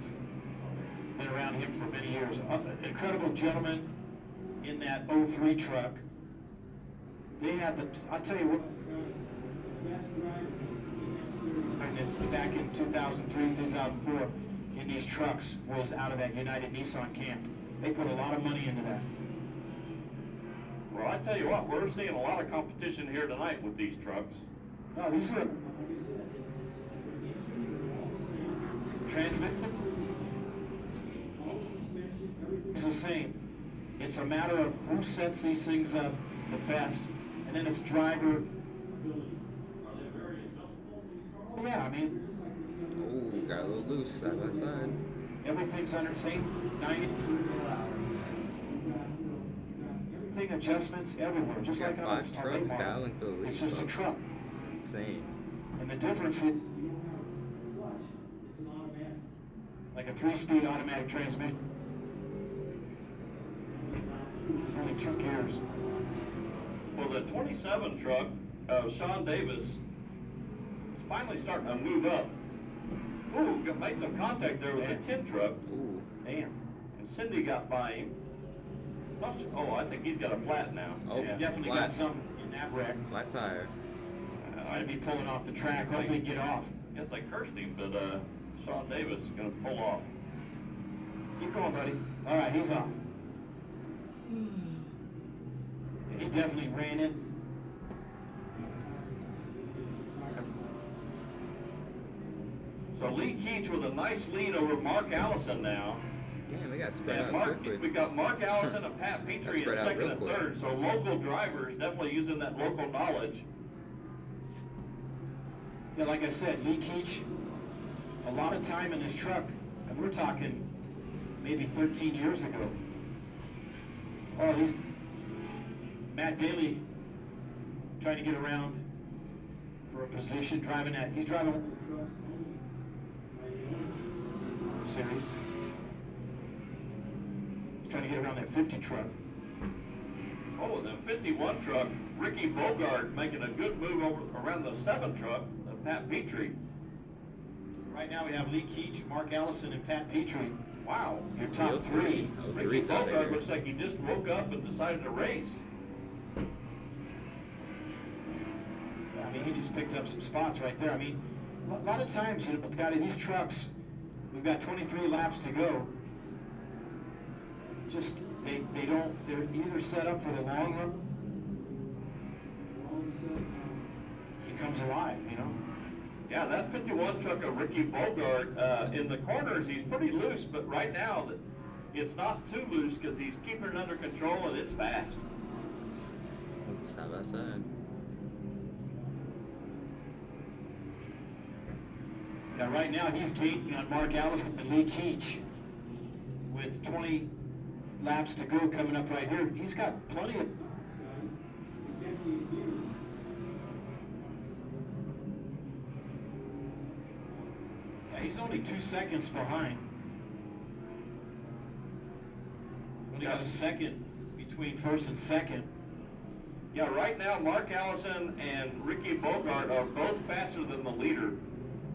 been around him for many years. Incredible gentleman in that 03 truck. They had I'll tell you what, back in 2003, 2004, in these trucks was out of that United Nissan camp. They put a lot of money into that. Well, I tell you what, we're seeing a lot of competition here tonight with these trucks. No, these are transmission. It's the same. It's a matter of who sets these things up the best, and then it's driver. Yeah, I mean. Oh, got a little loose side by side. Everything's under the same 90. Everything adjustments everywhere, just Got like on 5 trucks battling for the lead. It's just a truck. It's insane. And the difference is like a 3-speed automatic transmission. Only 2 gears. Well, the 27 truck of Sean Davis is finally starting to move up. Ooh, made some contact there with the 10 truck. Ooh. Damn. And Cindy got by him. Oh, I think he's got a flat now. Oh, Yeah, definitely flat. got something in that wreck. Flat tire. He's going to be pulling off the track. Hopefully get off. Guess I cursed him, but Sean Davis is going to pull off. Keep going, buddy. All right, he's off. And he definitely ran in. So Lee Keach with a nice lead over Mark Allison now. Damn, they got spread And out quickly. we got Mark Allison and Pat Petrie in spread out second real and quick. third. So local drivers definitely using that local knowledge. Yeah, like I said, Lee Keach, a lot of time in this truck, and we're talking maybe 13 years ago. Oh, he's Matt Daly trying to get around for a position, driving that. He's driving series. He's trying to get around that 50 truck. Oh, the 51 truck, Ricky Bogart making a good move around the 7 truck, Pat Petrie. Right now we have Lee Keach, Mark Allison, and Pat Petrie. Wow. Your top 3. Ricky Bogart looks like he just woke up and decided to race. I mean, he just picked up some spots right there. I mean, a lot of times, you know, with these trucks, we've got 23 laps to go. Just, they're either set up for the long run. He comes alive, you know. Yeah, that 51 truck of Ricky Bogart, in the corners, he's pretty loose, but right now, it's not too loose because he's keeping it under control and it's fast. Side by side. Yeah, right now he's gaining on Mark Allison and Lee Keach with 20 laps to go coming up right here. He's got plenty of... Yeah, he's only 2 seconds behind. Only got a second between first and second. Yeah, right now, Mark Allison and Ricky Bogart are both faster than the leader,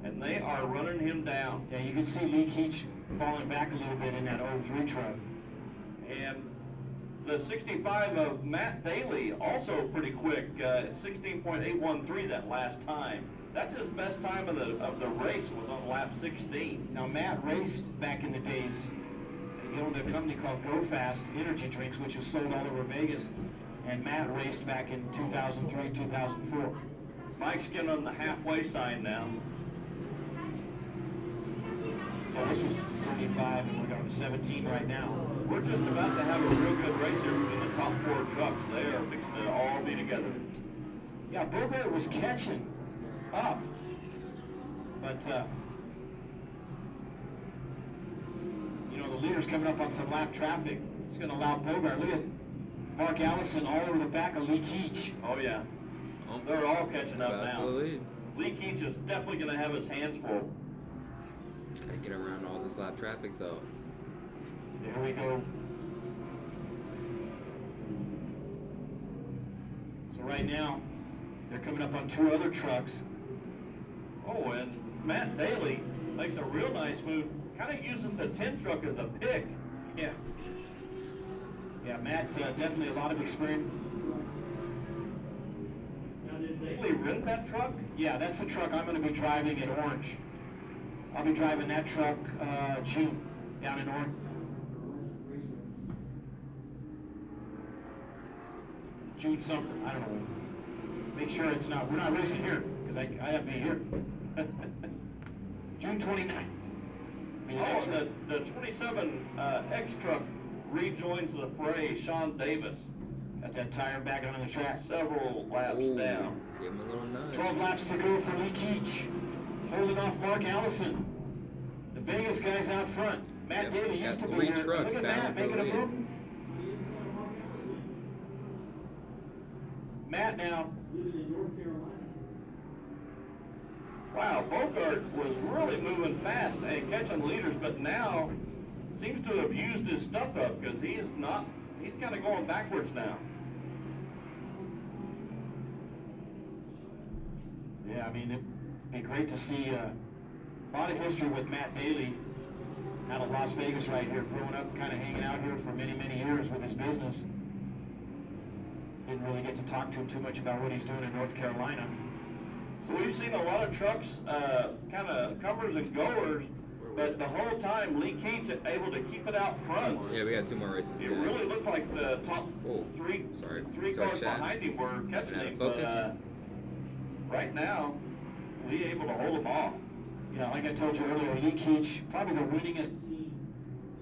and they are running him down. Yeah, you can see Lee Keach falling back a little bit in that 03 truck. And the 65 of Matt Daly, also pretty quick, 16.813 that last time. That's his best time of the race, was on lap 16. Now, Matt raced back in the days. He owned a company called Go Fast Energy Drinks, which is sold all over Vegas. And Matt raced back in 2003, 2004. Mike's getting on the halfway sign now. Yeah, this was 35, and we're going to 17 right now. We're just about to have a real good race here between the top 4 trucks. They are fixing to all be together. Yeah, Bogart was catching up, but you know, the leader's coming up on some lap traffic. It's going to allow Bogart. Look at Mark Allison all over the back of Lee Keach. Oh yeah, they're all catching up now. Lee Keach is definitely going to have his hands full. Gotta get around all this lap traffic though. There we go. So right now, they're coming up on 2 other trucks. Oh, and Matt Daly, makes a real nice move. Kind of uses the 10 truck as a pick. Yeah. Yeah, Matt, definitely a lot of experience. Really rent that truck? Yeah, that's the truck I'm going to be driving at Orange. I'll be driving that truck June down in Orange. June something, I don't know. Make sure it's not, we're not racing here, because I have to be here. June 29th. Oh, the 27 X truck rejoins the fray, Sean Davis. Got that tire back on the track. Several laps down. Give him a little nudge. 12 laps to go for Lee Keach. Holding off Mark Allison. The Vegas guys out front. Matt Daly used to be three here. trucks Look at battling Matt for making the a lead. move. Matt now. Wow, Bogart was really moving fast and catching leaders, but now seems to have used his stuff up because he's kind of going backwards now. Yeah, I mean, it'd be great to see a lot of history with Matt Daly out of Las Vegas right here, growing up, kind of hanging out here for many, many years with his business. Didn't really get to talk to him too much about what he's doing in North Carolina. So we've seen a lot of trucks, kind of comers and goers, but the whole time Lee Keach able to keep it out front. Yeah, we got 2 more races. It Yeah. really looked like the top three cars chat. behind him were catching Out of him, focus. but right now, Lee able to hold him off. Yeah, like I told you earlier, Lee Keach, probably the winningest team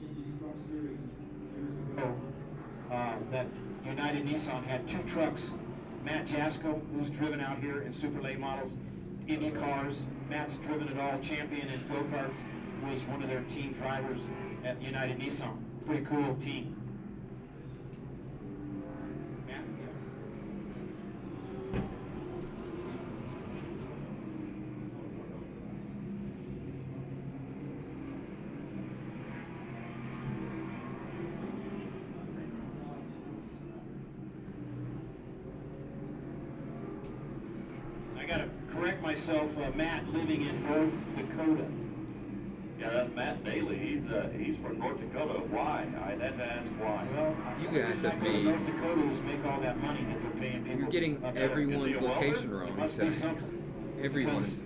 in these truck series years ago. That United Nissan had 2 trucks. Matt Jasko, who's driven out here in super late models, Indy cars. Matt's driven it all. Champion in go-karts, was one of their team drivers at United Nissan. Pretty cool team. Matt, I gotta correct myself, Matt living in North Dakota. Yeah, that Matt Daly, he's from North Dakota. Why? I'd have to ask why. Well, You guys have go to made- North Dakotans make all that money that they're paying people. You're getting up there. everyone's Is he a welder? location There wrong must be tonight. something. Everyone's. Because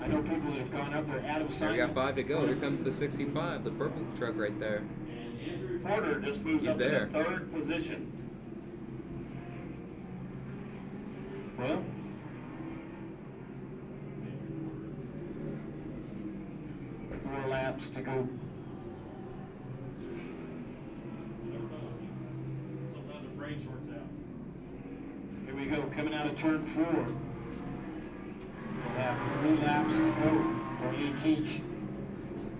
I know people that have gone up there. Adam Now we Simon. got 5 to go. Here comes the 65, the purple truck right there. Porter just moves He's up there. to the 3rd position. Well, four laps to go. Sometimes the brain shorts out. Here we go, coming out of turn 4. We'll have 3 laps to go for Lee Keach.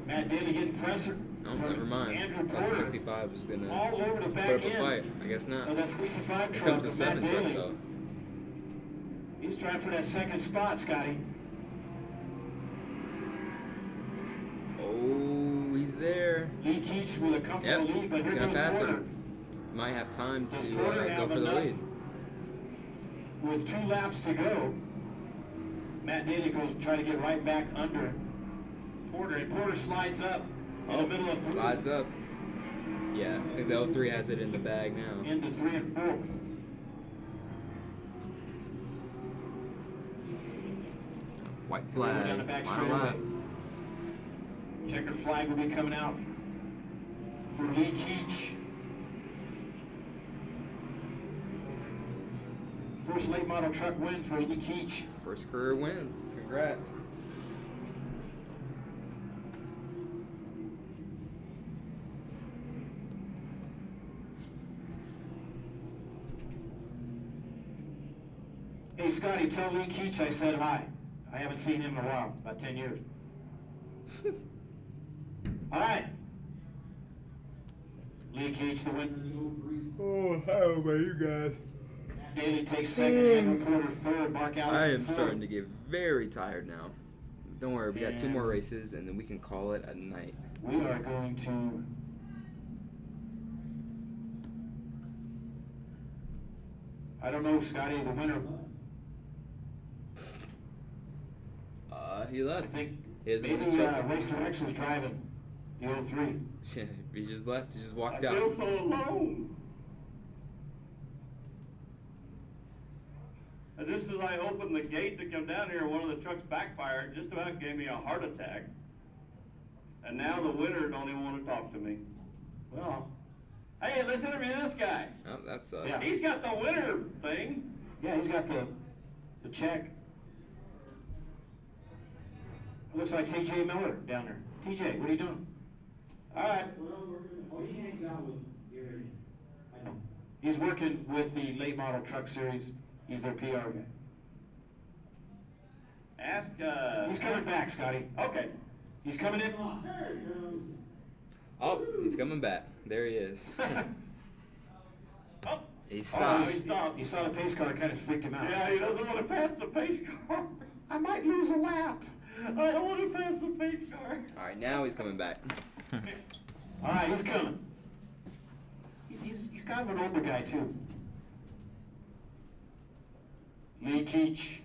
Matt Daly getting pressure. Oh, from never mind. Andrew Thought the Porter. 65 was gonna All over the put back up a end. fight. I guess not. Oh, that 65 Here truck comes the of 7 Matt truck Daly. though. He's trying for that 2nd spot, Scotty. Oh, he's there. Lee Keach with a comfortable Yep, lead, but he's here gonna goes pass Porter. him. Might have time Does to Porter go have for the enough? lead. With 2 laps to go, Matt Daly goes try to get right back under Porter, and Porter slides up in the middle of Slides up. Yeah, I think the 03 has it in the bag now. into 3 and 4. White We're down flag. the back Final straightaway. lap. Checkered flag will be coming out for Lee Keach. First late model truck win for Lee Keach. First career win. Congrats. Hey Scotty, tell Lee Keach I said hi. I haven't seen him in a while, about 10 years. All right. Lee Keach, the win. Oh, how about you guys? Daly takes 2nd, Andrew Porter 3rd, Mark Allison I am 4th. starting to get very tired now. Don't worry, we got 2 more races and then we can call it a night. We are going to I don't know, Scotty, the winner. He I left. think He doesn't Maybe want his trophy. Race Directs was driving the 03. He just left. He just walked I out. feel so alone. And just as I opened the gate to come down here, one of the trucks backfired, just about gave me a heart attack. And now the winner don't even want to talk to me. Well, Hey, let's interview this guy. Oh, that sucks. Yeah. He's got the winner thing. yeah, he's got the check. It looks like TJ Miller down there. TJ, what are you doing? All right. He hangs out with Gary. I know. He's working with the late model truck series. He's their PR guy. Ask, He's coming back, Scotty. Okay. He's coming in. Oh, he's coming back. There he is. Oh. He Oh, stopped. he stopped. He saw the pace car, kind of freaked him out. Yeah, he doesn't want to pass the pace car. I might lose a lap. I don't want to pass the pace car. All right, now he's coming back. All right, he's coming. He's kind of an older guy, too. Lee Keach.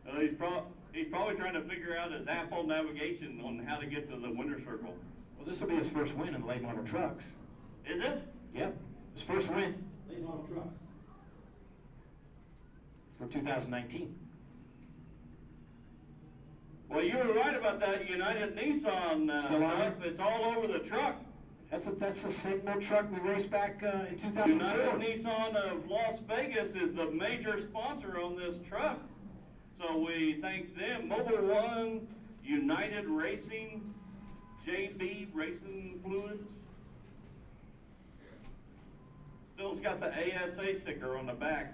Well, he's probably trying to figure out his Apple navigation on how to get to the winner's circle. Well, this will be his first win in the late model trucks. Is it? Yep, his first win Late model trucks. for 2019. Well, you were right about that United Nissan Still on stuff. it? It's all over the truck. That's the same old truck we raced back in 2004. United Nissan of Las Vegas is the major sponsor on this truck. So we thank them. Mobile One, United Racing, JB Racing Fluids. Still's got the ASA sticker on the back.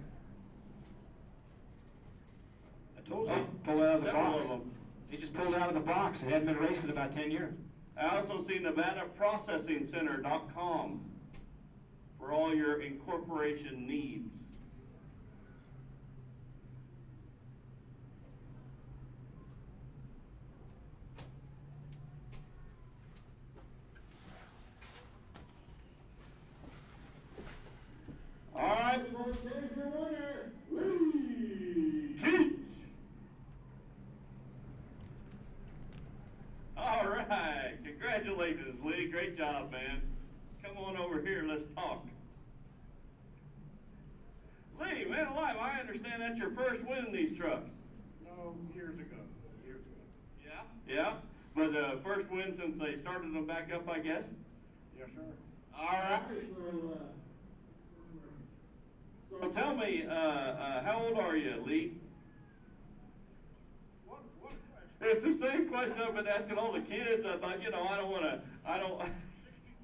I told you, pull it out of the Several box. of them. They just pulled it out of the box. It hadn't been raced in about 10 years. I also see NevadaProcessingCenter.com for all your incorporation needs. All right. There's your winner, Lee. Keach. All right, congratulations, Lee. Great job, man. Come on over here, let's talk. Lee, man alive, I understand that's your first win in these trucks. No, years ago. Yeah? Yeah? But first win since they started them back up, I guess? Yes, sir. All right. So tell me, how old are you, Lee? What question? It's the same question I've been asking all the kids. I thought, I don't.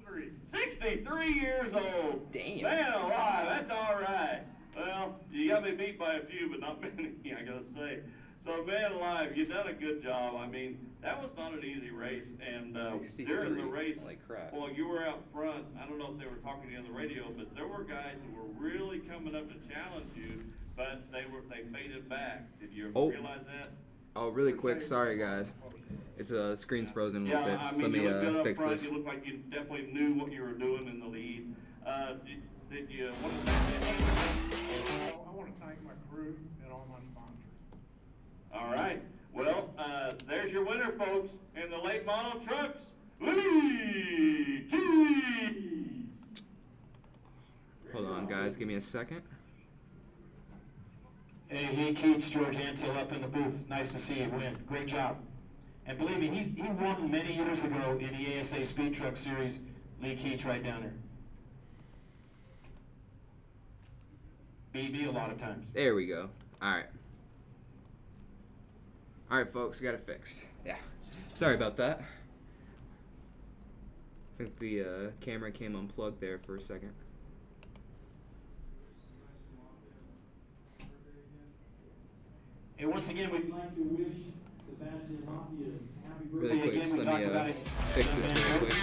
63. 63 years old. Damn. Man alive, that's all right. Well, you got me beat by a few, but not many, I gotta say. So, man alive, you done a good job. I mean, that was not an easy race. And during the race, Holy crap. well, you were out front. I don't know if they were talking to you on the radio, but there were guys who were really coming up to challenge you, but they faded back. Did you realize that? Oh, really quick. Sorry, guys. It's screen's frozen a little bit. I mean, So let you me looked good up fix front. this. You looked like you definitely knew what you were doing in the lead. Did you want to thank I want to thank my crew and all my sponsors. All right. Well, there's your winner, folks, in the late model trucks, Lee Keach. Hold on, guys. Give me a second. Hey, Lee Keach, George Antill up in the booth. Nice to see you win. Great job. And believe me, he won many years ago in the ASA Speed Truck Series. Lee Keach right down there. Beat me a lot of times. There we go. All right. All right, folks. We got it fixed. Yeah. Sorry about that. I think the camera came unplugged there for a second. Hey, once again, We'd we like to wish Sebastian Mafia happy Really birthday. quick. again, we Let talked me about it. fix this real quick.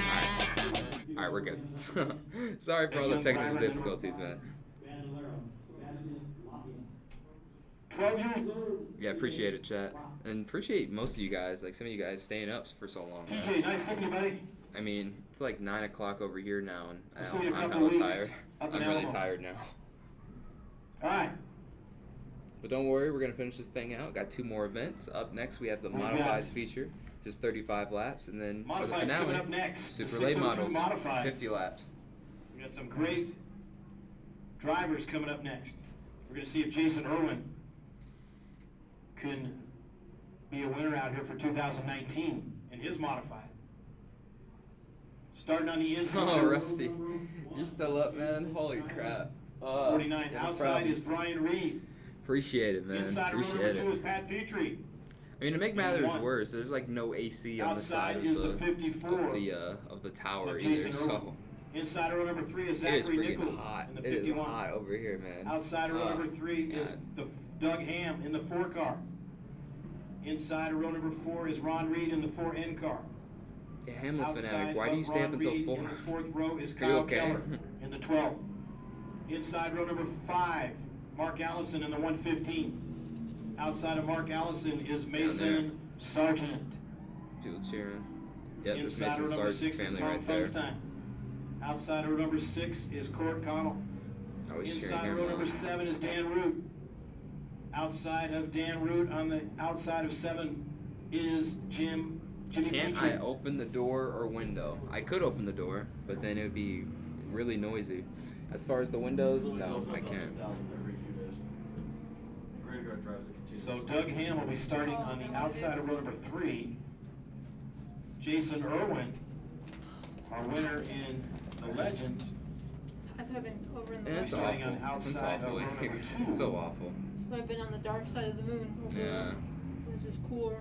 All right, we're good. Sorry for all the technical difficulties, man. Bandolero, Sebastian Mafia. 12 years old. Yeah, appreciate it, chat. And appreciate most of you guys, like some of you guys staying up for so long. man. TJ, nice meeting you, buddy. I mean, it's like 9 o'clock over here now, and I'll see you in a I'm couple hella weeks tired. up I'm in really Alamo. tired now. All right. But don't worry, we're going to finish this thing out. Got 2 more events. Up next, we have the What do you Modifies got? feature. just 35 laps, and then for the Modifieds finale, coming up next. super The late 602 models, Modifieds. 50 laps. We got some great drivers coming up next. We're going to see if Jason Irwin can be a winner out here for 2019 in his modified. Starting on the inside. Oh, Rusty, you're still up, man. Holy crap. 49. Yeah, no Outside problem. is Brian Reed. Appreciate it, man. Inside row number Appreciate 2 is it. Pat Petrie. I mean, to make matters 81. worse, there's like no AC on the side Outside of is the, the 54 of the tower of either. Jason So Irwin. Inside row number 3 is it is Zachary freaking Nichols hot. in the It is 51. hot over here, man. Outside row Oh, number 3 is God. Doug Ham in the 4 car. Inside row number 4 is Ron Reed in the 4N car. Yeah, Hamlet Outside fanatic. Why do you of stay up Ron until Reed 4? in the 4th row is Are you Kyle okay? Keller in the 12. Inside row number 5, Mark Allison in the 115. Outside of Mark Allison is Mason Sargent. People cheering. Yeah, there's Inside Mason row number Sargent's 6 is family Tom right there. Funstein. Outside row number 6 is Court Connell. Always cheering Inside here, row number man. 7 is Dan Root. Outside of Dan Root on the outside of 7 is Jimmy Can't Petrie. I open the door or window? I could open the door, but then it would be really noisy. As far as the windows, Really no, goes up I to can't. 2,000 every few days. Graveyard drives it continues. So Doug Ham will be starting on the outside of row number 3. Jason Irwin, our winner in the Legends, That's why I've been over in the It's moon. Starting awful. on It's outside of awful row here. number 2. It's so awful. I've been on the dark side of the moon. Over Yeah. This is cooler.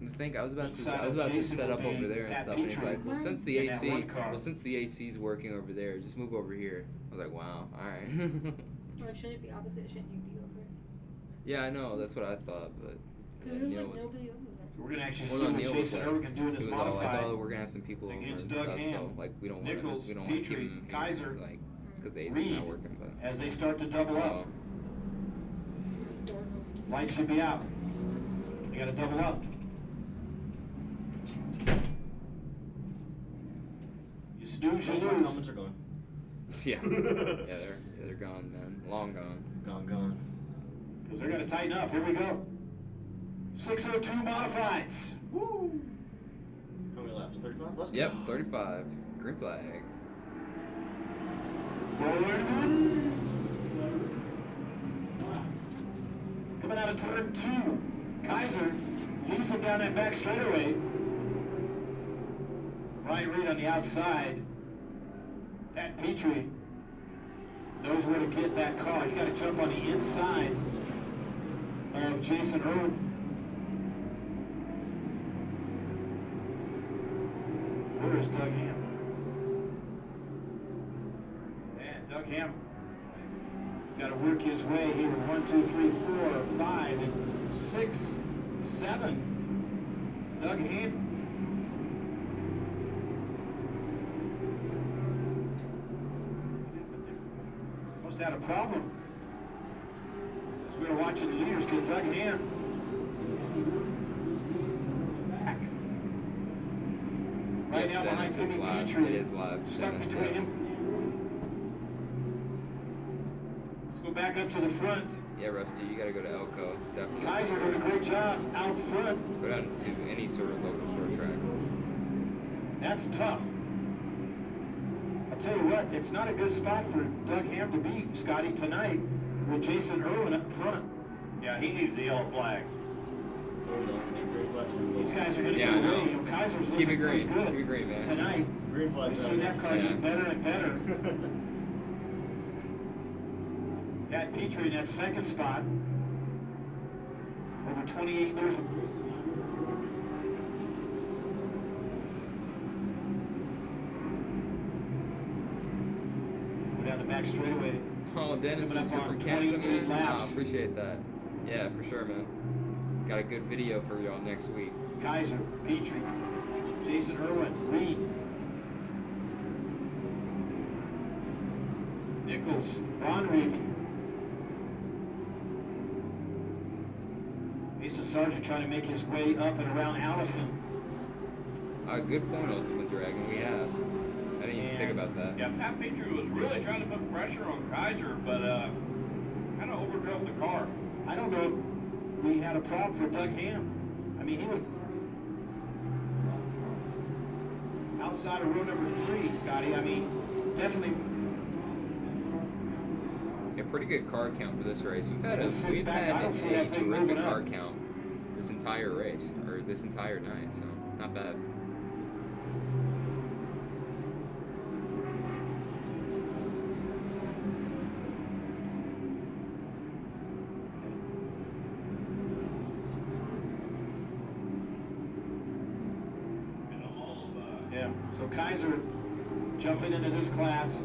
I think I was about Inside to of Jason set will up be over there and Pat stuff, and he's Petrie like, "Well, since the in that AC, one car. since the AC's working over there, just move over here." I was like, "Wow, all right." Well, shouldn't it be opposite? Shouldn't you be over? Yeah, I know. That's what I thought, but Because yeah, there's Neil like was. nobody over there. We're going to actually Well, see no, what Neil was Jason like, Irwin can do in he his was all like, modified. "Oh, we're gonna have some people over against and Doug stuff, Ham, so like we don't want Nichols, to keep Petrie, him here, Kaiser, like because the AC's Reed, not working." But as they start to double up. oh, Door open. Lights should be out. They got to double up. You snooze, you lose. Helmets are gone. yeah, they're gone, man, long gone. Gone. Because they're going to tighten up. Here we go. 602 modifieds. Woo! How many laps? 35? Let's Yep, go. 35, green flag. Bullring. Coming out of turn 2. Kaiser leads him down that back straightaway. Brian Reed on the outside. Pat Petrie knows where to get that car. You got to jump on the inside of Jason Irwin. Where is Doug Ham? And Doug Ham got to work his way here. 1, 2, 3, 4, 5, and 6, 7. Doug Ham. Must have had a problem. As we were watching the leaders get Doug Ham back. Right Yes, now behind Dennis is Jimmy live. Petrie. It is live. Stuck Dennis, between yes. him. Let's go back up to the front. Yeah, Rusty, you gotta go to Elko, definitely. for Kaiser sure. doing a great job out front. Go down to any sort of local short track. That's tough. I'll tell you what, it's not a good spot for Doug Ham to beat, Scotty, tonight with Jason Irwin up front. Yeah, he needs the yellow flag. No, we don't. We need green flags. These guys are going to Yeah, get I know. away. You know, Kaiser's Keep looking it pretty green. good Keep it green, man. tonight. Green We've flags. seen that car Yeah. get better and better. Pat Petrie in that second spot. Over 28 years. Go down the back straightaway. Oh, Dennis, Coming up you're on from Canada, 28 man. laps. Wow, appreciate that. Yeah, for sure, man. Got a good video for y'all next week. Kaiser, Petrie, Jason Irwin, Reed, Nichols, Ron Reed. Mason Sargent trying to make his way up and around Allison. A good point, Ultimate Dragon. We have. I didn't even think about that. Yeah, Pat Petrie was really trying to put pressure on Kaiser, but kind of overdrove the car. I don't know if we had a problem for Doug Ham. I mean, he was outside of row number 3, Scotty. I mean, definitely. Yeah, pretty good car count for this race. We've had Yeah, since we've back, had I don't see that a thing terrific moving car up. count this entire race, or this entire night, so not bad. Yeah, so Kaiser jumping into this class.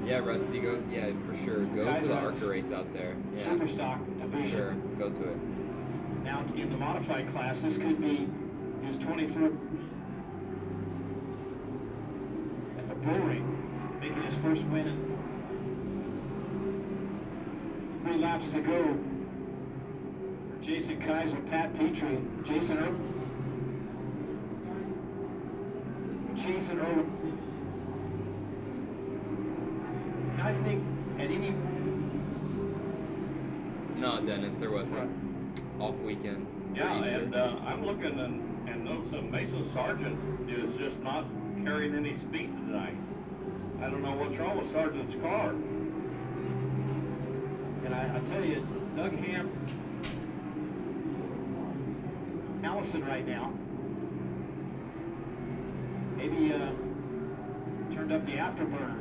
Yeah, Rusty, go. Yeah, for sure. Go to the ARCA race out there. Yeah, Super stock for division. sure. Go to it. Now in the modified class, this could be his 21st at the Bullring, making his first win in 3 laps to go for Jason Kaiser, Pat Petrie, Jason Irwin. I think at any No, Dennis, there wasn't. Off weekend. for Yeah, Easter. and I'm looking and notice that Mason Sargent is just not carrying any speed tonight. I don't know what's wrong with Sargent's car. And I tell you, Doug Ham, Allison right now, maybe turned up the afterburner.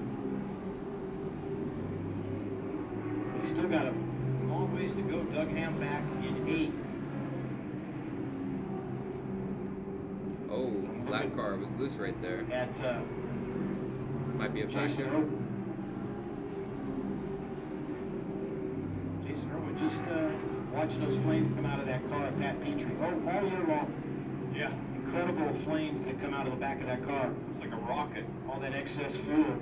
He's still got a long ways to go. Doug Ham back in 8th. Oh, lap car was loose right there. At Might be a Jason factor. Irwin. Jason Irwin just watching those flames come out of that car at Pat Petrie. Oh, all year long. Yeah, Incredible flames that come out of the back of that car. it's like a rocket. All that excess fuel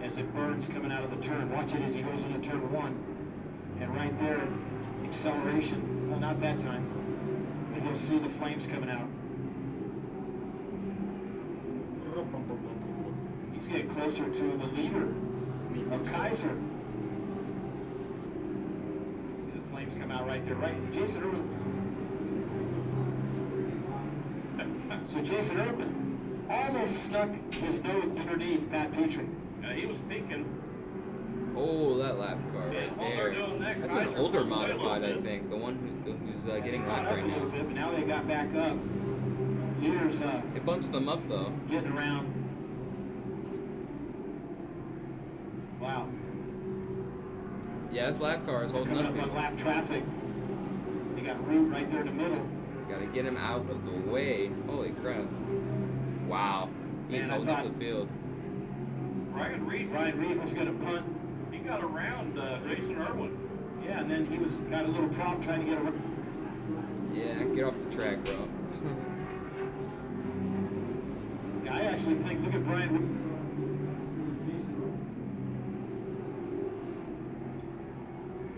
as it burns coming out of the turn. Watch it as he goes into turn 1. And right there, acceleration. Well, not that time. But you'll see the flames coming out. He's getting closer to the leader of Kaiser. See the flames come out right there. Right, Jason Irwin. So Jason Irwin almost snuck his nose underneath Pat Petrie. He was peeking. Oh, that lap car Yeah, right while they're there. doing that, That's an Kaiser older pulls away a little modified, I bit. think. The one who's getting Caught lapped up right a little now. bit, but now they got back up. Leaders It bumps them up though. getting around. Wow. Yeah, this lap car is holding Coming up. up on People. lap traffic. They got Root right there in the middle. Gotta get him out of the way. Holy crap! Wow, he's Man, I holding up thought- the field. Ryan Reed, Brian Reed was going to punt. he got around Jason Irwin. Yeah, and then he got a little problem trying to get around. Yeah, get off the track, bro. I actually think, look at Brian Reed.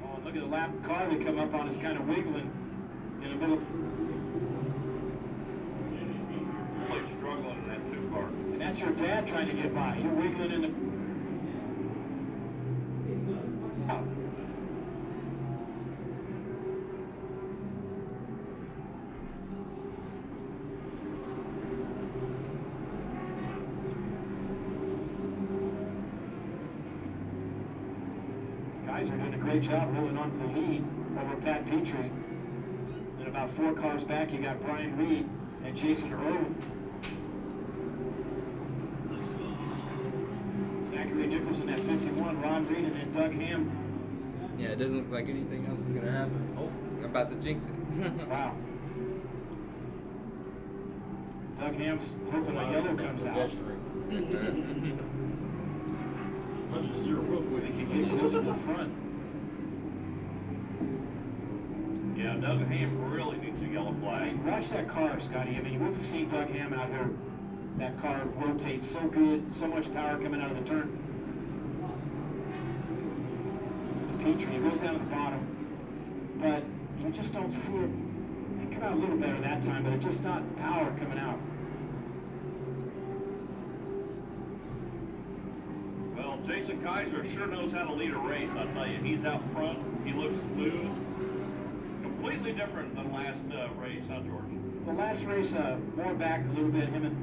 Oh, and look at the lap car they come up on is kind of wiggling in the middle. Really struggling in that 2 car. And that's your dad trying to get by. You're wiggling in the. Oh. Kaiser doing a great job holding on to the lead over Pat Petrie. Then about 4 cars back, you got Brian Reed and Jason Irwin. Zachary Nicholson at 51, Ron Reed, and then Doug Ham. Yeah, it doesn't look like anything else is gonna happen. Oh, I'm about to jinx it. Wow. Doug Ham's hoping a yellow comes out. 100 to 0 real They quick. can get close to the front. Yeah, Doug Ham really needs a yellow I flag. mean, watch that car, Scotty. I mean, we've seen Doug Ham out here. That car rotates so good, so much power coming out of the turn. Petrie, he goes down to the bottom, but you just don't see it. It came out a little better that time, but it's just not the power coming out. Well, Jason Kaiser sure knows how to lead a race. I tell you, he's out front. He looks smooth. Completely different than last race, huh, George? The last race, more back a little bit, him and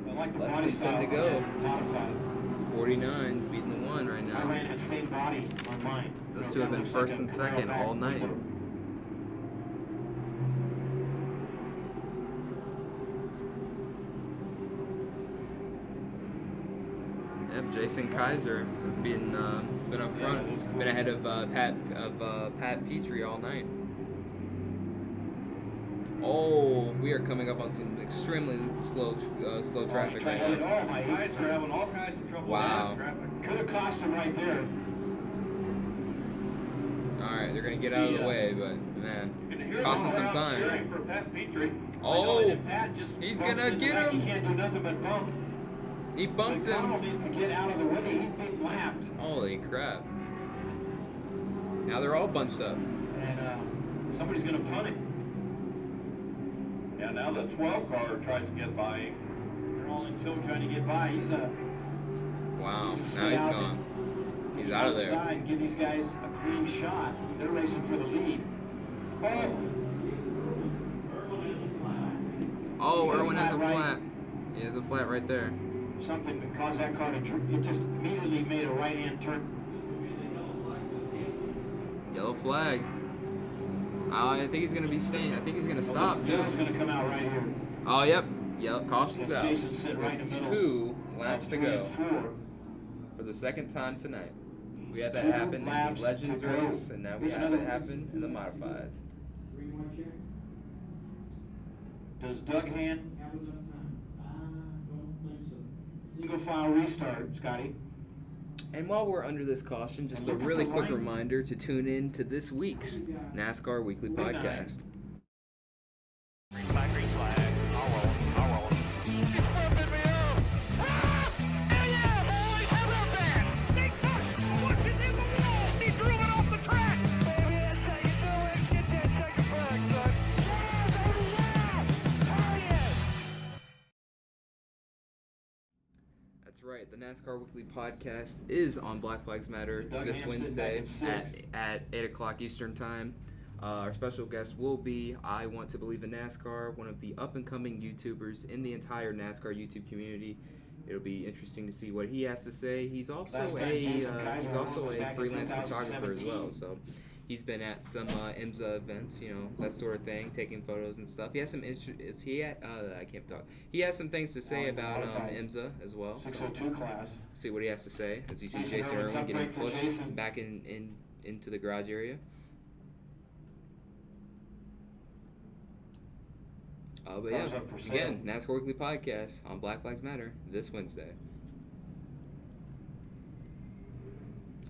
I like the Less body than 10 style to go. on that modified. 49's beating the 1 right I now. ran that same body on mine. Those It two have been looks like first a and second railback all night. Wiggler. Yep, Jason Kaiser has been up front. that's cool. Been ahead of Pat Petrie all night. Oh, we are coming up on some extremely slow traffic Tried right to hit now. all my Guys are having all kinds of trouble Wow. with traffic. Could have cost him right there. All right, they're gonna get out of the way, but man, You can hear cost him the some crowd time. cheering for Pat Petrie. I know, Oh, and Pat just he's bumps gonna in the get back. him. He can't do nothing but bump. He bumped But Connell him. needs to get out of the way. He's being lapped. Holy crap! Now they're all bunched up. And somebody's going to punt him. Yeah, now the 12 car tries to get by him. They're all in tow trying to get by. He's a Wow, He's a now sit he's out gone. He's get out of there. outside and give these guys a clean shot. They're racing for the lead. Oh, He got a Irwin has a flat right. flat. He has a flat right there. Something that caused that car to it just immediately made a right-hand turn. Yellow flag. I think he's gonna be staying. I think he's gonna stop This too. Dill's going to come out right here. Oh, yep. Caution's Yes, out. Jason sit right in the middle. 2 laps to 3 go and 4. for the second time tonight. We had that 2 happen in laps the Legends to go. race, and now we Here's have another it happen in the Modifieds. Green white check. Does Doug Hand Have enough time? I don't think so. single file restart, Scotty? And while we're under this caution, just And a look at really the quick line. reminder to tune in to this week's NASCAR Weekly Midnight. Podcast. Green flag. I'll roll him. I'll roll him. He's flipping me out. Ah! And yeah, boys, how about that? They cut. Watch it in the wall. He drew it off the track. Baby, that's how you do it. Get that second flag, son. Yeah, baby, yeah. Oh, yeah. That's right. The NASCAR Weekly Podcast is on Black Flags Matter Doug this Ham sitting Wednesday back in at 8 o'clock Eastern Time. Our special guest will be I Want to Believe in NASCAR, one of the up-and-coming YouTubers in the entire NASCAR YouTube community. It'll be interesting to see what he has to say. He's also Last time Jason Kaiser was a back in freelance photographer as 2017. well. So he's been at some IMSA events, that sort of thing, taking photos and stuff. He has some I can't talk. He has some things to say about Modified. IMSA as well. So 602 class. see what he has to say as you see Jason Jason Irwin, Irwin tough getting break for pushed Jason. back into the garage area. But yeah, Cars up for sale. again, NASCAR Weekly Podcast on Black Flags Matter this Wednesday.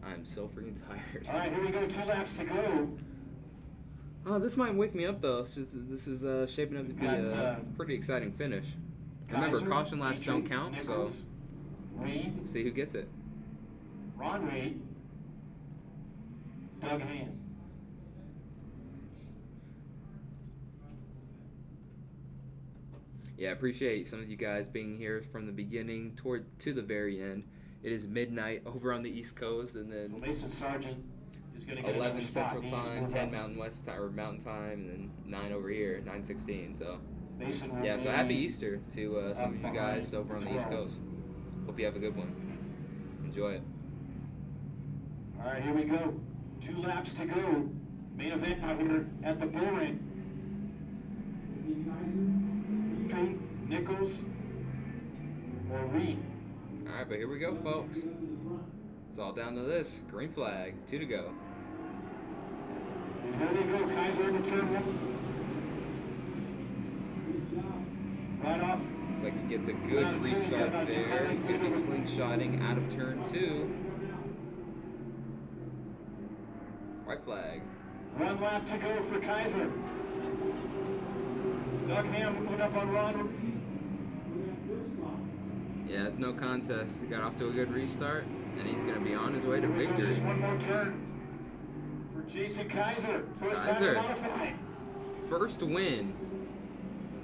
I'm so freaking tired. All right, here we go. 2 laps to go. Oh, this might wake me up though. This is shaping up to be Got, a pretty exciting finish. Remember, Kaiser, caution laps Petrie, don't count, Nichols, Reed, so see who gets it. Ron Reed, Doug Hand. Yeah, I appreciate some of you guys being here from the beginning to the very end. It is midnight over on the East Coast, and So then Mason Sargent is going to get 11 another spot. Central He needs to Time, move 10 up. Mountain West time, or Mountain Time, and then 9 over here, 9:16. So Mason will yeah, so be happy Easter to some of you behind guys over on the East 12. Coast. Hope you have a good one. Enjoy it. All right, here we go. 2 laps to go. Main event out here at the Bullring. Petrie, Nichols, or Reed. All right, but here we go, folks. It's all down to this. Green flag, 2 to go. And here they go. Kaiser into turn 1. Right off. Looks like he gets a Out good of two, he's got restart about 2 there. car He's going to be lengths. slingshotting out of turn 2. White flag. 1 lap to go for Kaiser. Doug Ham went up on Ron. Yeah, it's no contest. He got off to a good restart, and he's going to be on his way to Here we go, victory. just 1 more turn for Jason Kaiser. First Kaiser. time modified. First win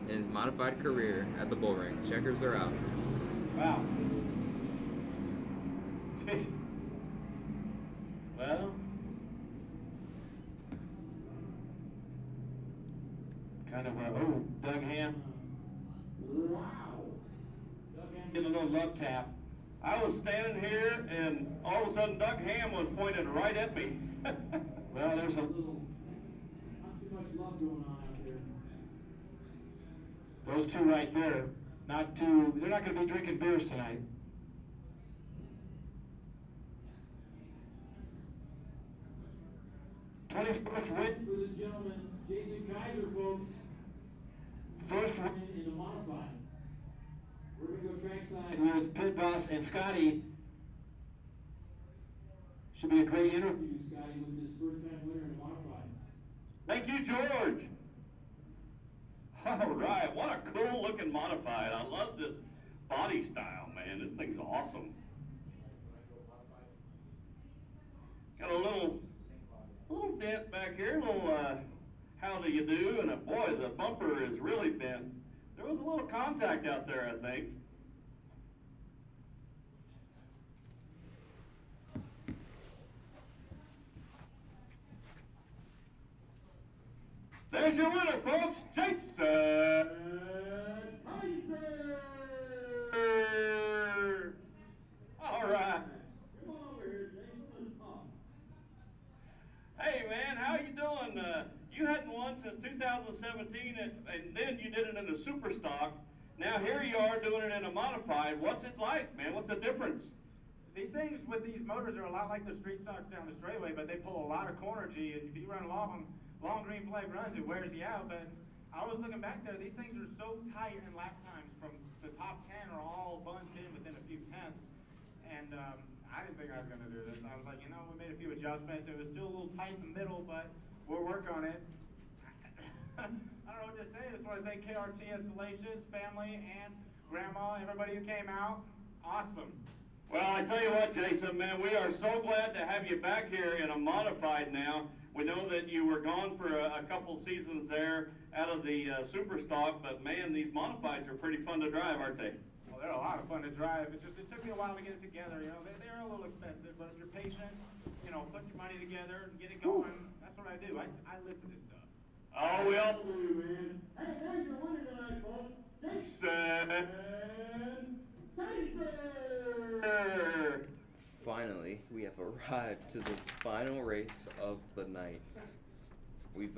in his modified career at the Bullring. Checkers are out. Wow. Well, Doug Ham. Wow. Doug Ham Getting a little love tap. I was standing here, and all of a sudden Doug Ham was pointed right at me. Well, there's a little, not too much love going on out there. those two right there. They're not going to be drinking beers tonight. '21st win. For this gentleman, Jason Kaiser, folks. First win In the modified. We're going to go trackside. with Pit Boss and Scotty. Should be a great interview. You, Scotty, with this first-time winner in the modified. Thank you, George. All right, what a cool looking modified. I love this body style, man. This thing's awesome. Got a little dent back here, a little how do you do, and boy, the bumper is really bent. There was a little contact out there, I think. There's your winner, folks, Jason Kaiser. All right. Come on over here, Jason. Let's talk. Hey, man, how you doing? You hadn't won since 2017, and then you did it in a super stock. Now here you are doing it in a modified. What's it like, man? What's the difference? These things with these motors are a lot like the street stocks down the straightaway, but they pull a lot of corner G, and if you run long green flag runs, it wears you out. But I was looking back there, these things are so tight in lap times from the top 10 are all bunched in within a few tenths. And I didn't think I was going to do this. I was like, you know, we made a few adjustments. It was still a little tight in the middle, but we'll work on it. I don't know what to say. I just want to thank KRT Installations, family, and Grandma, everybody who came out. It's awesome. Well, I tell you what, Jason, man, we are so glad to have you back here in a modified now. We know that you were gone for a couple seasons there out of the super stock, but man, these modifieds are pretty fun to drive, aren't they? Well, they're a lot of fun to drive. It took me a while to get it together. You know, they're a little expensive, but if you're patient, you know, put your money together and get it going. That's what I do. I live for this stuff. Oh, well. Man. Hey, there's your winner tonight, folks. Jason Kaiser. Finally, we have arrived to the final race of the night. We've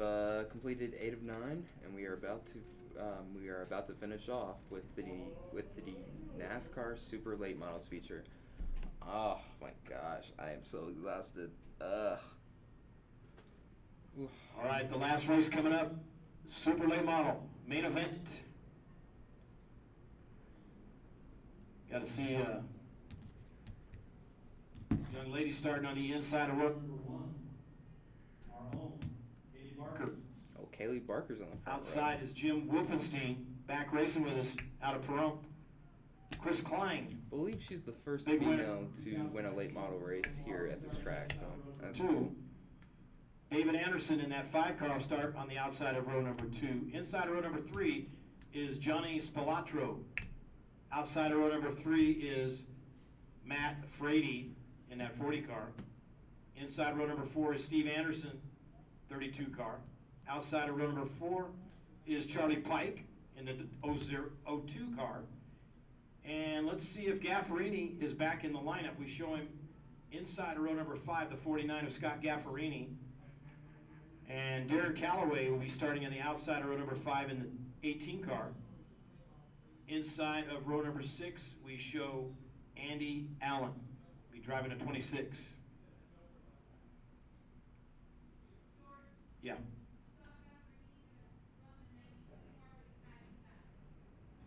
completed 8 of 9, and we are about to finish off with the NASCAR Super Late Models feature. Oh my gosh, I am so exhausted. Ugh. Oof. All right, the last race coming up, Super Late Model, main event. Got to see young lady starting on the inside of row number 1. Our own Katie Barker. Oh, Kaylee Barker's on the front Outside row. is Jim Wolfenstein, back racing with us out of Pahrump. Chris Klein. I believe she's the first Big winner. female to win a late model race here at this track, so that's 2. cool. David Anderson in that 5-car start on the outside of row number 2. Inside of row number 3 is Johnny Spilatro. Outside of row number 3 is Matt Frady in that 40 car. Inside row number 4 is Steve Anderson, 32 car. Outside of row number 4 is Charlie Pike in the 02 car. And let's see if Gaffarini is back in the lineup. We show him inside of row number 5, the 49 of Scott Gaffarini. And Darren Calloway will be starting on the outside of row number 5 in the 18 car. Inside of row number 6, we show Andy Allen. Be driving a 26. Yeah.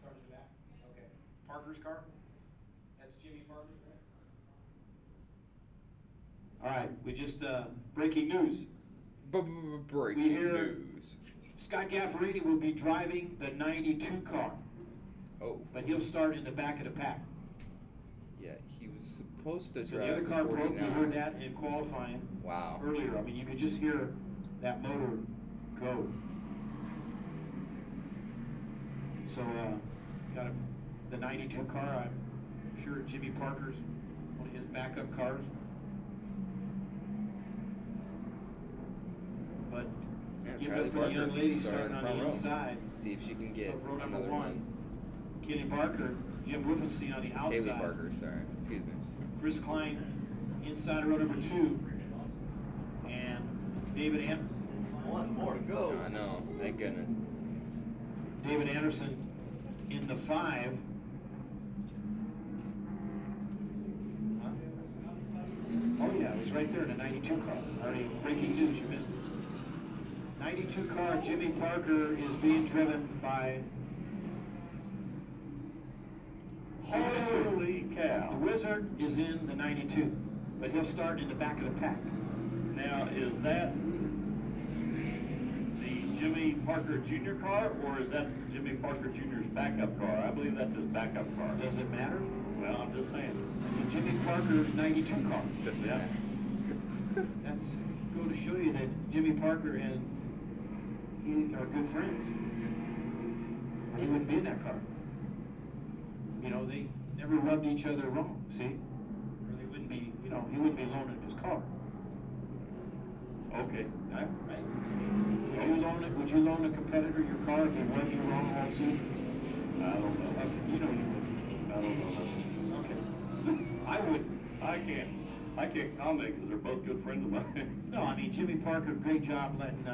Starts with that? Okay. Parker's car? That's Jimmy Parker, right? All right, we just, breaking news. Breaking We hear news. Scott Gaffarini will be driving the 92 car, Oh, but he'll start in the back of the pack. yeah, he was supposed to So drive the other car broke, we 49. heard that in qualifying Wow. earlier. I mean, you could just hear that motor go. So, got the 92 car. I'm sure Jimmy Parker's one of his backup cars. But Yeah, Give it Kylie up for the Barker young lady starting starting in on the the front row. inside See if she can get of row number another one. Kelly Barker, Jim Wolfenstein on the outside. Kaylee Barker, sorry. Excuse me. Chris Klein inside row number 2. And David Anderson. One more to go. I know. Thank goodness. David Anderson in the 5. Huh? Oh yeah, he's right there in the 92 car. Already breaking news, you missed it. 92 car, Jimmy Parker is being driven by Holy cow. The Wizard is in the 92, but he'll start in the back of the pack. Now, is that the Jimmy Parker Jr. car, or is that Jimmy Parker Jr.'s backup car? I believe that's his backup car. Does it matter? Well, I'm just saying. It's a Jimmy Parker 92 car. Does it Yeah. matter? That's go to show you that Jimmy Parker and he are good friends. Or he wouldn't be in that car. You know, they never rubbed each other wrong, see? Or they wouldn't be, you know, he wouldn't be loaning his car. Okay. Right? Would you loan a competitor your car if he rubbed you wrong all season? I don't know. Okay, you know you wouldn't. I don't know. Okay. I wouldn't. I can't comment because they're both good friends of mine. No, I mean, Jimmy Parker, great job letting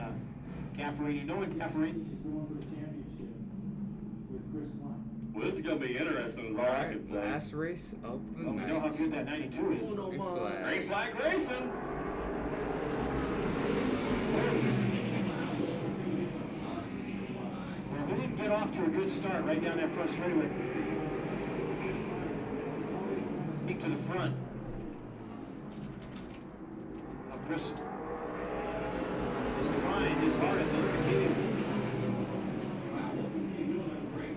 Gaffarini, knowing Gaffarini. He's going for the championship with Chris Klein. Well, this is going to be interesting, is all I can Alright, say. last race of the Oh, we night. know how good that 92 is. Uno Green más. flag. Green flag racing. Well, we didn't get off to a good start right down that front straightaway. Peek to the front. Now Chris is trying his hardest. Look at Katie.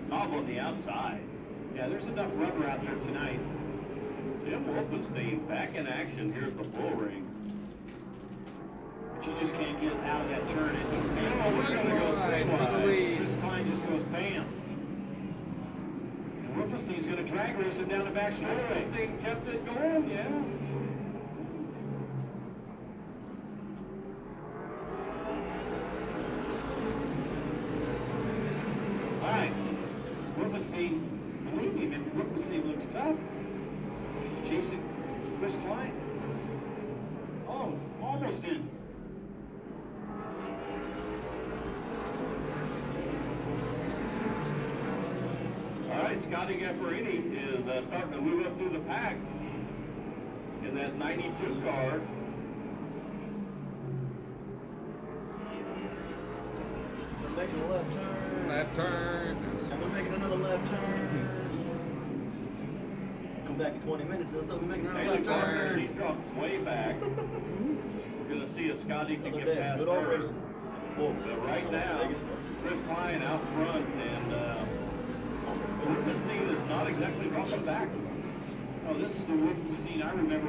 Knob on the outside. Yeah, there's enough rubber out there tonight. Jim Wolfenstein back in action here at the Bullring. But you just can't get out of that turn. And he's Oh, we're going to go Wide three for the wide. lead. Chris Klein just goes bam. And Wolfenstein's going to drag race him down the back straightaway. Wolfenstein kept it going, yeah. All right. Wolfenstein, believe me, man, Wolfenstein looks tough. Chasing Chris Klein. Oh, almost in. All right, Scotty Gaffarini is starting to move up through the pack in that 92 car. They're making a left turn. Left turn. And they're making another left turn. Come back in 20 minutes and they'll be making another Haley left Parker, turn. she's dropped way back. We're going to see if Scotty can Another get day, past good old her. racing. Whoa. But right now, Vegas was. Chris Klein out front, and Wolfenstein is not exactly dropping back. Oh, this is the Wolfenstein I remember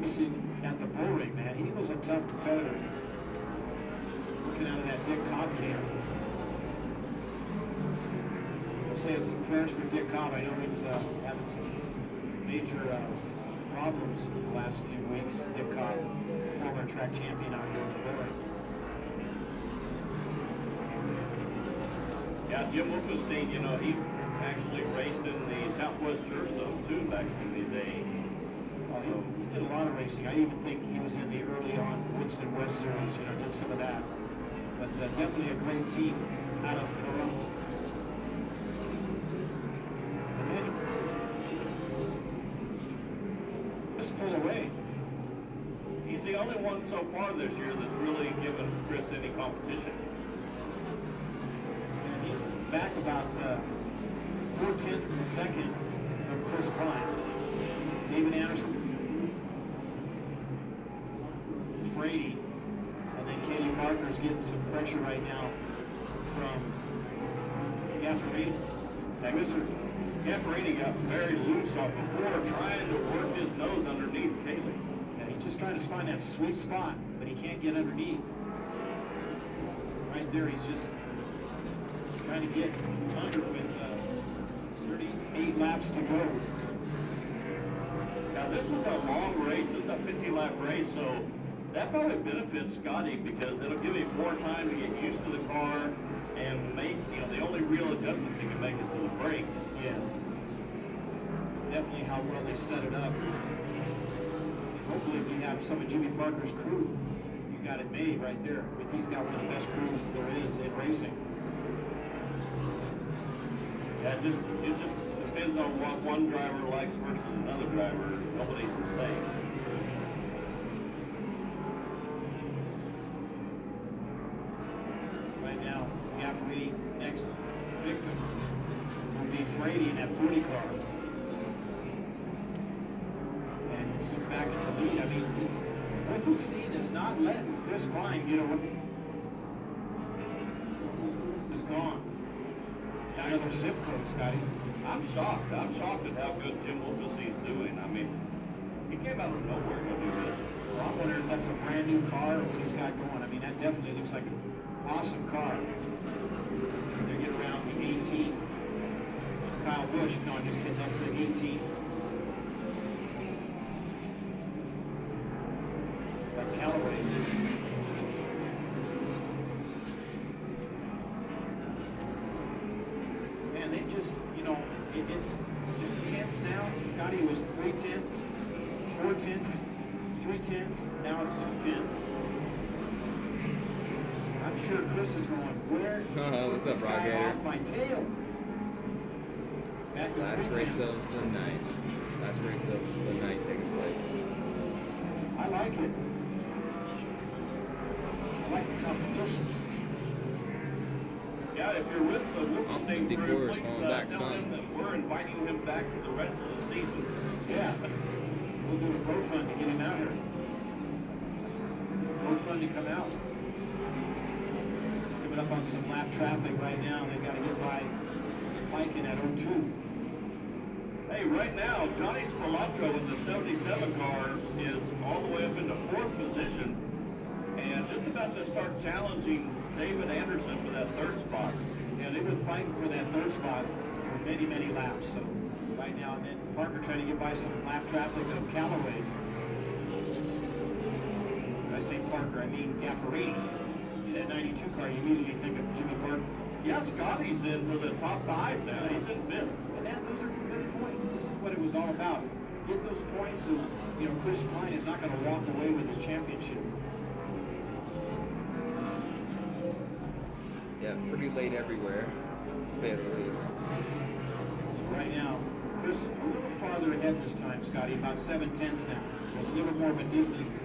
racing at the Bullring, man. He was a tough competitor. Looking out of that Dick Cobb camp. We'll say it's some prayers for Dick Cobb. I know he's having some major problems in the last few weeks. Dick Cobb, former track champion out here in the Bullring. Yeah, Jim Wolfenstein, you know, he actually raced in the Southwest Tour Zone too back in the day. He did a lot of racing. I even think he was in the early on Winston West Series, you know, did some of that. But definitely a great team out of Toronto. And then just pull away. He's the only one so far this year that's really given Chris any competition. And he's back about 4/10 of a second from Chris Klein. David Anderson, Frady, and then Katie Parker's getting some pressure right now from Gaffarini. Now, Mr. Gaffarini got very loose off before trying to work his nose underneath Kaylee. Yeah, he's just trying to find that sweet spot, but he can't get underneath. Right there, he's just trying to get under with 38 laps to go. Now, this is a long race. It's a 50-lap race, so that probably benefits Scotty because it'll give him more time to get used to the car and make, the only real adjustments he can make is to the brakes. Yeah. Definitely how well they set it up. Hopefully if you have some of Jimmy Parker's crew, you got it made right there. He's got one of the best crews there is in racing. Yeah, it just depends on what one driver likes versus another driver. Nobody's the same. Right now, Gaffney next victim will be Frady in that 40 car. And let's look back at the lead. I mean, Wolfenstein is not letting Chris Klein get away. Is gone. Another zip code, Scotty. I'm shocked. I'm shocked at how good Jim Wolfenstein's doing. I mean, he came out of nowhere to do this. Well, I'm wondering if that's a brand new car or what he's got going. I mean, that definitely looks like an awesome car. They get around the 18. Kyle Busch, no, I'm just kidding, that's the 18. That's Callaway. Man, they just, it's 2/10 now. Scotty was 3/10, 4/10, 3/10. Now it's 2/10. I'm sure Chris is going, where What's up, this guy Rocket? off my tail? Back to Last 3/10. race of the night. Last race of the night taking place. I like it. I like the competition. Yeah, if you're with the Wolfenstein 54 crew, is please falling back tell some. him that we're inviting him back for the rest of the season. Yeah. We'll do a GoFund to get him out here. GoFund to come out. Coming up on some lap traffic right now. They got to get by Mike in at 02. Hey, right now, Johnny Spilotro in the 77 car is all the way up into 4th position and just about to start challenging David Anderson for that 3rd spot. Yeah, they've been fighting for that 3rd spot for many, many laps. So right now, and then Parker trying to get by some lap traffic of Callaway. When I say Parker, I mean Gaffarini. See that 92 car, you immediately think of Jimmy Parker. Yeah, Scotty's into the top 5 now. He's in 5th. And those are good points. This is what it was all about. Get those points so, Chris Klein is not going to walk away with his championship. Yeah, pretty late everywhere, to say the least. So right now, Chris a little farther ahead this time, Scotty, about 7/10 now. There's a little more of a distance,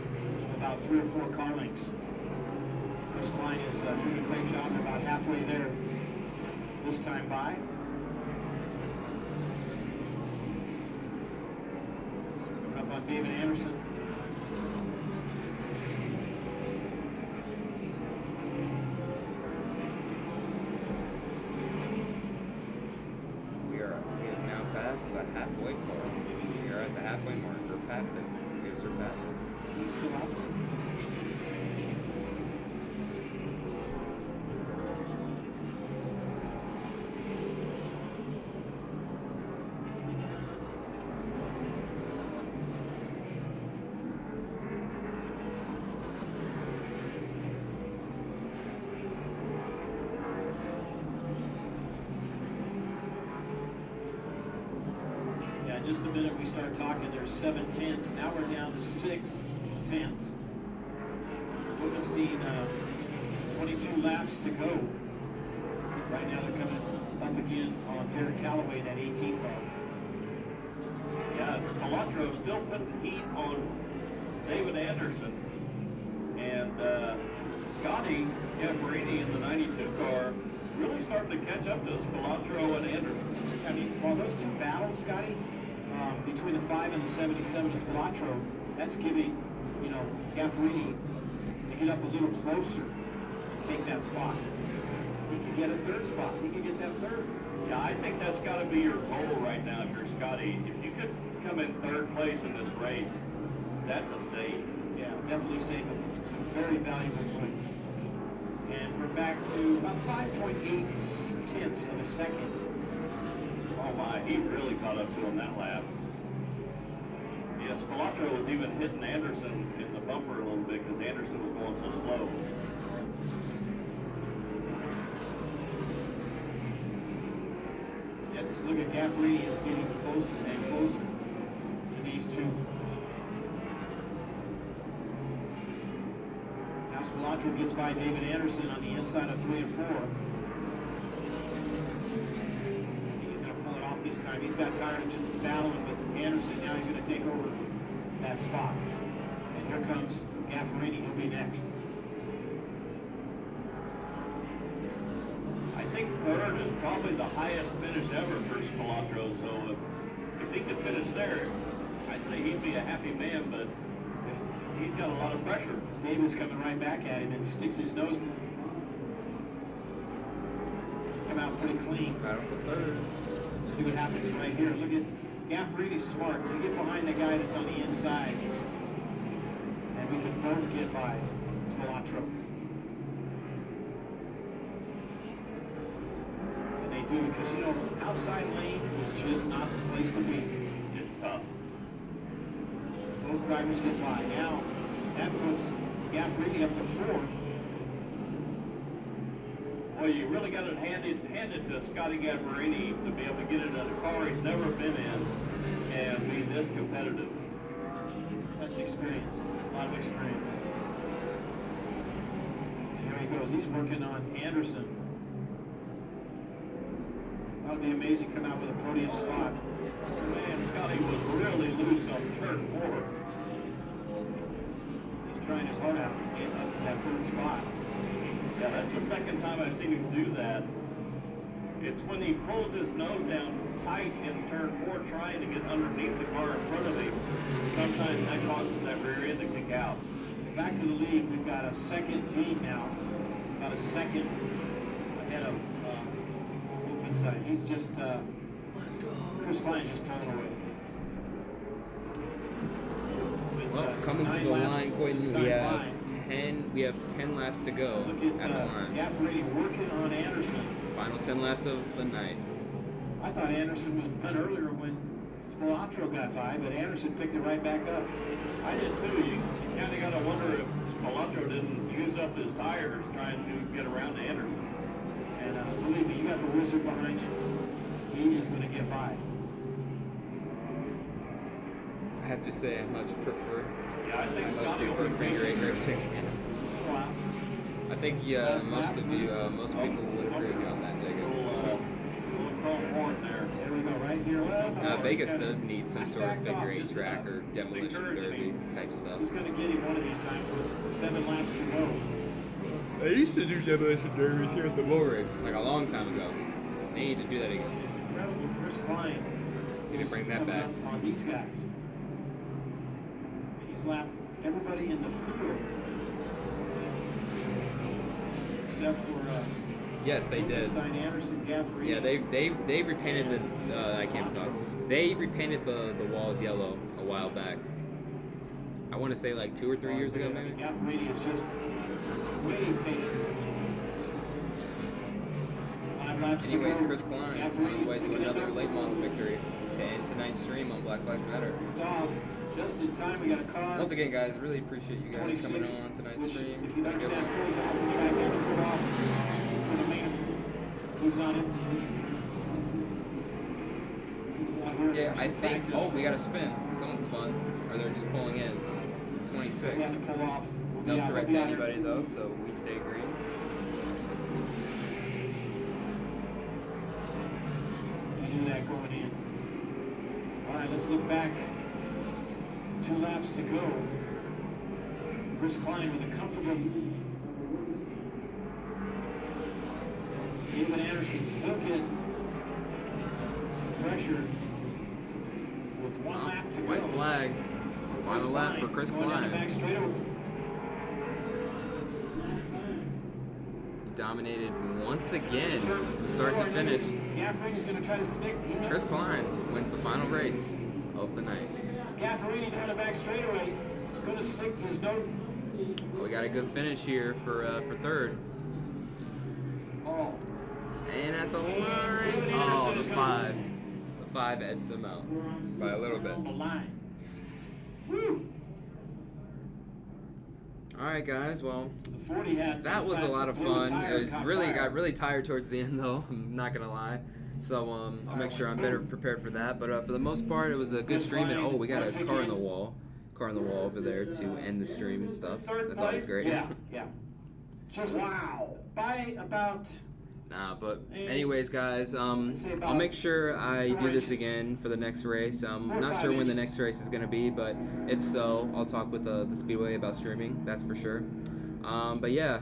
about 3 or 4 car lengths. Chris Klein is doing a great job. We're about halfway there this time by. Coming up on David Anderson. We have now passed the halfway mark. We are at the halfway mark. We're past it. We have surpassed it. He's still out there. Just the minute we start talking, there's 7/10. Now we're down to 6/10. Wolfenstein, 22 laps to go. Right now they're coming up again on Derek Callaway in that 18 car. Yeah, Spilotro still putting heat on David Anderson. And Scotty Gabrini in the 92 car really starting to catch up to Spilotro and Anderson. I mean, while those two battles, Scotty, between the 5 and the 77 of Spilotro, that's giving, Gaffarini to get up a little closer and take that spot. He could get a 3rd spot. He could get that 3rd. Yeah, I think that's got to be your goal right now if you're Scotty. If you could come in 3rd place in this race, that's a save. Yeah, definitely save some very valuable points. And we're back to about 5.8 tenths of a second. Oh my, he really caught up to him that lap. Yeah, Spilatro was even hitting Anderson in the bumper a little bit because Anderson was going so slow. Yes, look at Gaffrey is getting closer and closer to these two. Now Spilatro gets by David Anderson on the inside of 3 and 4. He's going to pull it off this time. He's got tired of just battling with Anderson. Now he's going to take over that spot. And here comes Gaffarini. He'll be next. I think third is probably the highest finish ever for Spilatro, so if he could finish there, I'd say he'd be a happy man, but he's got a lot of pressure. David's coming right back at him and sticks his nose. Come out pretty clean. Battle for third. See what happens right here. Look at Gaffarini's smart. We get behind the guy that's on the inside, and we can both get by Spilatro. And they do, because you know, outside lane is just not the place to be. It's tough. Both drivers get by. Now, that puts Gaffarini up to 4th. Well, you really got it handed to Scotty Gaffarini to be able to get into a car he's never been in and be this competitive. That's experience. A lot of experience. And here he goes. He's working on Anderson. That would be amazing to come out with a podium spot. Man, Scotty was really loose on turn 4. He's trying his heart out to get up to that 3rd spot. Yeah, that's the second time I've seen him do that. It's when he pulls his nose down tight in turn 4 trying to get underneath the car in front of him. Sometimes that causes that rear end to kick out. Back to the lead. We've got a second lead now. About a second ahead of Wolfenstein. He's just, Let's go. Chris Klein's just pulling away. With, Well, coming to 9 the laps, line, this Quentin, time we have by. 10 laps to go Look at at the line. Gaffarini working on Anderson. Final 10 laps of the night. I thought Anderson was done earlier when Spilatro got by, but Anderson picked it right back up. I did too. You kind of got to wonder if Spilatro didn't use up his tires trying to get around Anderson. And believe me, you got the wizard behind you. He is going to get by. I have to say, I much prefer. Yeah, I think I much Scotty prefer will figure eight be racing. Wow. I think most people would agree with you on that, Jacob. little chrome horn there. There we go, right here. Well, Vegas does need some sort of figure eight track or demolition derby type stuff. Who's going to get him one of these times with 7 laps to go? They used to do demolition derbies here at the Bullring, like a long time ago. They need to do that again. It's incredible. Chris Klein. Need to bring that coming back. up on these guys. He's lapped everybody in the field. Except for Yes, they did. Wolfenstein, Anderson, Gaffarini. Yeah, they repainted the I can't talk. They repainted the walls yellow a while back. I want to say like 2 or 3 years ago, maybe. Gaffarini is just way patient. 5 laps to Anyways, go. Chris Klein on Gaffarine's his way to picking it another up. late model victory to end tonight's stream on Black Lives Matter. It's off just in time. We got a car. Once again, guys, really appreciate you guys coming 26, on tonight's which, stream. if you Have a good understand, one. pulls off the track and to pull off for the main. Who's on it? Yeah, I think. Oh, we got a spin. Someone spun, or they're just pulling in. We 26. have to pull off. No threat to anybody though, so we stay green. We knew that going in. All right, let's look back. 2 laps to go. Chris Klein with a comfortable. David Anderson still get some pressure with 1 lap to go. White flag. Final lap for Chris Going down the Klein. back straightaway. He dominated once again from start to finish. Gaffarini's going to try to stick. Chris Klein wins the final race of the night. Gaffarini down the back straightaway. Going to stick his nose. Well, we got a good finish here for third. Oh. And at the line, oh, the 5. The 5 edged them out by a little bit. On the line. Woo! All right, guys. Well, The 40 had that was a lot of blew a fun. tire It was and caught really fire. got really tired towards the end, though. I'm not gonna lie. So I'll make sure I'm better prepared for that. But for the most part, it was a good stream. And oh, we got a car on the wall over there to end the stream and stuff. That's always great. Yeah, yeah. Just wow. By about. Nah, but anyways, guys, say I'll about make sure I 4 do this inches. again for the next race. I'm 4 or not 5 sure when the inches. next race is gonna be, but if so, I'll talk with the Speedway about streaming. That's for sure. But yeah,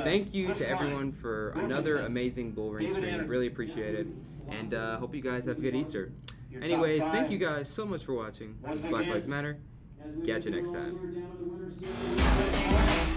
thank you Chris to Klein, everyone for Wilson another State, amazing Bullring David stream. Anderson. Really appreciate it, and hope you guys have a good Easter. Your top Anyways, 5. thank you guys so much for watching. Once Black again, Lives Matter. As we Catch you next go time. on, we're down to the winner's circle.